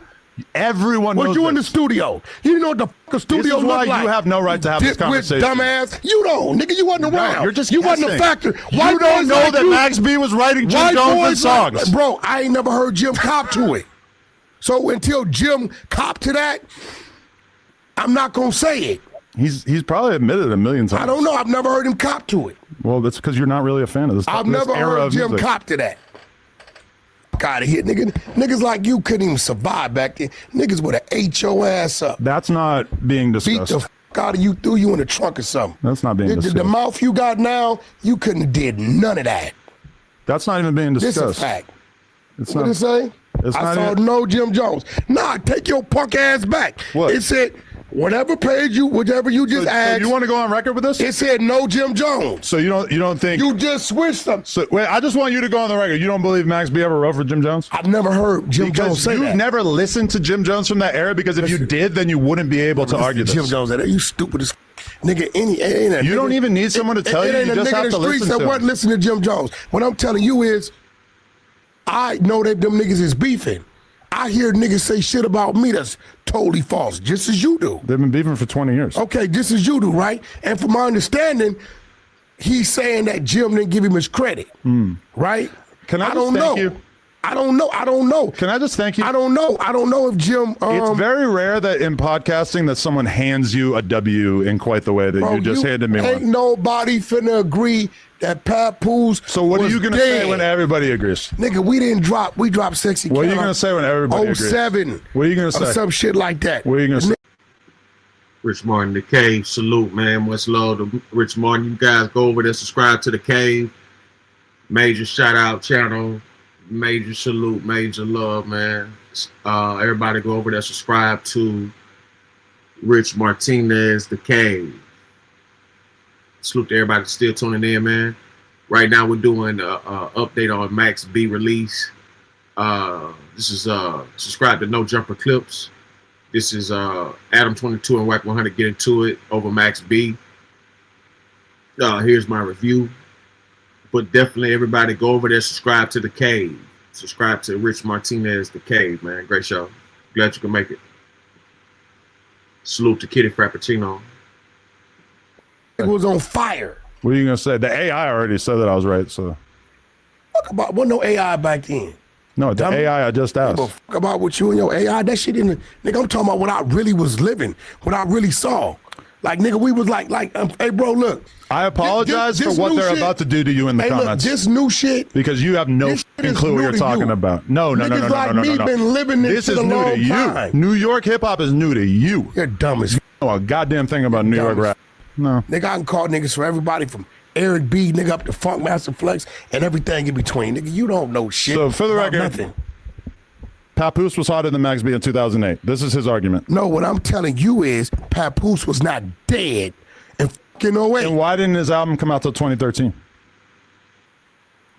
Everyone knows Was you in the this. studio? You know what the fuck a studio This is why look like? you have no right to have this Dipwit conversation. dumbass. You don't, nigga. You wasn't around. You're just you wasn't a guessing. factor. You White don't boys know like that you- Max B was writing Jim White Jones' boys like- songs. Bro, I ain't never heard Jim cop to it. So until Jim cop to that, I'm not gonna say it. He's probably admitted it a million times. I don't know. I've never heard him cop to it. Well, that's because you're not really a fan of this. I've this never era heard of Jim music. cop to that. Gotta hit niggas like you couldn't even survive back then. Niggas would have ate your ass up. That's not being Beat discussed. the fuck out of you, threw you in the trunk or something. That's not being The discussed. mouth you got now, you couldn't have did none of that. That's not even being This discussed. is a fact. It's What not. it say? It's I not saw even- no Jim Jones. Nah, take your punk ass back. What? It said whatever page you, whatever you just So asked. you want to go on record with this? It said no Jim Jones. So you don't think You just switched them. So wait, I just want you to go on the record. You don't believe Max B ever wrote for Jim Jones? I've never heard Jim Jones Because say you've that. never listened to Jim Jones from that era. Because if you did, then you wouldn't be able to argue this. Jim Jones said that. You stupid as nigga. Ain't a You don't nigga- even need someone to tell you. Ain't You a just nigga have in to the streets listen that to him. wasn't listening to Jim Jones. What I'm telling you is, I know that them niggas is beefing. I hear niggas say shit about me that's totally false, just as you do. They've been beefing for 20 years. Okay, just as you do, right? And from my understanding, he's saying that Jim didn't give him his credit, right? Can I just don't thank know. you? I don't know. Can I just thank you? I don't know if Jim. It's very rare that in podcasting that someone hands you a W in quite the way that bro, you just handed me ain't one. nobody finna agree that Papoose. So what are was you gonna dead. say when everybody agrees? Nigga, we didn't drop. We dropped Sexy. What are you Cadillac gonna say when everybody agrees? 07. What are you gonna Or say? some shit like that. What are you gonna say? Rich Martin, the Cave, salute, man. Much love to Rich Martin. You guys go over there, subscribe to the Cave. Major shout out channel. Major salute, major love, man. Everybody go over there, subscribe to Rich Martinez, the Cave. Salute to everybody still tuning in, man. Right now we're doing an update on Max B release. This is subscribe to No Jumper Clips. This is Adam 22 and Wack 100 get into it over Max B. Here's my review. But definitely everybody go over there, subscribe to the Cave. Subscribe to Rich Martinez, the Cave, man. Great show. Glad you can make it. Salute to Kitty Frappuccino. It was on fire. What are you gonna say? The AI already said that I was right. So Fuck about wasn't no AI back then. no, the AI I just asked. But fuck about what you and your AI. That shit in the nigga. I'm talking about what I really was living, what I really saw. Like nigga, we was like, hey bro, look. I apologize this for what new they're shit- about to do to you in the Hey, comments. look, this new shit. Because you have no This shit fucking is clue what new you're to talking you. about. No. Niggas like me been living this shit is a new long to you. time. New York hip hop is new to you. You're dumb as You know a goddamn thing about New York rap. No. Nigga, I can call niggas for everybody from Eric B, nigga, up to Funk Master Flex and everything in between. Nigga, you don't know shit. So for the about record, nothing. Papoose was hotter than Max B in 2008. This is his argument. No, what I'm telling you is Papoose was not dead in fucking 08. And why didn't his album come out till 2013?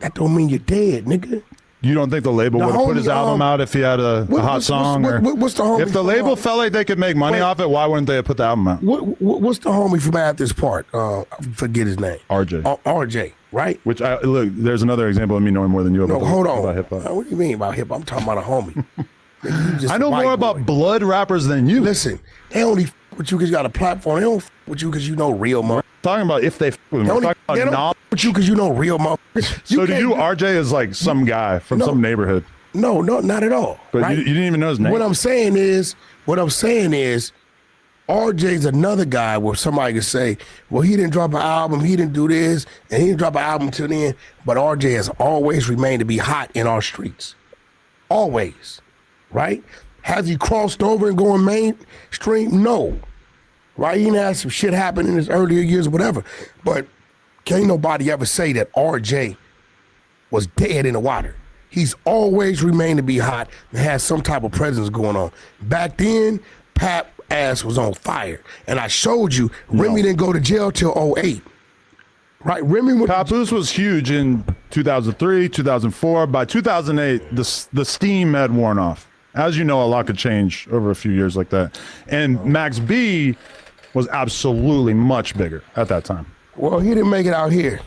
That don't mean you're dead, nigga. You don't think the label The would have put his homie, album out if he had a hot song? What's the homie? If the label felt like they could make money off it, why wouldn't they have put the album out? What's the homie from At This Part? I forget his name. RJ. RJ, right? Which look, there's another example of me knowing more than you about, No, hold on. about hip hop. What do you mean about hip hop? I'm talking about a homie. Nigga, you just I a know white more boy. about blood rappers than you. Listen, they only f with you because you got a platform. They don't f with you because you know real motherfuckers. Talking about if they f with me. They We're only talking about they don't knowledge. f with you because you know real motherfuckers. So to you, RJ is like some guy from some neighborhood. No, not at all. But right? you didn't even know his name. What I'm saying is, RJ's another guy where somebody could say, well, he didn't drop an album, he didn't do this, and he didn't drop an album till then. But RJ has always remained to be hot in our streets. Always. Right? Has he crossed over and going mainstream? No. Right? He had some shit happen in his earlier years, whatever. But can't nobody ever say that RJ was dead in the water. He's always remained to be hot and has some type of presence going on. Back then, Pap ass was on fire. And I showed you, Remy didn't go to jail till 08. Right? Remy Papoose was huge in 2003, 2004. By 2008, the steam had worn off. As you know, a lot could change over a few years like that. And Max B was absolutely much bigger at that time. Well, he didn't make it out here.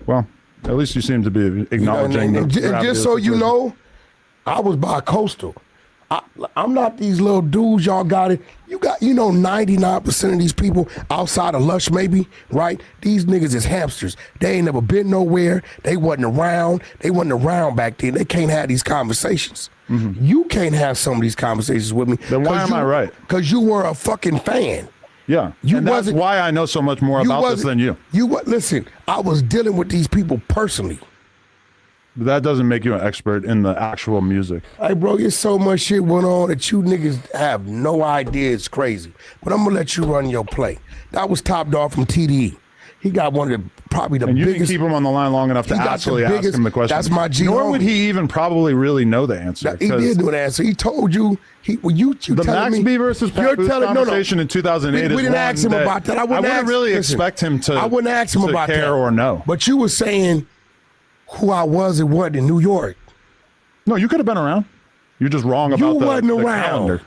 Well, at least you seem to be acknowledging. And just so you know, I was bi-coastal. I'm not these little dudes y'all got it. You got, 99% of these people outside of Lush maybe, right? These niggas is hamsters. They ain't never been nowhere. They wasn't around. They wasn't around back then. They can't have these conversations. Mm-hmm. You can't have some of these conversations with me. Then why am I right? Because you were a fucking fan. Yeah, and that's why I know so much more about this than you. Listen, I was dealing with these people personally. But that doesn't make you an expert in the actual music. Hey, bro, there's so much shit went on that you niggas have no idea. It's crazy. But I'm gonna let you run your play. That was Top Dog from TDE. He got one of the probably the and you biggest. Didn't keep him on the line long enough to actually ask him the question. That's my G. Nor would he even probably really know the answer. He did know the answer. He told you. The Max B versus Papoose conversation in 2008 we didn't ask him about that. I wouldn't really expect him to. I wouldn't ask him about care that or no. But you were saying who I was and what in New York. No, you could have been around. You're just wrong about the calendar.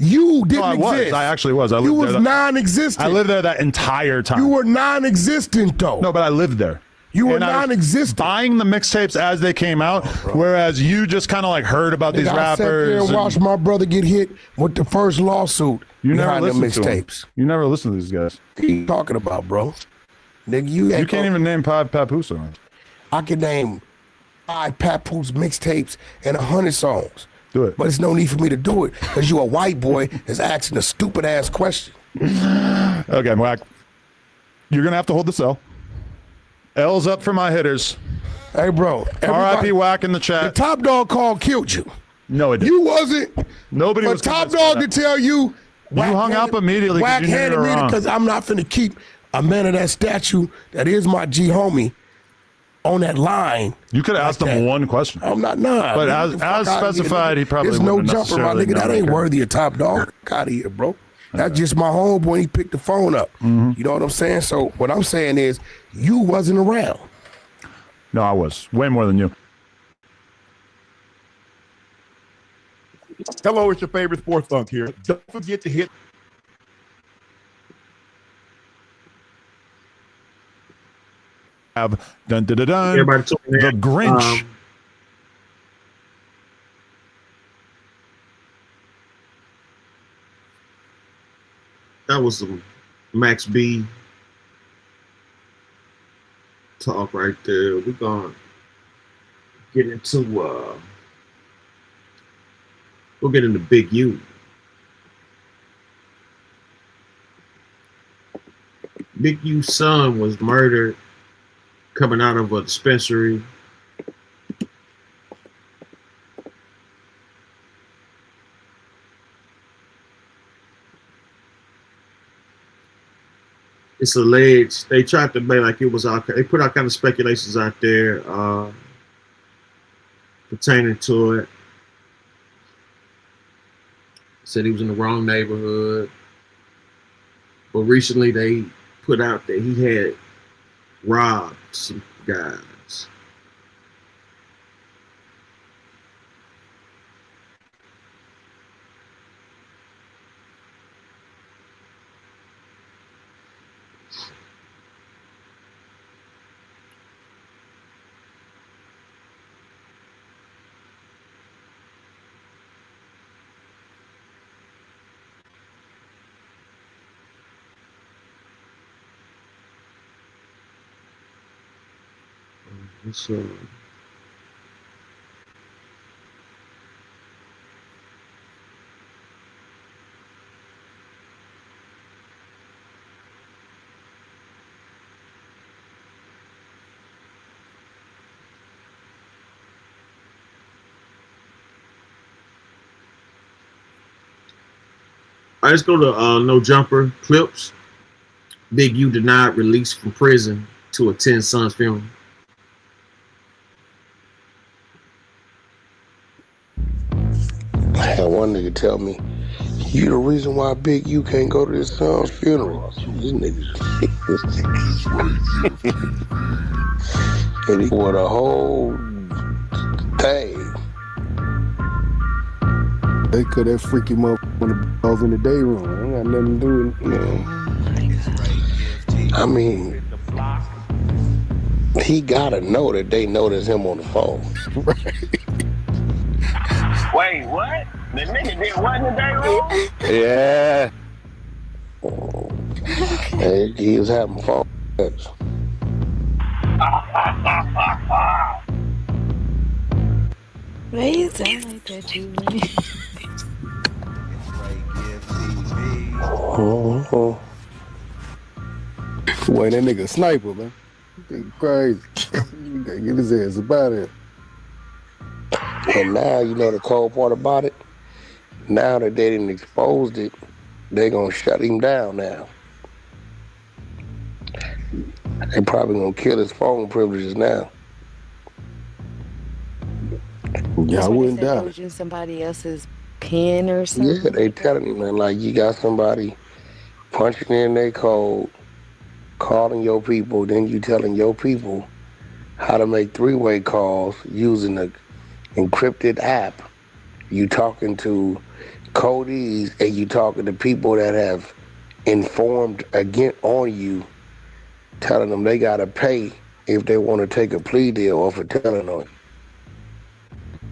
You didn't exist. I actually was. You was non-existent. I lived there that entire time. You were non-existent, though. No, but I lived there. You were non-existent. Buying the mixtapes as they came out, whereas you just kind of like heard about these rappers. I sat there and watched my brother get hit with the first lawsuit. You never listened to mixtapes. You never listened to these guys. What are you talking about, bro? Nigga, you can't even name Papoose songs. I can name 5 Papoose mixtapes and 100 songs. Do it. But there's no need for me to do it because you a white boy that's asking a stupid ass question. Okay, Wack. You're gonna have to hold the cell. L's up for my hitters. Hey, bro. R.I.P. Wack in the chat. The Top Dog call killed you. No, it didn't. You wasn't. Nobody was. Top Dog to tell you. You hung up immediately. Wack handed me because I'm not finna keep a man of that statue that is my G homie on that line. You could have asked him one question. I'm not. Nah. But as specified, he probably there's no jumper, my nigga. That ain't worthy of Top Dog. Out of here, bro. That's just my homeboy. He picked the phone up. Mm-hmm. You know what I'm saying? So what I'm saying is, you wasn't around. No, I was way more than you. Hello, it's your favorite sports thunk here. Don't forget to hit. Have dun dun dun dun. Everybody the Grinch. That was some Max B talk right there. We're gonna get into we'll get into Big U. Big U's son was murdered coming out of a dispensary. It's alleged they tried to make like it was out. They put out kind of speculations out there pertaining to it. Said he was in the wrong neighborhood, but recently they put out that he had robbed some guys. So right, let's go to No Jumper clips. Big U denied release from prison to attend son's funeral. I had one nigga tell me, "You the reason why Big U can't go to his son's funeral." This nigga, and he wore the whole thing. They could have freaky motherfucker off in the day room. I ain't got nothing to do with it. I mean, he gotta know that they notice him on the phone. Wait, what? The nigga did what in the day room? Yeah. And he was having phone sex. Why you sound like that, Julie? Boy, that nigga a sniper, man. Nigga crazy. You gotta get his ass about it. And now, you know the cold part about it? Now that they didn't exposed it, they gonna shut him down now. They probably gonna kill his phone privileges now. Yeah, I wouldn't doubt it. Using somebody else's pen or something. Yeah, they telling him, man, like, you got somebody punching in their code, calling your people, then you telling your people how to make three-way calls using the encrypted app. You talking to codees and you talking to people that have informed again on you, telling them they gotta pay if they want to take a plea deal or for telling on you.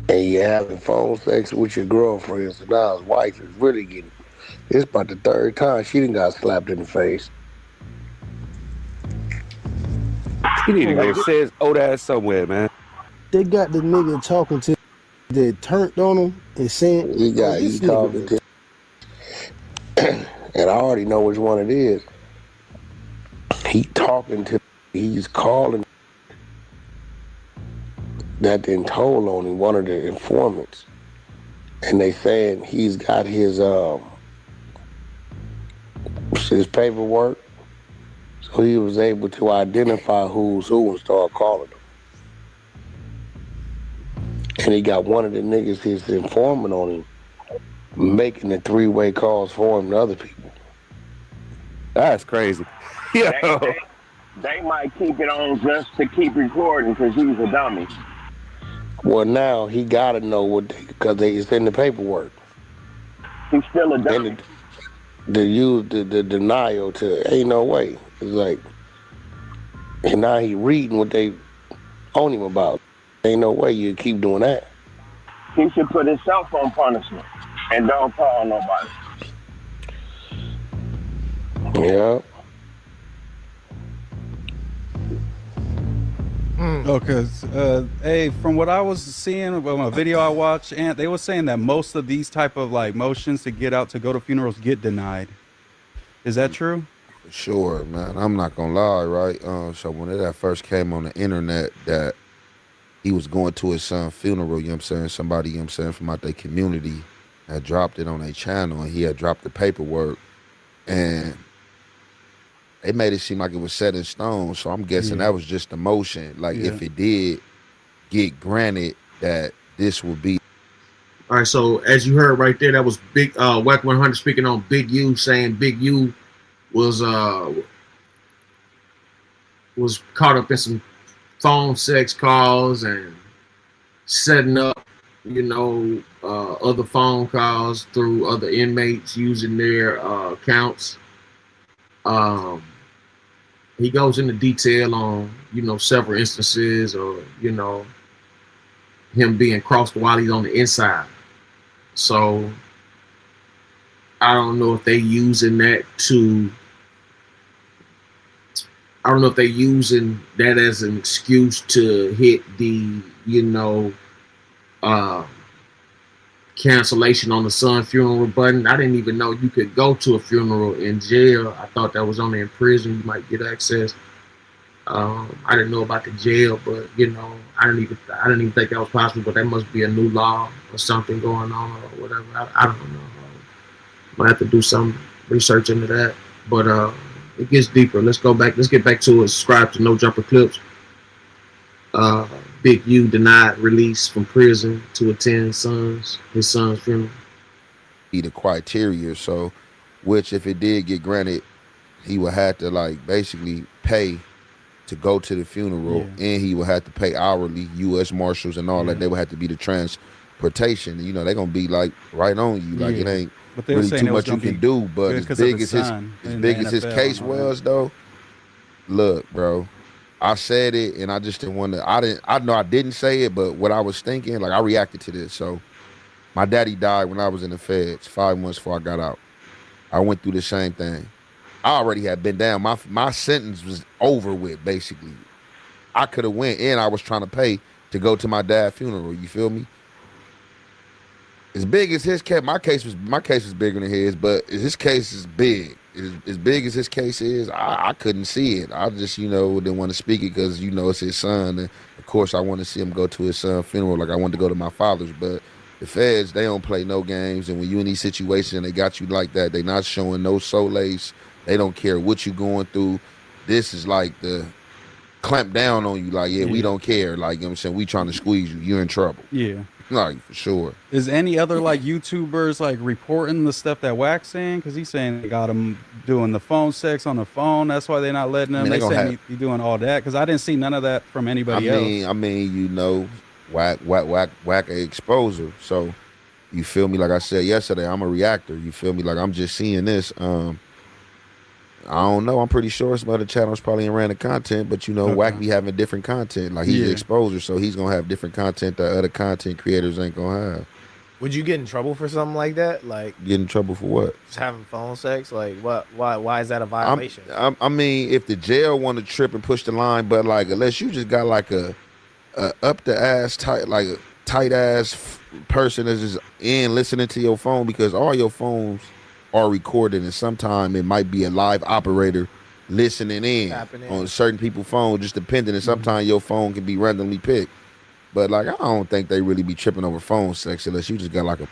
And you having phone sex with your girlfriend, so now his wife is really getting, it's about the third time she done got slapped in the face. He need to go say his old ass somewhere, man. They got the nigga talking to that turned on him and saying, He talking to, and I already know which one it is. He talking to, he's calling that then told on him, one of the informants. And they saying he's got his paperwork, so he was able to identify who's who and start calling them. And he got one of the niggas his informant on him, making the three-way calls for him to other people. That's crazy. Yo. They might keep it on just to keep recording because he's a dummy. Well, now he got to know what, because it's in the paperwork. He's still a dummy. And the use the denial to, ain't no way. It's like, and now he reading what they on him about. Ain't no way you keep doing that. He should put himself on punishment and don't call nobody. Yeah. Hey, from what I was seeing, a video I watched, and they were saying that most of these type of like motions to get out to go to funerals get denied. Is that true? Sure, man. I'm not gonna lie, right? So when that first came on the internet that he was going to his son's funeral, you know what I'm saying? Somebody, you know what I'm saying, from out their community had dropped it on their channel, and he had dropped the paperwork, and they made it seem like it was set in stone. So I'm guessing that was just the motion. Like if it did get granted that this will be. All right, so as you heard right there, that was Big Wack 100 speaking on Big U, saying Big U was caught up in some phone sex calls and setting up, you know, other phone calls through other inmates using their accounts. He goes into detail on, you know, several instances of, you know, him being crossed while he's on the inside. So I don't know if they using that to, I don't know if they using that as an excuse to hit the, you know, cancellation on the son funeral button. I didn't even know you could go to a funeral in jail. I thought that was only in prison you might get access. I didn't know about the jail, but you know, I didn't even think that was possible. But that must be a new law or something going on or whatever. I don't know. Might have to do some research into that. But it gets deeper. Let's get back to it. Subscribe to No Jumper Clips. Big U denied release from prison to attend his son's funeral. Be the criteria, so which if it did get granted, he would have to like basically pay to go to the funeral, and he would have to pay hourly, U.S. Marshals and all that. They would have to be the transportation. You know, they're gonna be like right on you. Like it ain't really too much you can do. But as big as his case was, though, look, bro, I said it, and I just didn't want to. I know I didn't say it, but what I was thinking, like I reacted to this. So, my daddy died when I was in the feds, 5 months before I got out. I went through the same thing. I already had been down. My sentence was over with, basically. I could have went, and I was trying to pay to go to my dad's funeral. You feel me? As big as his case, my case was bigger than his, but his case is big. As big as his case is, I couldn't see it. I just, didn't want to speak it because, it's his son. And, of course, I want to see him go to his son's funeral like I wanted to go to my father's. But the feds, they don't play no games. And when you in these situations and they got you like that, they not showing no solace. They don't care what you going through. This is like the clamp down on you. Like, we don't care. Like, we trying to squeeze you. You're in trouble. Yeah. Like, for sure. Is any other like YouTubers like reporting the stuff that Wack's saying? Because he's saying they got him doing the phone sex on the phone. That's why they're not letting him. They saying he doing all that. Because I didn't see none of that from anybody else. I mean, Wack a exposer. So, you feel me? Like I said yesterday, I'm a reactor. You feel me? Like I'm just seeing this. I don't know. I'm pretty sure some other channels probably in random content, but Wack be having different content. Like he's an exposer, so he's gonna have different content that other content creators ain't gonna have. Would you get in trouble for something like that? Like get in trouble for what? Just having phone sex? Like what? Why is that a violation? I mean, if the jail want to trip and push the line, but like unless you just got like a up the ass tight, like a tight ass person that's just in listening to your phone, because all your phones are recorded, and sometimes it might be a live operator listening in on certain people's phone, just depending. And sometimes your phone can be randomly picked. But like I don't think they really be tripping over phone sex unless you just got like a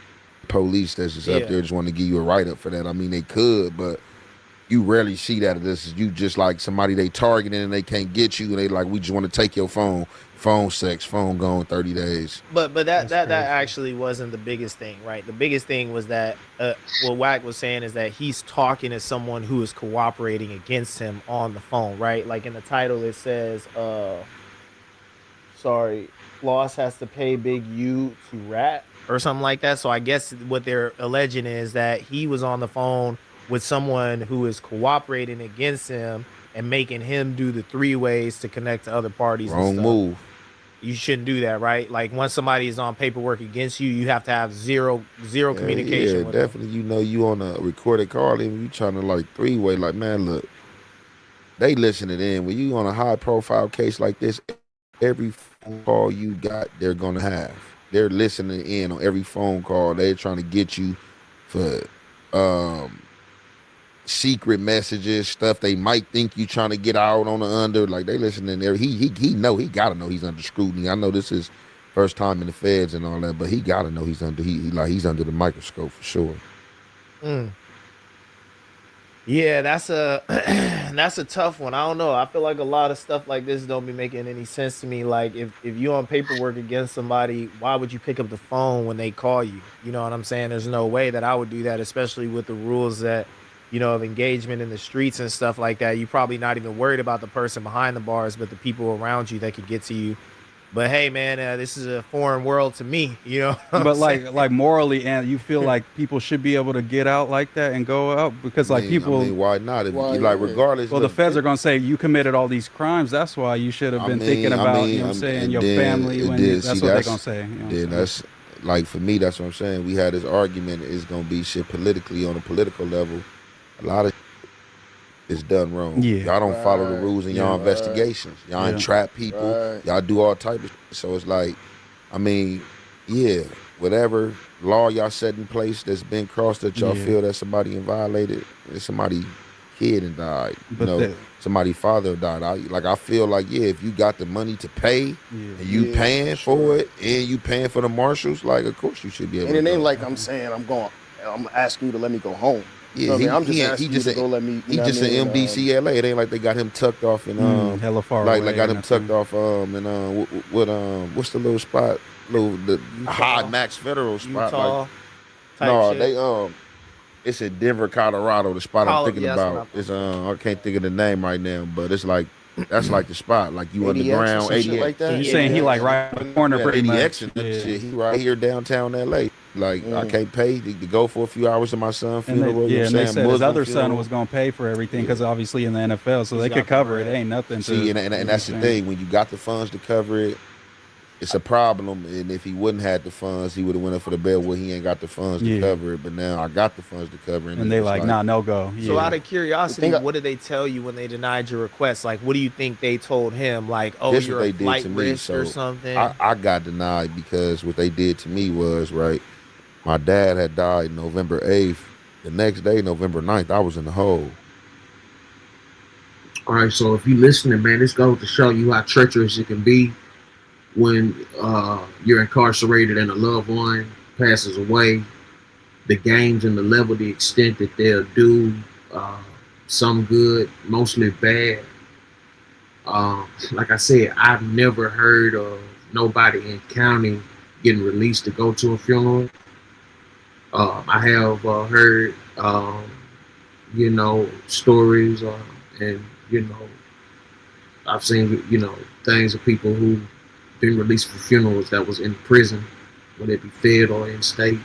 police that's just up there just want to give you a write up for that. I mean they could, but you rarely see that. This is you just like somebody they targeting and they can't get you, and they like we just want to take your phone sex, phone gone 30 days. But that actually wasn't the biggest thing, right? The biggest thing was that what Wack was saying is that he's talking to someone who is cooperating against him on the phone, right? Like in the title it says, Floss has to pay Big U to rat or something like that. So I guess what they're alleging is that he was on the phone with someone who is cooperating against him and making him do the 3 ways to connect to other parties. Wrong move. You shouldn't do that, right? Like once somebody is on paperwork against you, you have to have zero communication. Yeah, with definitely. Them. You on a recorded call, even you trying to like 3-way. Like man, look, they listening in. When you on a high profile case like this, every phone call you got, they're gonna have. They're listening in on every phone call. They're trying to get you for secret messages, stuff they might think you trying to get out on the under. Like they listening there. He gotta know he's under scrutiny. I know this is first time in the feds and all that, but he gotta know he's under he's under the microscope for sure. Yeah, that's a tough one. I don't know. I feel like a lot of stuff like this don't be making any sense to me. Like if you on paperwork against somebody, why would you pick up the phone when they call you? You know what I'm saying? There's no way that I would do that, especially with the rules that of engagement in the streets and stuff like that. You're probably not even worried about the person behind the bars, but the people around you that could get to you. But hey, man, this is a foreign world to me, But like morally, and you feel like people should be able to get out like that and go out because people. Why not? Regardless. Well, the feds are gonna say you committed all these crimes. That's why you should have been thinking about your family. That's what they're gonna say. That's like for me. That's what I'm saying. We had this argument. It's gonna be shit politically on a political level. A lot of is done wrong. Y'all don't follow the rules in y'all investigations. Y'all entrap people. Y'all do all type of shit. So it's like, I mean, whatever law y'all set in place that's been crossed that y'all feel that somebody violated, somebody kid and died. Somebody father died. I feel like if you got the money to pay and you paying for it and you paying for the marshals, like of course you should be able. And it ain't like I'm saying I'm going. I'm gonna ask you to let me go home. You know Yeah, what I mean? I'm just asking you to go let me. He just in MDCLA. It ain't like they got him tucked off in hella far like away got or him tucked off in what's the little spot? The high max federal spot. Utah Like, type no, shit. they it's in Denver, Colorado. The spot I'm thinking yeah, that's what about is I can't think of the name right now, but it's like that's like the spot. Like you ADX or underground, some shit 88. like that? So you're saying he like right in the corner pretty much. And that shit. He right here downtown LA. Like I can't pay to go for a few hours to my son's And they, funeral. you know and what they I'm said saying? his Muslim other son funeral. was going to pay for everything because obviously in the NFL, so they could cover it. Ain't nothing to See, and that's the thing. When you got the funds to cover it, it's a problem. And if he wouldn't have the funds, he would have went up for the bail. Well, he ain't got the funds to cover it. But now I got the funds to cover it. And they like, nah, no go. So out of curiosity, what did they tell you when they denied your request? Like, what do you think they told him? Like, oh, This you're what a they did flight to me. risk So or something? I got denied because what they did to me was, right, my dad had died November 8th. The next day, November 9th, I was in the hole. All right, so if you listening, man, this goes to show you how treacherous it can be when you're incarcerated and a loved one passes away. The games and the level, the extent that they'll do some good, mostly bad. Like I said, I've never heard of nobody in county getting released to go to a funeral. I have heard, stories and, I've seen, things of people who been released for funerals that was in prison, whether it be fed or in state,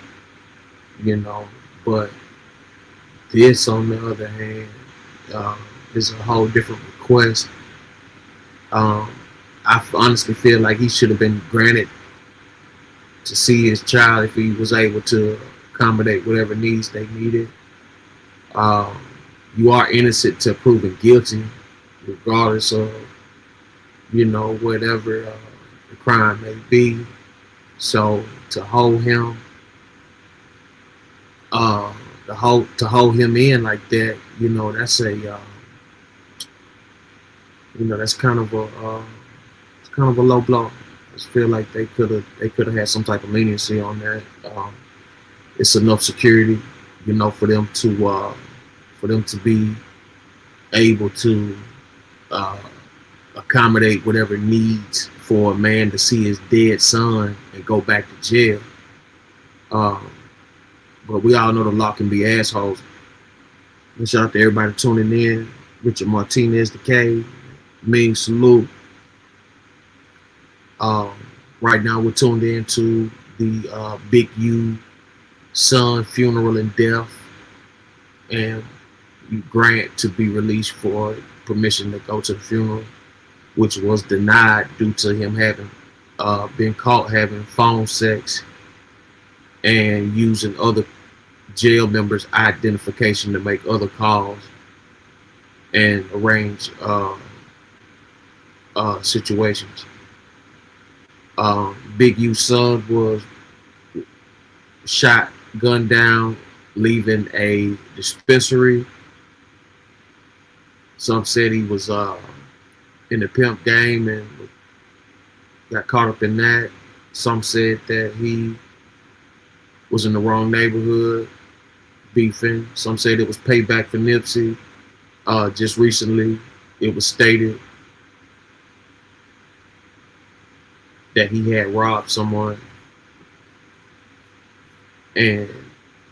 but this, on the other hand, is a whole different request. I honestly feel like he should have been granted to see his child if he was able to accommodate whatever needs they needed. You are innocent to proven guilty, regardless of, whatever the crime may be. So to hold him, to hold him in like that, that's that's kind of a low blow. I just feel like they could have had some type of leniency on that. It's enough security, for them to be able to accommodate whatever needs for a man to see his dead son and go back to jail. But we all know the law can be assholes. And shout out to everybody tuning in. Richard Martinez, the K, Ming salute. Right now we're tuned into the Big U son funeral and death, and Grant to be released for permission to go to the funeral, which was denied due to him having been caught having phone sex and using other jail members' identification to make other calls and arrange situations. Big U's son was shot, gunned down, leaving a dispensary. Some said he was in the pimp game and got caught up in that. Some said that he was in the wrong neighborhood, beefing. Some said it was payback for Nipsey. Just recently, it was stated that he had robbed someone, and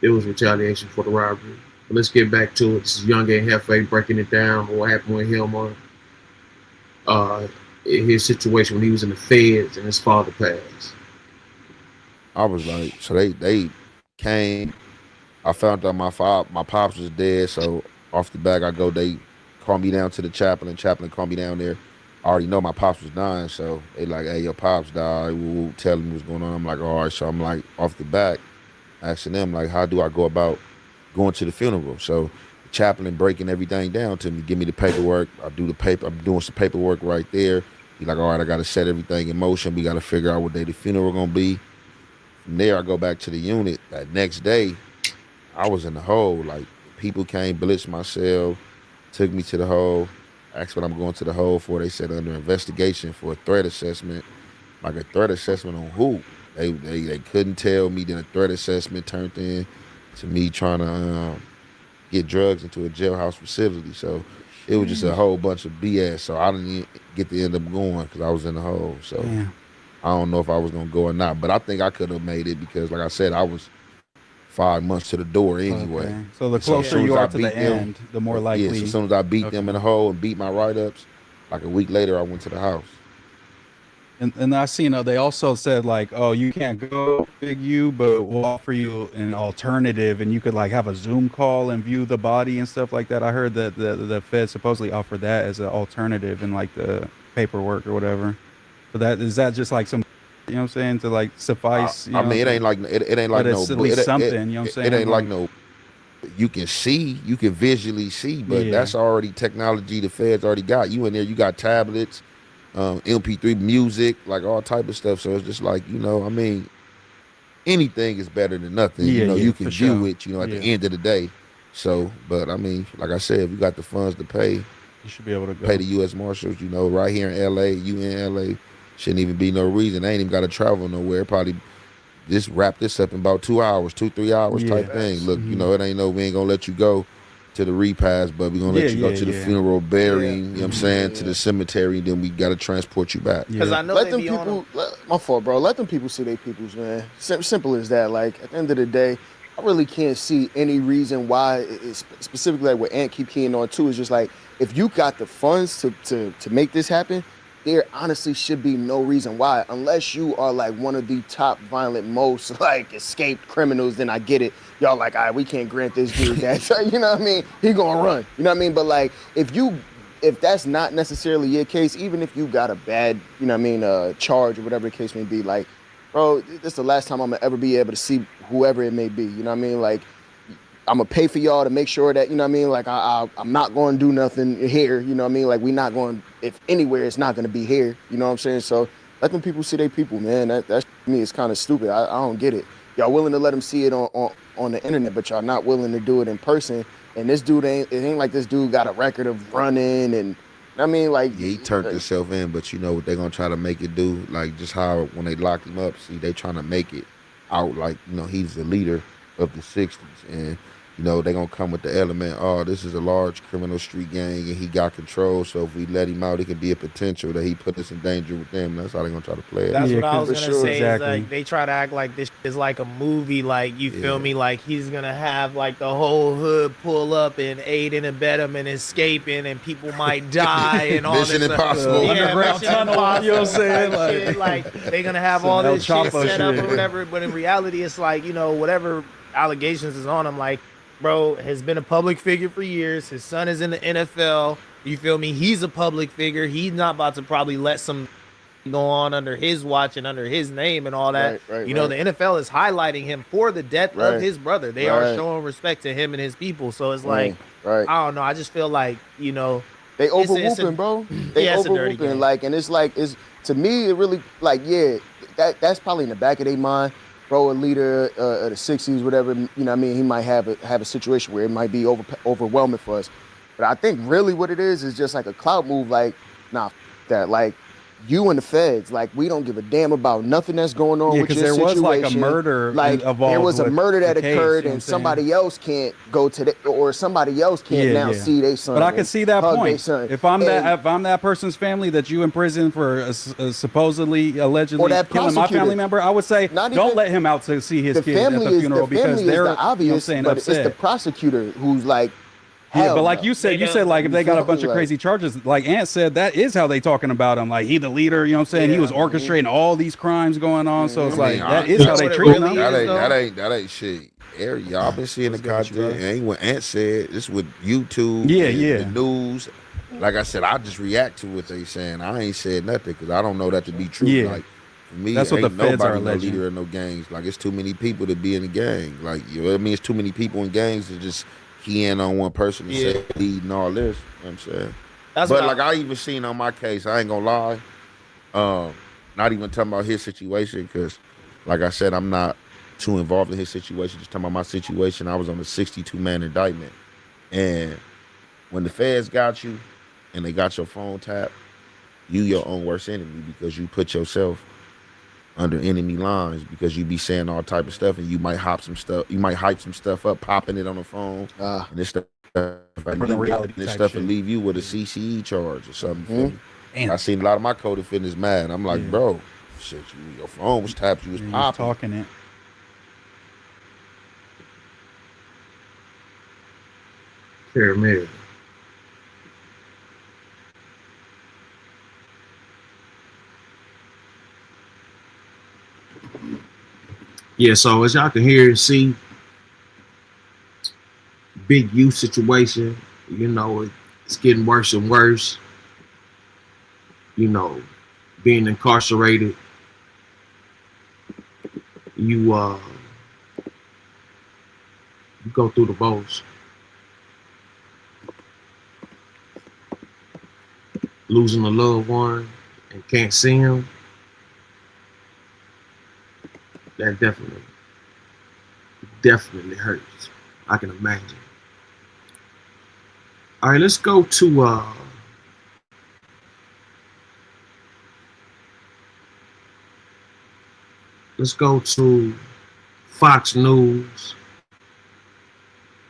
it was retaliation for the robbery. But let's get back to it. This is Young and Hefe breaking it down. What happened with him on his situation when he was in the feds and his father passed. I was like, so they came. I found out my pops was dead. So off the back, they called me down to the chaplain. Chaplain called me down there. I already know my pops was dying, so they like, hey, your pops died. We'll tell him what's going on. I'm like, all right. So I'm like, off the back, asking them like, how do I go about going to the funeral? So the chaplain breaking everything down to me, give me the paperwork. I do the paper. I'm doing some paperwork right there. He's like, all right, I got to set everything in motion. We got to figure out what day the funeral gonna be. From there, I go back to the unit. That next day, I was in the hole. Like, people came, blitzed my cell, took me to the hole, asked what I'm going to the hole for. They said under investigation for a threat assessment. Like, a threat assessment on who? They couldn't tell me. Then a threat assessment turned in to me trying to get drugs into a jailhouse facility. So it was just a whole bunch of BS. So I didn't even get to end up going because I was in the hole. So I don't know if I was gonna go or not, but I think I could have made it because, like I said, I was 5 months to the door anyway. Okay. So the closer you are to the end, the more likely. Yeah, so as soon as I beat them in the hole and beat my write-ups, like a week later, I went to the house. And I seen they also said like, oh, you can't go Big U, but we'll offer you an alternative, and you could like have a Zoom call and view the body and stuff like that. I heard that the Fed supposedly offered that as an alternative in like the paperwork or whatever. But that is that just like some, you know what I'm saying, to like suffice. I mean, it ain't like it ain't like no. It's at least something. You know what I'm saying? It ain't like no. You can see, you can visually see, but that's already technology the Feds already got. You in there, you got tablets. MP3 music, like all type of stuff. So it's just like, you know, I mean, anything is better than nothing. You know, you can view it, you know, at the end of the day. So, but I mean, like I said, if you got the funds to pay, you should be able to pay the U.S. Marshals, you know, right here in LA, you in LA, shouldn't even be no reason. They ain't even got to travel nowhere. Probably just wrap this up in about 2 hours, 2-3 hours type thing. Look, you know, it ain't no, we ain't gonna let you go to the repast, but we're gonna let you go to the funeral, burying, you know what I'm saying, to the cemetery, then we gotta transport you back. Because I know let them people, my fault, bro. Let them people see their peoples, man. Simple as that. Like at the end of the day, I really can't see any reason why. It's specifically like what Ant keep keying on too is just like if you got the funds to make this happen, there honestly should be no reason why, unless you are like one of the top violent, most like escaped criminals. Then I get it. Y'all like, all right, we can't grant this dude that. You know what I mean? He gonna run. You know what I mean? But like, if that's not necessarily your case, even if you got a bad, you know what I mean, charge or whatever the case may be, like, bro, this is the last time I'm gonna ever be able to see whoever it may be. You know what I mean? Like, I'm gonna pay for y'all to make sure that, you know what I mean? Like, I'm not gonna do nothing here. You know what I mean? Like, we not going, if anywhere, it's not gonna be here. You know what I'm saying? So let them people see their people, man. That to me is kind of stupid. I don't get it. Y'all willing to let them see it on the internet, but y'all not willing to do it in person. And this dude it ain't like this dude got a record of running and I mean, like, yeah, he turned himself in, but you know what they're gonna try to make it do, like just how when they locked him up, see, they trying to make it out like, you know, he's the leader of the 60s, and you know, they're gonna come with the element, oh, this is a large criminal street gang and he got control, so if we let him out, it could be a potential that he put us in danger with them. That's how they're gonna try to play it. That's what I was gonna say. Exactly. Is like they try to act like this is like a movie, like you feel me, like he's gonna have like the whole hood pull up and aid and abet him and escaping, and people might die and all Mission this Impossible. underground tunnel. You know what I'm saying? Like, like they're gonna have all this shit set up or whatever, but in reality, it's like, you know, whatever allegations is on him, like, bro has been a public figure for years. His son is in the NFL. You feel me? He's a public figure. He's not about to probably let some go on under his watch and under his name and all that. You know, the NFL is highlighting him for the death of his brother. They are showing respect to him and his people. So it's like, I don't know. I just feel like, you know, they overwhooping, bro. They overwhooping. Like, and it's like, to me, it really, like, that's probably in the back of their mind. Bro, a leader of the 60s, whatever, you know what I mean? He might have a situation where it might be overwhelming for us. But I think really what it is just like a clout move, like, nah, that. Like, you and the feds, like, we don't give a damn about nothing that's going on with your situation. Because there was like a murder involved. There was a murder that occurred, and somebody else can't go to or somebody else can't now see their son. But I can see that point. If I'm that person's family that you imprisoned for supposedly, allegedly killing my family member, I would say don't let him out to see his kid at the funeral, because they're the obvious, but upset. It's the prosecutor who's like, yeah, but like you said like if they got a bunch of crazy charges, like Ant said, that is how they talking about him. Like, he the leader, you know what I'm saying? He was orchestrating all these crimes going on. So it's like that is how they treat him. That ain't shit. Y'all been seeing the content. It ain't what Ant said. This with YouTube. The news. Like I said, I just react to what they saying. I ain't said nothing because I don't know that to be true. Like, for me, that's what ain't the feds nobody no leader in no gangs. Like, it's too many people to be in a gang. Like, you know what I mean? It's too many people in gangs to just key in on one person and say lead and all this. You know what I'm saying? But like I even seen on my case, I ain't gonna lie. Not even talking about his situation, because like I said, I'm not too involved in his situation. Just talking about my situation. I was on a 62-man indictment. And when the feds got you and they got your phone tapped, you your own worst enemy, because you put yourself under enemy lines because you be saying all type of stuff and you might hype some stuff up, popping it on the phone, and this stuff will leave you with a CCE charge or something. I seen a lot of my co-defendants mad. I'm like, bro, shit, your phone was tapped, you was popping. Talking it. Pyramid. Yeah, so as y'all can hear and see, big youth situation, you know, it's getting worse and worse. You know, being incarcerated, you go through the most. Losing a loved one and can't see him, that definitely hurts. I can imagine. All right, let's go to Fox News.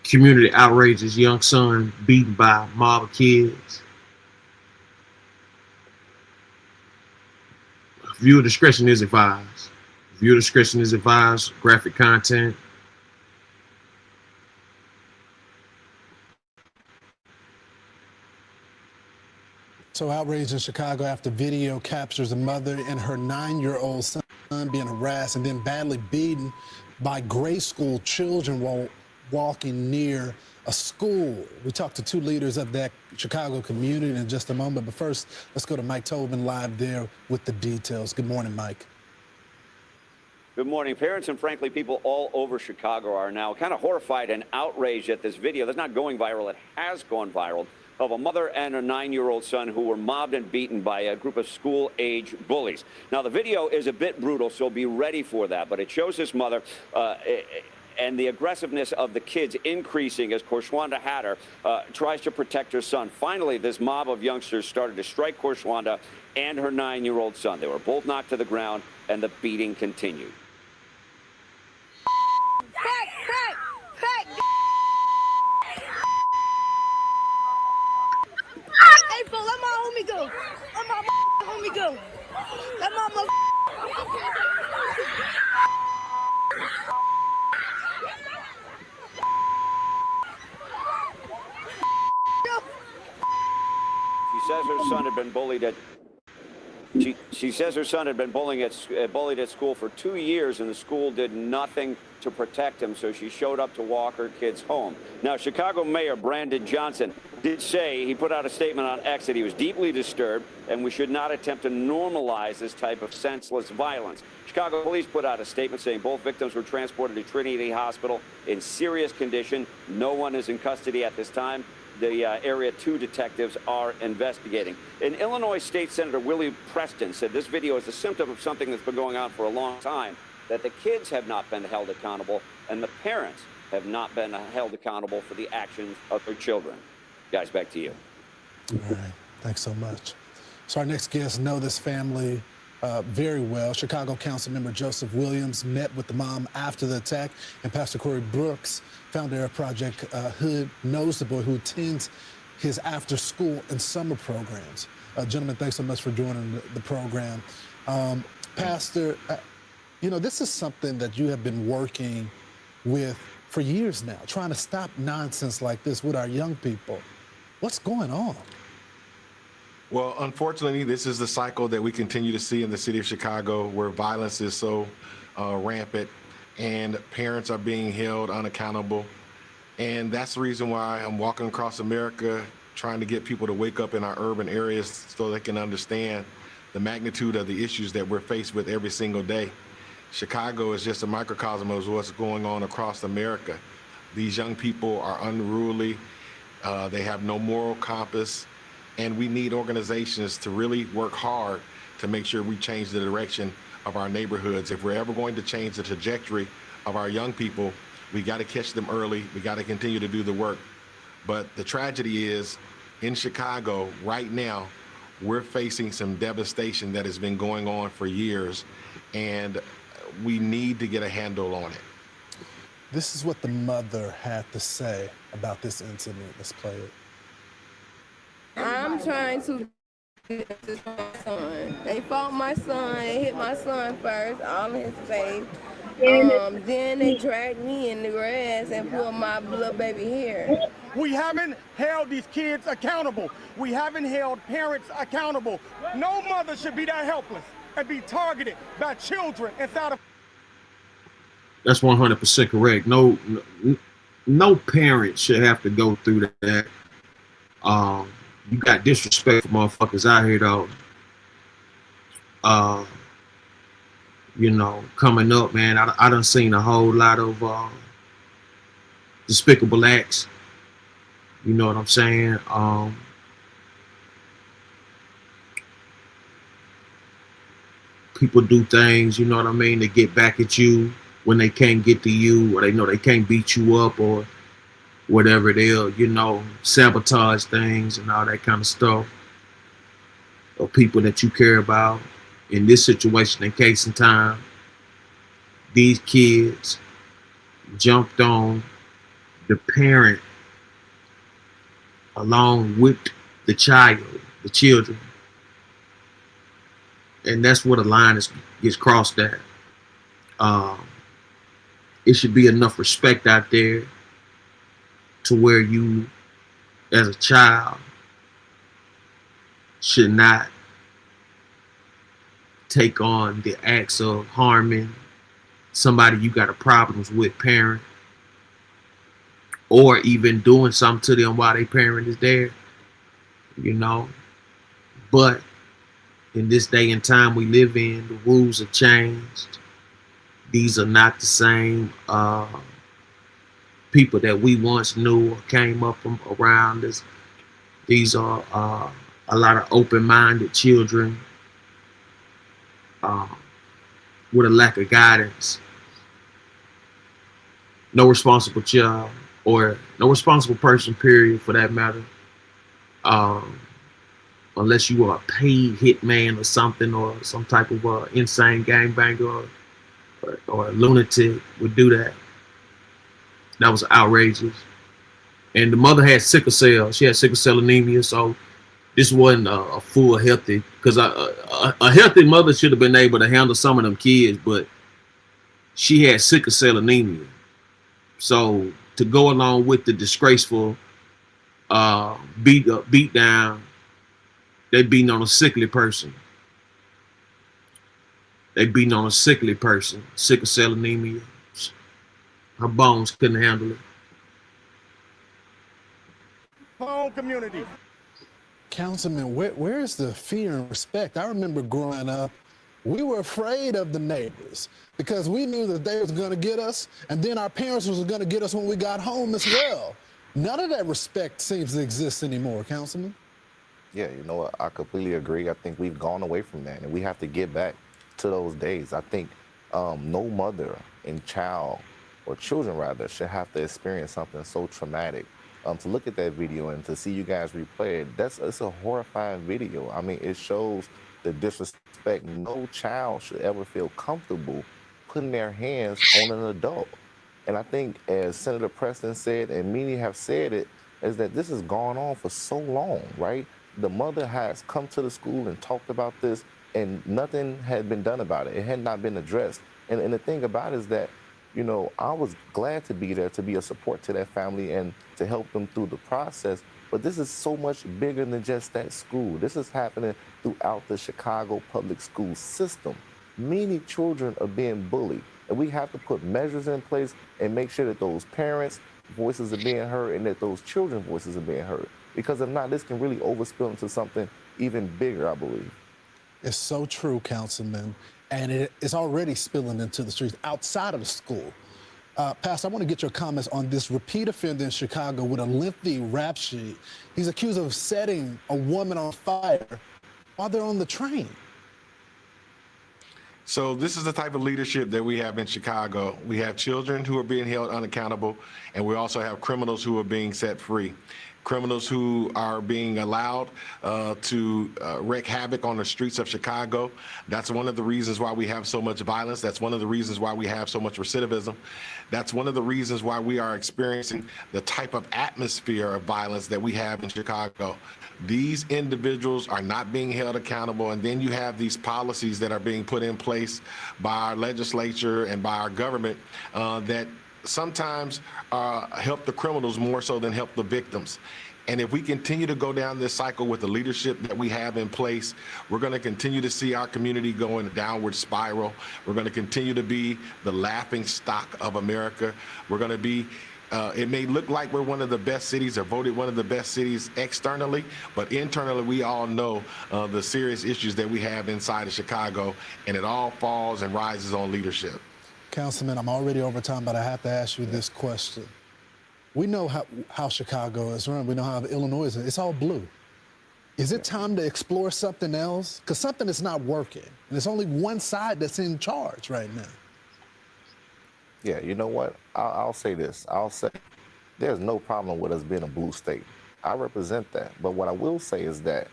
Community outrages young son beaten by mob of kids. Viewer discretion is advised. Viewer discretion is advised. Graphic content. So outraged in Chicago after video captures a mother and her 9-year-old son being harassed and then badly beaten by grade school children while walking near a school. We talked to two leaders of that Chicago community in just a moment, but first, let's go to Mike Tobin live there with the details. Good morning, Mike. Good morning. Parents and frankly, people all over Chicago are now kind of horrified and outraged at this video that's not going viral. It has gone viral, of a mother and a 9-year-old son who were mobbed and beaten by a group of school-age bullies. Now, the video is a bit brutal, so be ready for that, but it shows this mother and the aggressiveness of the kids increasing as Korshwanda Hatter tries to protect her son. Finally, this mob of youngsters started to strike Korshwanda and her 9-year-old son. They were both knocked to the ground, and the beating continued. Hey, fool, let my homie go. Let my homie go. Let my She says her son had been bullied at. She says her son had been bullied at school for 2 years, and the school did nothing to protect him, so she showed up to walk her kids home. Now, Chicago Mayor Brandon Johnson did say, he put out a statement on X that he was deeply disturbed and we should not attempt to normalize this type of senseless violence. Chicago police put out a statement saying both victims were transported to Trinity Hospital in serious condition. No one is in custody at this time. The Area 2 detectives are investigating. And Illinois State Senator Willie Preston said this video is a symptom of something that's been going on for a long time, that the kids have not been held accountable and the parents have not been held accountable for the actions of their children. Guys, back to you. All right, thanks so much. So our next guests know this family very well. Chicago Councilmember Joseph Williams met with the mom after the attack, and Pastor Corey Brooks, founder of Project Hood, knows the boy who attends his after-school and summer programs. Gentlemen, thanks so much for joining the program. Pastor, you know, this is something that you have been working with for years now, trying to stop nonsense like this with our young people. What's going on? Well, unfortunately, this is the cycle that we continue to see in the city of Chicago, where violence is so rampant and parents are being held unaccountable. And that's the reason why I'm walking across America, trying to get people to wake up in our urban areas so they can understand the magnitude of the issues that we're faced with every single day. Chicago is just a microcosm of what's going on across America. These young people are unruly. They have no moral compass. And we need organizations to really work hard to make sure we change the direction of our neighborhoods. If we're ever going to change the trajectory of our young people, we got to catch them early. We got to continue to do the work. But the tragedy is, in Chicago right now, we're facing some devastation that has been going on for years. and we need to get a handle on it. This is what the mother had to say about this incident. Let's play it. I'm trying to get this my son. They fought my son. They hit my son first, all in his face. Then they dragged me in the grass and pulled my little baby hair. We haven't held these kids accountable. We haven't held parents accountable. No mother should be that helpless and be targeted by children inside of. That's 100% correct. No parent should have to go through that. You got disrespectful motherfuckers out here though. You know, coming up, man, I done seen a whole lot of despicable acts. You know what I'm saying? People do things, you know what I mean, to get back at you when they can't get to you, or they know they can't beat you up, or whatever it is, you know, sabotage things and all that kind of stuff. Or people that you care about. In this situation, in case in time, these kids jumped on the parent along with the children. And that's where the line gets crossed at. It should be enough respect out there to where you, as a child, should not take on the acts of harming somebody you got a problems with, parent, or even doing something to them while their parent is there, you know. But in this day and time we live in, the rules have changed. These are not the same people that we once knew or came up from around us. These are a lot of open-minded children with a lack of guidance. No responsible child, or no responsible person, period, for that matter. Unless you are a paid hitman or something, or some type of insane gangbanger or a lunatic would do that. That was outrageous. And the mother had sickle cell. She had sickle cell anemia, so this wasn't a full healthy, because a healthy mother should have been able to handle some of them kids, but she had sickle cell anemia. So to go along with the disgraceful beat down, they beating on a sickly person. They beating on a sickly person, sickle cell anemia. Her bones couldn't handle it. Home community. Councilman, where's the fear and respect? I remember growing up, we were afraid of the neighbors because we knew that they was going to get us, and then our parents was going to get us when we got home as well. None of that respect seems to exist anymore, Councilman. Yeah, you know what? I completely agree. I think we've gone away from that, and we have to get back to those days. I think no mother and child, or children rather, should have to experience something so traumatic. To look at that video and to see you guys replay it, it's a horrifying video. I mean, it shows the disrespect. No child should ever feel comfortable putting their hands on an adult. And I think, as Senator Preston said, and many have said it, is that this has gone on for so long, right? The mother has come to the school and talked about this, and nothing had been done about it. It had not been addressed. And the thing about it is that, you know, I was glad to be there to be a support to that family and to help them through the process. But this is so much bigger than just that school. This is happening throughout the Chicago public school system. Many children are being bullied, and we have to put measures in place and make sure that those parents' voices are being heard and that those children's voices are being heard. Because if not, this can really overspill into something even bigger, I believe. It's so true, Councilman. And it's already spilling into the streets outside of the school. Pastor, I want to get your comments on this repeat offender in Chicago with a lengthy rap sheet. He's accused of setting a woman on fire while they're on the train. So this is the type of leadership that we have in Chicago. We have children who are being held unaccountable, and we also have criminals who are being set free. criminals who are being allowed to wreak havoc on the streets of Chicago. That's one of the reasons why we have so much violence. That's one of the reasons why we have so much recidivism. That's one of the reasons why we are experiencing the type of atmosphere of violence that we have in Chicago. These individuals are not being held accountable, and then you have these policies that are being put in place by our legislature and by our government that sometimes help the criminals more so than help the victims. And if we continue to go down this cycle with the leadership that we have in place, we're going to continue to see our community go in a downward spiral. We're going to continue to be the laughing stock of America. We're going to be it may look like we're one of the best cities or voted one of the best cities externally, but internally we all know the serious issues that we have inside of Chicago, and it all falls and rises on leadership. Councilman, I'm already over time, but I have to ask you this question. We know how Chicago is run. We know how Illinois is. It's all blue. Is it time to explore something else? Because something is not working, and there's only one side that's in charge right now. Yeah, you know what? I'll say this. I'll say there's no problem with us being a blue state. I represent that. But what I will say is that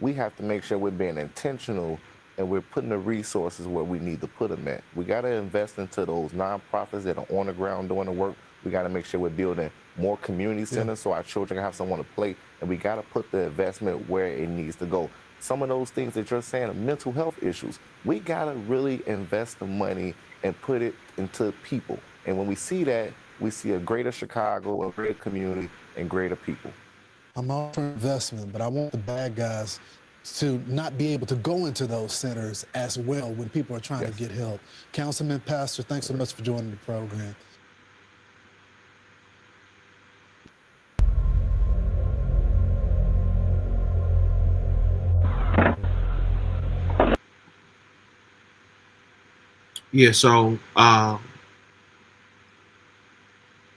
we have to make sure we're being intentional and we're putting the resources where we need to put them at. We got to invest into those nonprofits that are on the ground doing the work. We got to make sure we're building more community centers so our children can have someone to play. And we got to put the investment where it needs to go. Some of those things that you're saying are mental health issues. We got to really invest the money and put it into people. And when we see that, we see a greater Chicago, a greater community, and greater people. I'm all for investment, but I want the bad guys to not be able to go into those centers as well when people are trying to get help. Councilman, Pastor, thanks so much for joining the program. Yeah, so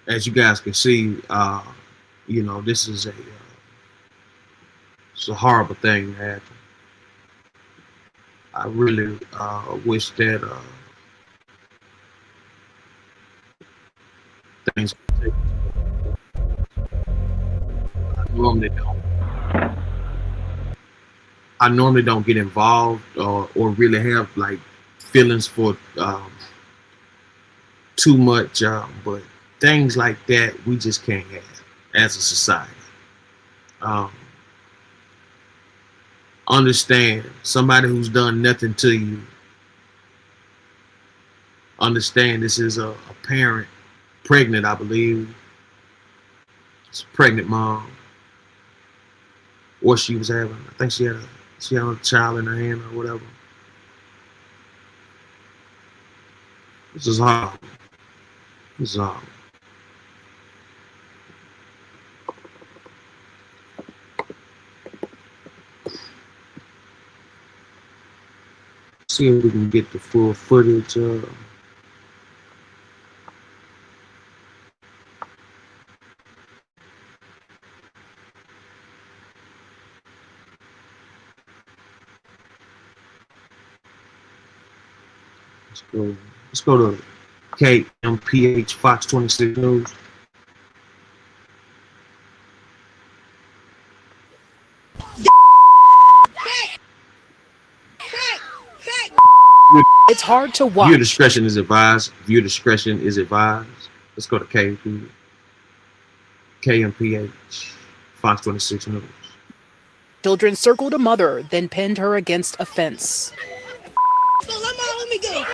as you guys can see, you know, this is it's a horrible thing that happened. I really wish that things would take. I normally don't get involved or really have like feelings for too much, but things like that we just can't have as a society. Understand somebody who's done nothing to you. Understand this is a parent, pregnant, I believe. It's a pregnant mom. Or she was having, I think she had a child in her hand or whatever. This is hard. This is hard. See if we can get the full footage. Let's go. Let's go to KMPH Fox 26 News. It's hard to watch. Viewer discretion is advised. Viewer discretion is advised. Let's go to KMPH Fox 26 News. Children circled a mother, then pinned her against a fence.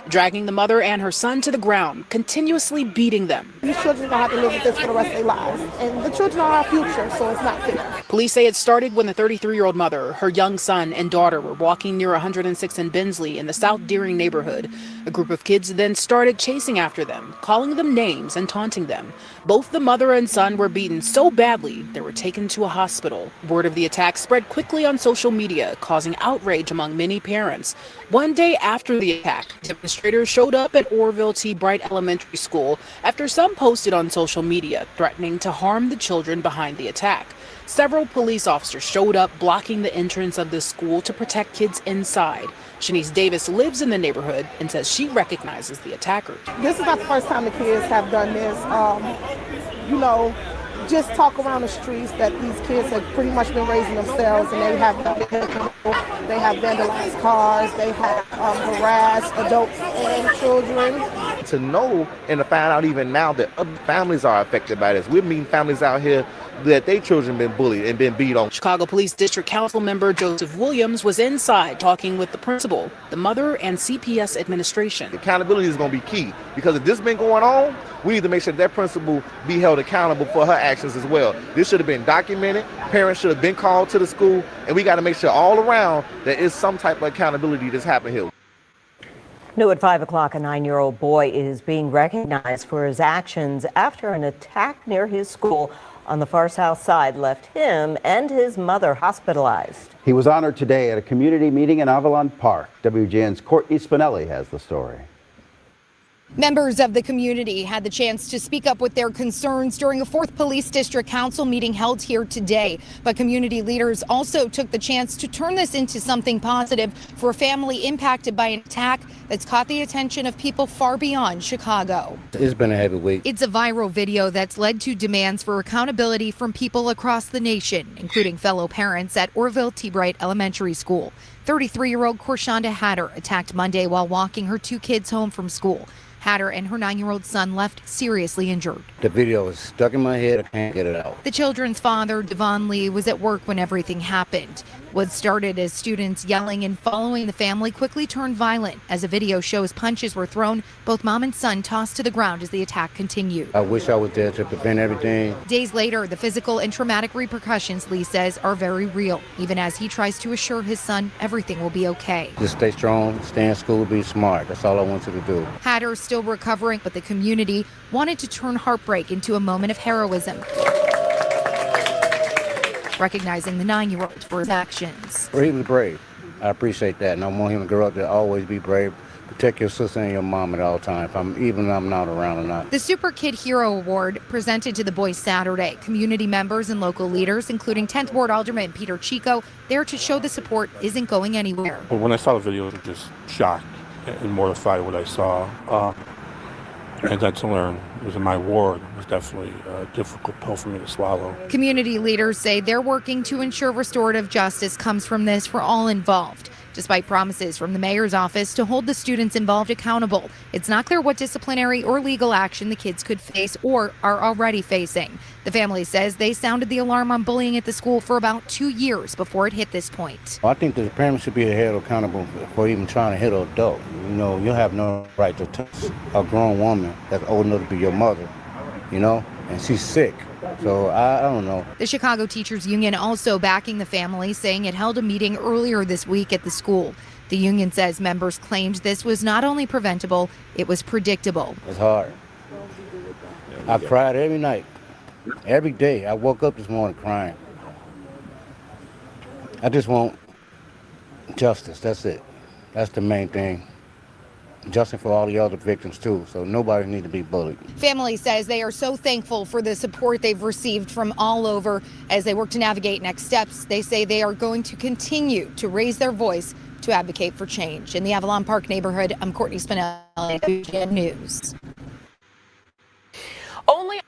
Dragging the mother and her son to the ground, continuously beating them. These children don't have to live with this for the rest of their lives. And the children are our future, so it's not fair. Police say it started when the 33-year-old mother, her young son, and daughter were walking near 106 and Bensley in the South Deering neighborhood. A group of kids then started chasing after them, calling them names and taunting them. Both the mother and son were beaten so badly they were taken to a hospital. Word of the attack spread quickly on social media, causing outrage among many parents. One day after the attack, demonstrators showed up at Orville T. Bright Elementary School after some posted on social media threatening to harm the children behind the attack. Several police officers showed up blocking the entrance of the school to protect kids inside. Shanice Davis lives in the neighborhood and says she recognizes the attackers. This is not the first time the kids have done this. You know, just talk around the streets that these kids have pretty much been raising themselves, and they have vandalized cars, they have harassed adults and children. To know and to find out even now that other families are affected by this. We're meeting families out here that their children been bullied and been beat on. Chicago Police District Council member Joseph Williams was inside talking with the principal, the mother, and CPS administration. Accountability is going to be key, because if this has been going on, we need to make sure that principal be held accountable for her actions as well. This should have been documented. Parents should have been called to the school, and we got to make sure all around there is some type of accountability that's happened here. New at 5 o'clock, a 9-year-old boy is being recognized for his actions after an attack near his school on the far south side left him and his mother hospitalized. He was honored today at a community meeting in Avalon Park. WGN's Courtney Spinelli has the story. Members of the community had the chance to speak up with their concerns during a 4th Police District Council meeting held here today. But community leaders also took the chance to turn this into something positive for a family impacted by an attack that's caught the attention of people far beyond Chicago. It's been a heavy week. It's a viral video that's led to demands for accountability from people across the nation, including fellow parents at Orville T. Bright Elementary School. 33-year-old Korshonda Hatter attacked Monday while walking her 2 kids home from school. Hatter and her 9-year-old son left seriously injured. The video is stuck in my head. I can't get it out. The children's father, Devon Lee, was at work when everything happened. What started as students yelling and following the family quickly turned violent. As a video shows, punches were thrown. Both mom and son tossed to the ground as the attack continued. I wish I was there to prevent everything. Days later, the physical and traumatic repercussions, Lee says, are very real, even as he tries to assure his son everything will be okay. Just stay strong, stay in school, be smart. That's all I want you to do. Hatter's still recovering, but the community wanted to turn heartbreak into a moment of heroism, recognizing the 9-year-old for his actions. He was brave. I appreciate that, and I want him to grow up to always be brave. Protect your sister and your mom at all times, even if I'm not around or not. The Super Kid Hero Award presented to the boys Saturday. Community members and local leaders, including 10th Ward Alderman Peter Chico, there to show the support isn't going anywhere. Well, when I saw the video, I was just shocked and mortified what I saw. And then to learn it was in my ward was definitely a difficult pill for me to swallow. Community leaders say they're working to ensure restorative justice comes from this for all involved. Despite promises from the mayor's office to hold the students involved accountable, it's not clear what disciplinary or legal action the kids could face or are already facing. The family says they sounded the alarm on bullying at the school for about 2 years before it hit this point. I think the parents should be held accountable for even trying to hit an adult. You know, you have no right to touch a grown woman that's old enough to be your mother, you know, and she's sick. So I don't know. The Chicago Teachers Union also backing the family, saying it held a meeting earlier this week at the school. The union says members claimed this was not only preventable, it was predictable. It's hard. I cried every night, every day. I woke up this morning crying. I just want justice. That's it. That's the main thing. Justice for all the other victims too, so nobody needs to be bullied. Family says they are so thankful for the support they've received from all over as they work to navigate next steps. They say they are going to continue to raise their voice to advocate for change. In the Avalon Park neighborhood, I'm Courtney Spinelli, WGN News. Only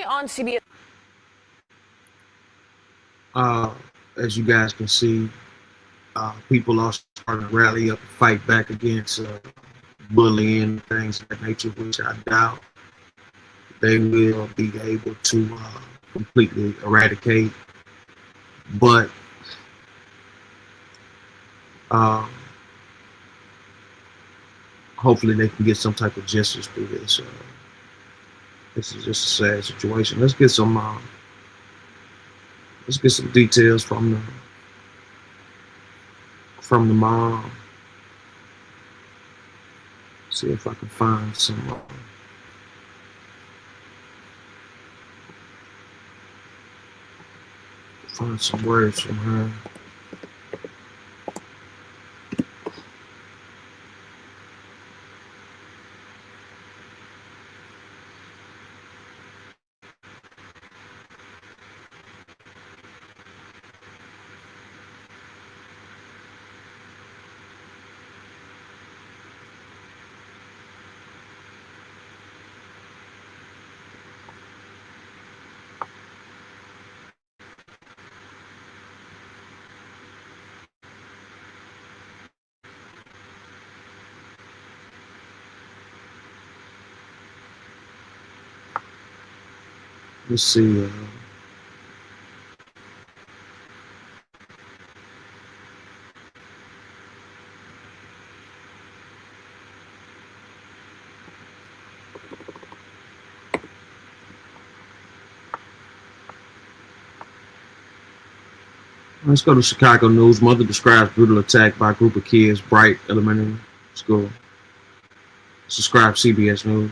on CBS. As you guys can see, people are starting to rally up and fight back against bullying and things of that nature, which I doubt they will be able to completely eradicate. But hopefully they can get some type of justice through this. This is just a sad situation. Let's get some details from the mom. See if I can find some words from her. Let's see. Let's go to Chicago news. Mother describes brutal attack by a group of kids, Bright Elementary School. Subscribe CBS News.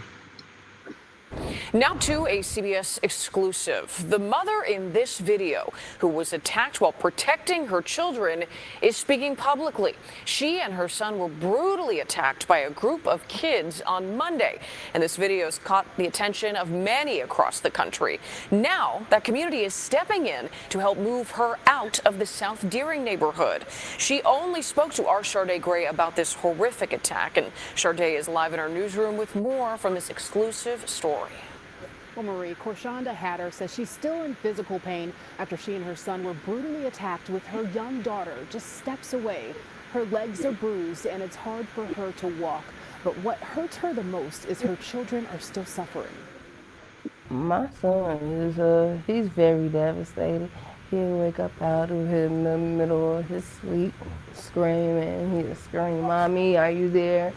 Now to a CBS exclusive. The mother in this video, who was attacked while protecting her children, is speaking publicly. She and her son were brutally attacked by a group of kids on Monday, and this video has caught the attention of many across the country. Now, that community is stepping in to help move her out of the South Deering neighborhood. She only spoke to our Sharday Gray about this horrific attack, and Sharday is live in our newsroom with more from this exclusive story. Well, Marie, Korshonda Hatter says she's still in physical pain after she and her son were brutally attacked with her young daughter just steps away. Her legs are bruised and it's hard for her to walk. But what hurts her the most is her children are still suffering. My son is he's very devastated. He'll wake up out of in the middle of his sleep screaming. He'll scream, "Mommy, are you there?"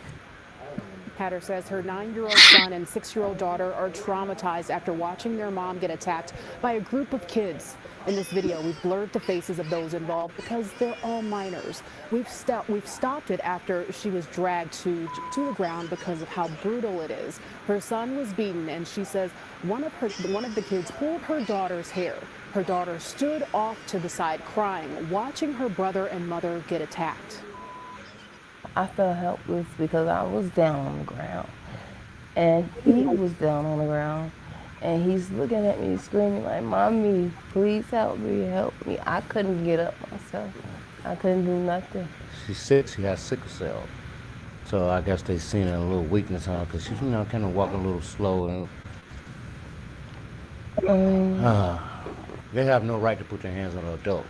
Hatter says her 9-year-old son and 6-year-old daughter are traumatized after watching their mom get attacked by a group of kids. In this video, we've blurred the faces of those involved because they're all minors. We've stopped it after she was dragged to the ground because of how brutal it is. Her son was beaten, and she says one of the kids pulled her daughter's hair. Her daughter stood off to the side crying, watching her brother and mother get attacked. I felt helpless because I was down on the ground and he was down on the ground and he's looking at me screaming like, "Mommy, please help me, help me." I couldn't get up myself. I couldn't do nothing. She's sick. She has sickle cell. So I guess they seen a little weakness on her because she's, kind of walking a little slow. And they have no right to put their hands on an adult.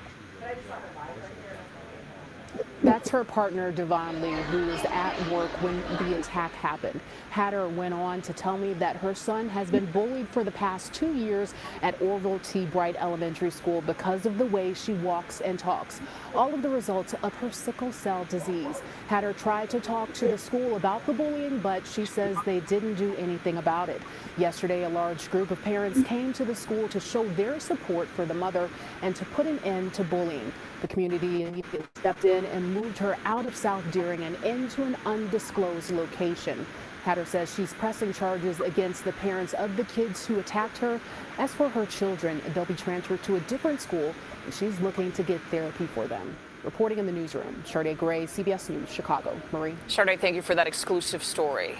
That's her partner, Devon Lee, who was at work when the attack happened. Hatter went on to tell me that her son has been bullied for the past 2 years at Orville T. Bright Elementary School because of the way she walks and talks. All of the results of her sickle cell disease. Hatter tried to talk to the school about the bullying, but she says they didn't do anything about it. Yesterday, a large group of parents came to the school to show their support for the mother and to put an end to bullying. The community immediately stepped in and moved her out of South Deering and into an undisclosed location. Hatter says she's pressing charges against the parents of the kids who attacked her. As for her children, they'll be transferred to a different school, and she's looking to get therapy for them. Reporting in the newsroom, Sharday Gray, CBS News, Chicago. Marie. Sharday, thank you for that exclusive story.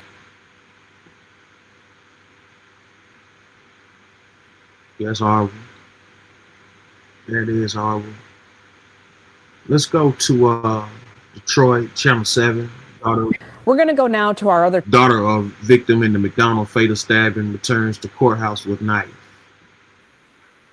Yeah, it's horrible. That is horrible. Let's go to Detroit, Channel 7. We're going to go now to our other daughter of victim in the McDonald fatal stabbing returns to courthouse with knife.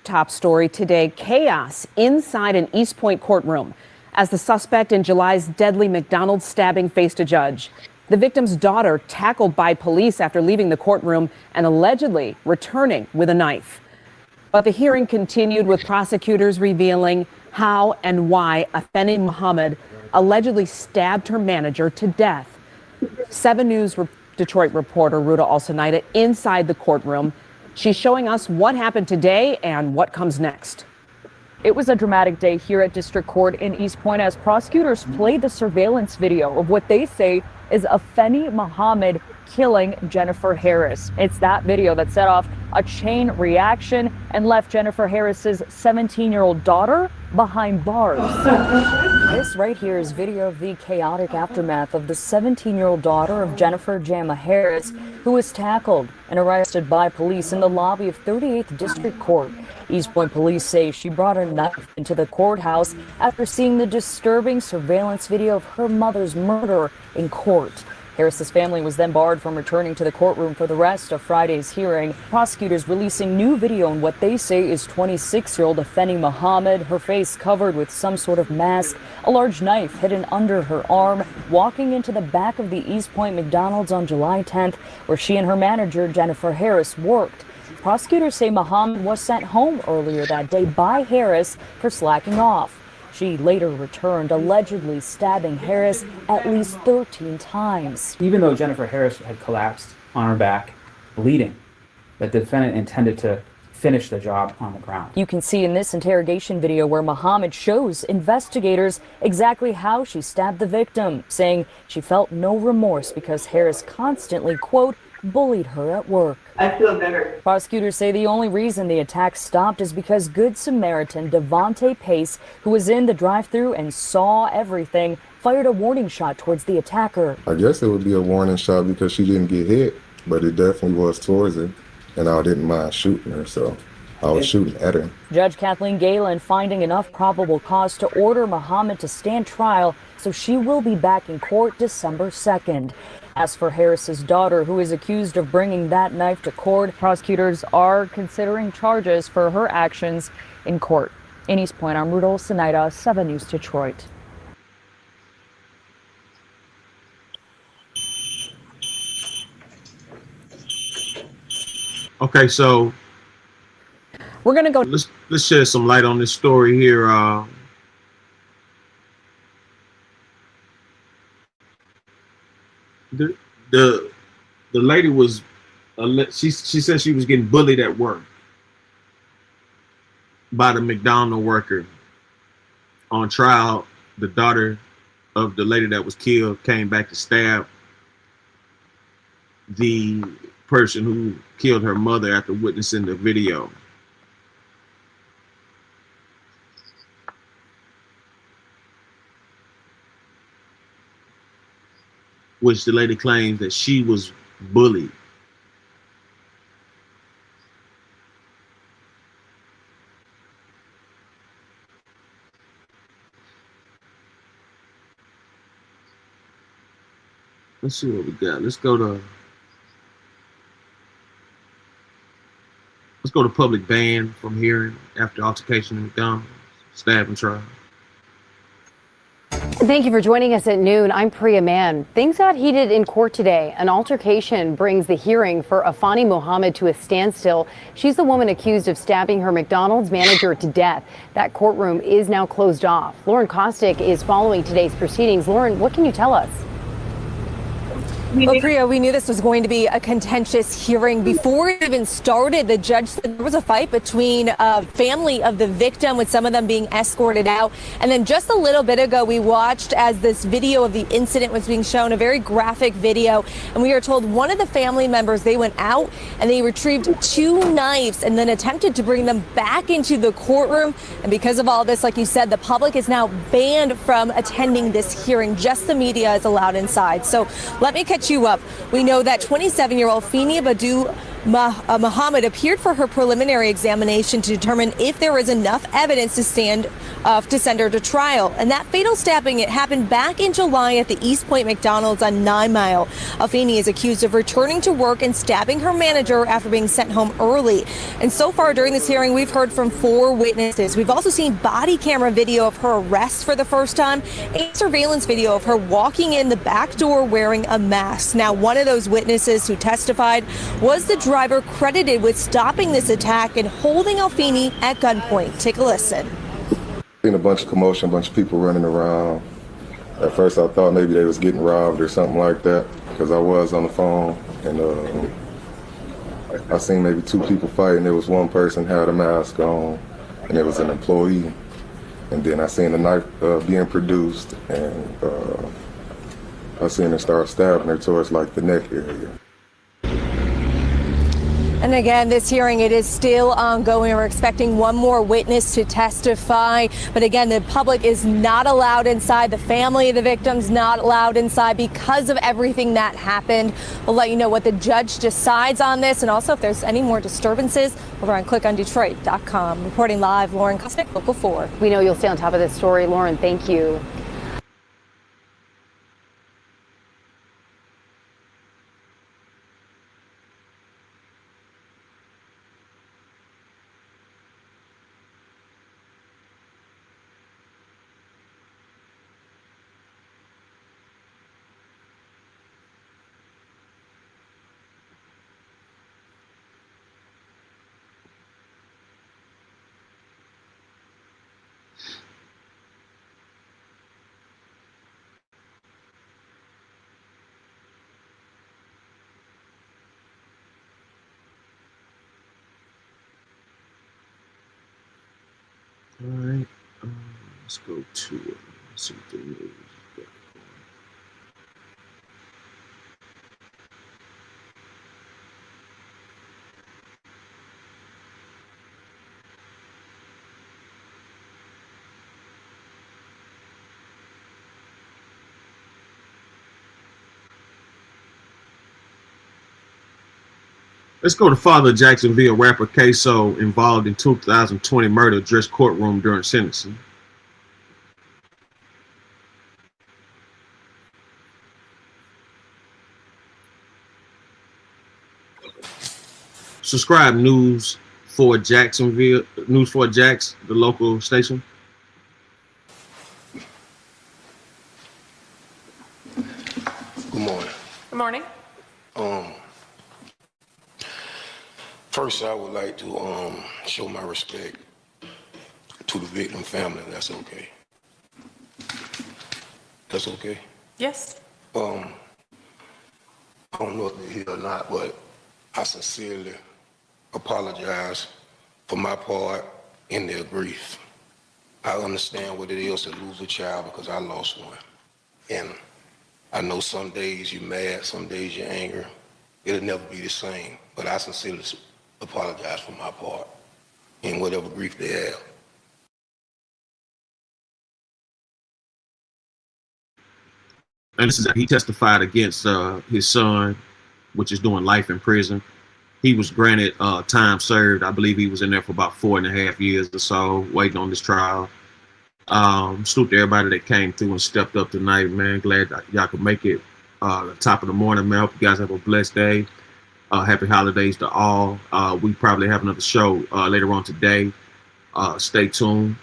Top story today, chaos inside an East Point courtroom as the suspect in July's deadly McDonald's stabbing faced a judge. The victim's daughter tackled by police after leaving the courtroom and allegedly returning with a knife. But the hearing continued with prosecutors revealing how and why Afeni Muhammad allegedly stabbed her manager to death. 7 News Detroit reporter Ruta Alsonaida inside the courtroom. She's showing us what happened today and what comes next. It was a dramatic day here at District Court in East Point as prosecutors played the surveillance video of what they say is Afeni Muhammad killing Jennifer Harris. It's that video that set off a chain reaction and left Jennifer Harris's 17-year-old daughter behind bars. This right here is video of the chaotic aftermath of the 17-year-old daughter of Jennifer Jama Harris, who was tackled and arrested by police in the lobby of 38th District Court. East Point police say she brought a knife into the courthouse after seeing the disturbing surveillance video of her mother's murder in court. Harris's family was then barred from returning to the courtroom for the rest of Friday's hearing. Prosecutors releasing new video on what they say is 26-year-old Afeni Muhammad, her face covered with some sort of mask, a large knife hidden under her arm, walking into the back of the East Point McDonald's on July 10th, where she and her manager, Jennifer Harris, worked. Prosecutors say Muhammad was sent home earlier that day by Harris for slacking off. She later returned, allegedly stabbing Harris at least 13 times. Even though Jennifer Harris had collapsed on her back, bleeding, the defendant intended to finish the job on the ground. You can see in this interrogation video where Muhammad shows investigators exactly how she stabbed the victim, saying she felt no remorse because Harris constantly, quote, bullied her at work. I feel better. Prosecutors say the only reason the attack stopped is because Good Samaritan Devontae Pace, who was in the drive-thru and saw everything, fired a warning shot towards the attacker. I guess it would be a warning shot because she didn't get hit, but it definitely was towards her, and I didn't mind shooting her, so I was shooting at her. Judge Kathleen Galen finding enough probable cause to order Muhammad to stand trial, so she will be back in court December 2nd. As for Harris's daughter, who is accused of bringing that knife to court, prosecutors are considering charges for her actions in court. In East Point, I'm Rudolph Sinaida, 7 News Detroit. Okay, so we're gonna go. Let's shed some light on this story here. The lady was she said she was getting bullied at work by the McDonald's worker. On trial, the daughter of the lady that was killed came back to stab the person who killed her mother after witnessing the video. Which the lady claims that she was bullied. Let's see what we got. Let's go to public ban from hearing after altercation in McDonald's, stabbing trial. Thank you for joining us at noon. I'm Priya Mann. Things got heated in court today. An altercation brings the hearing for Afani Muhammad to a standstill. She's the woman accused of stabbing her McDonald's manager to death. That courtroom is now closed off. Lauren Kostick is following today's proceedings. Lauren, what can you tell us? Well, Priya, we knew this was going to be a contentious hearing. Before it even started, the judge said there was a fight between family of the victim, with some of them being escorted out. And then just a little bit ago, we watched as this video of the incident was being shown, a very graphic video. And we are told one of the family members, they went out and they retrieved 2 knives and then attempted to bring them back into the courtroom. And because of all this, like you said, the public is now banned from attending this hearing. Just the media is allowed inside. So let me catch you up. We know that 27-year-old Fini Badu Muhammad appeared for her preliminary examination to determine if there was enough evidence to send her to trial. And that fatal stabbing, it happened back in July at the East Point McDonald's on 9 Mile. Afeni is accused of returning to work and stabbing her manager after being sent home early. And so far during this hearing, we've heard from 4 witnesses. We've also seen body camera video of her arrest for the first time and surveillance video of her walking in the back door wearing a mask. Now, one of those witnesses who testified was the driver credited with stopping this attack and holding Alfini at gunpoint. Take a listen. Seen a bunch of commotion, a bunch of people running around. At first I thought maybe they was getting robbed or something like that, because I was on the phone, and I seen maybe 2 people fighting. There was one person had a mask on, and it was an employee. And then I seen the knife being produced, and I seen her start stabbing her towards like the neck area. And again, this hearing, it is still ongoing. We're expecting one more witness to testify. But again, the public is not allowed inside. The family of the victims not allowed inside because of everything that happened. We'll let you know what the judge decides on this. And also, if there's any more disturbances, over on clickondetroit.com. Reporting live, Lauren Kostick, Local 4. We know you'll stay on top of this story. Lauren, thank you. All right. Let's go to let's see what the news is. Let's go to father of Jacksonville rapper Queso involved in 2020 murder addressed courtroom during sentencing. Subscribe News for Jacksonville, News for Jax, the local station. Good morning. Good morning. First, I would like to show my respect to the victim family. That's okay. That's okay. Yes. I don't know if they're here or not, but I sincerely apologize for my part in their grief. I understand what it is to lose a child because I lost one. And I know some days you're mad, some days you're angry. It'll never be the same, but I sincerely apologize for my part in whatever grief they have. And this is he testified against his son, which is doing life in prison. He was granted time served. I believe he was in there for about 4.5 years or so, waiting on this trial. Salute to everybody that came through and stepped up tonight, man. Glad that y'all could make it top of the morning, man. Hope you guys have a blessed day. Happy holidays to all. We probably have another show later on today. Stay tuned.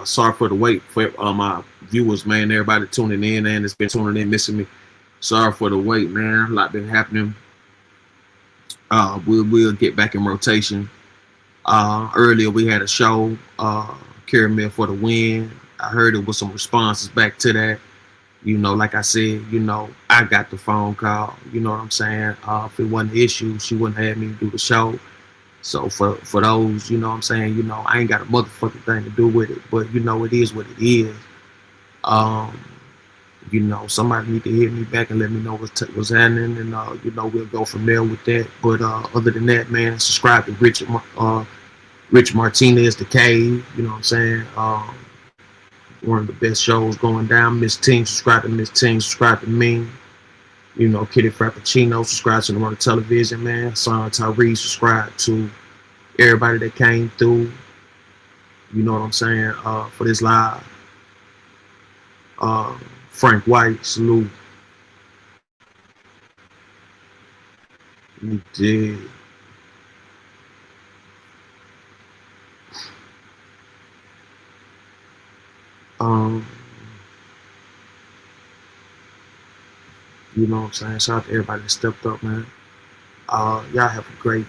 Sorry for the wait for my viewers, man. Everybody tuning in and it's been tuning in, missing me. Sorry for the wait, man. A lot been happening. We'll get back in rotation. Earlier we had a show, Caramel for the Win. I heard it was some responses back to that. You know, like I said, you know, I got the phone call. You know what I'm saying? If it wasn't an issue, she wouldn't have me do the show. So for those, you know what I'm saying, you know, I ain't got a motherfucking thing to do with it. But, you know, it is what it is. You know, somebody need to hit me back and let me know what's happening. And, you know, we'll go from there with that. But other than that, man, subscribe to Rich Martinez, The Cave. You know what I'm saying? One of the best shows going down. Miss Ting, subscribe to Miss Ting, subscribe to me. You know, Kitty Frappuccino, subscribe to the Run Television, man. Son Tyree, subscribe to everybody that came through. You know what I'm saying? For this live. Frank White, salute. You did. You know what I'm saying? Shout out to everybody that stepped up, man. Y'all have a great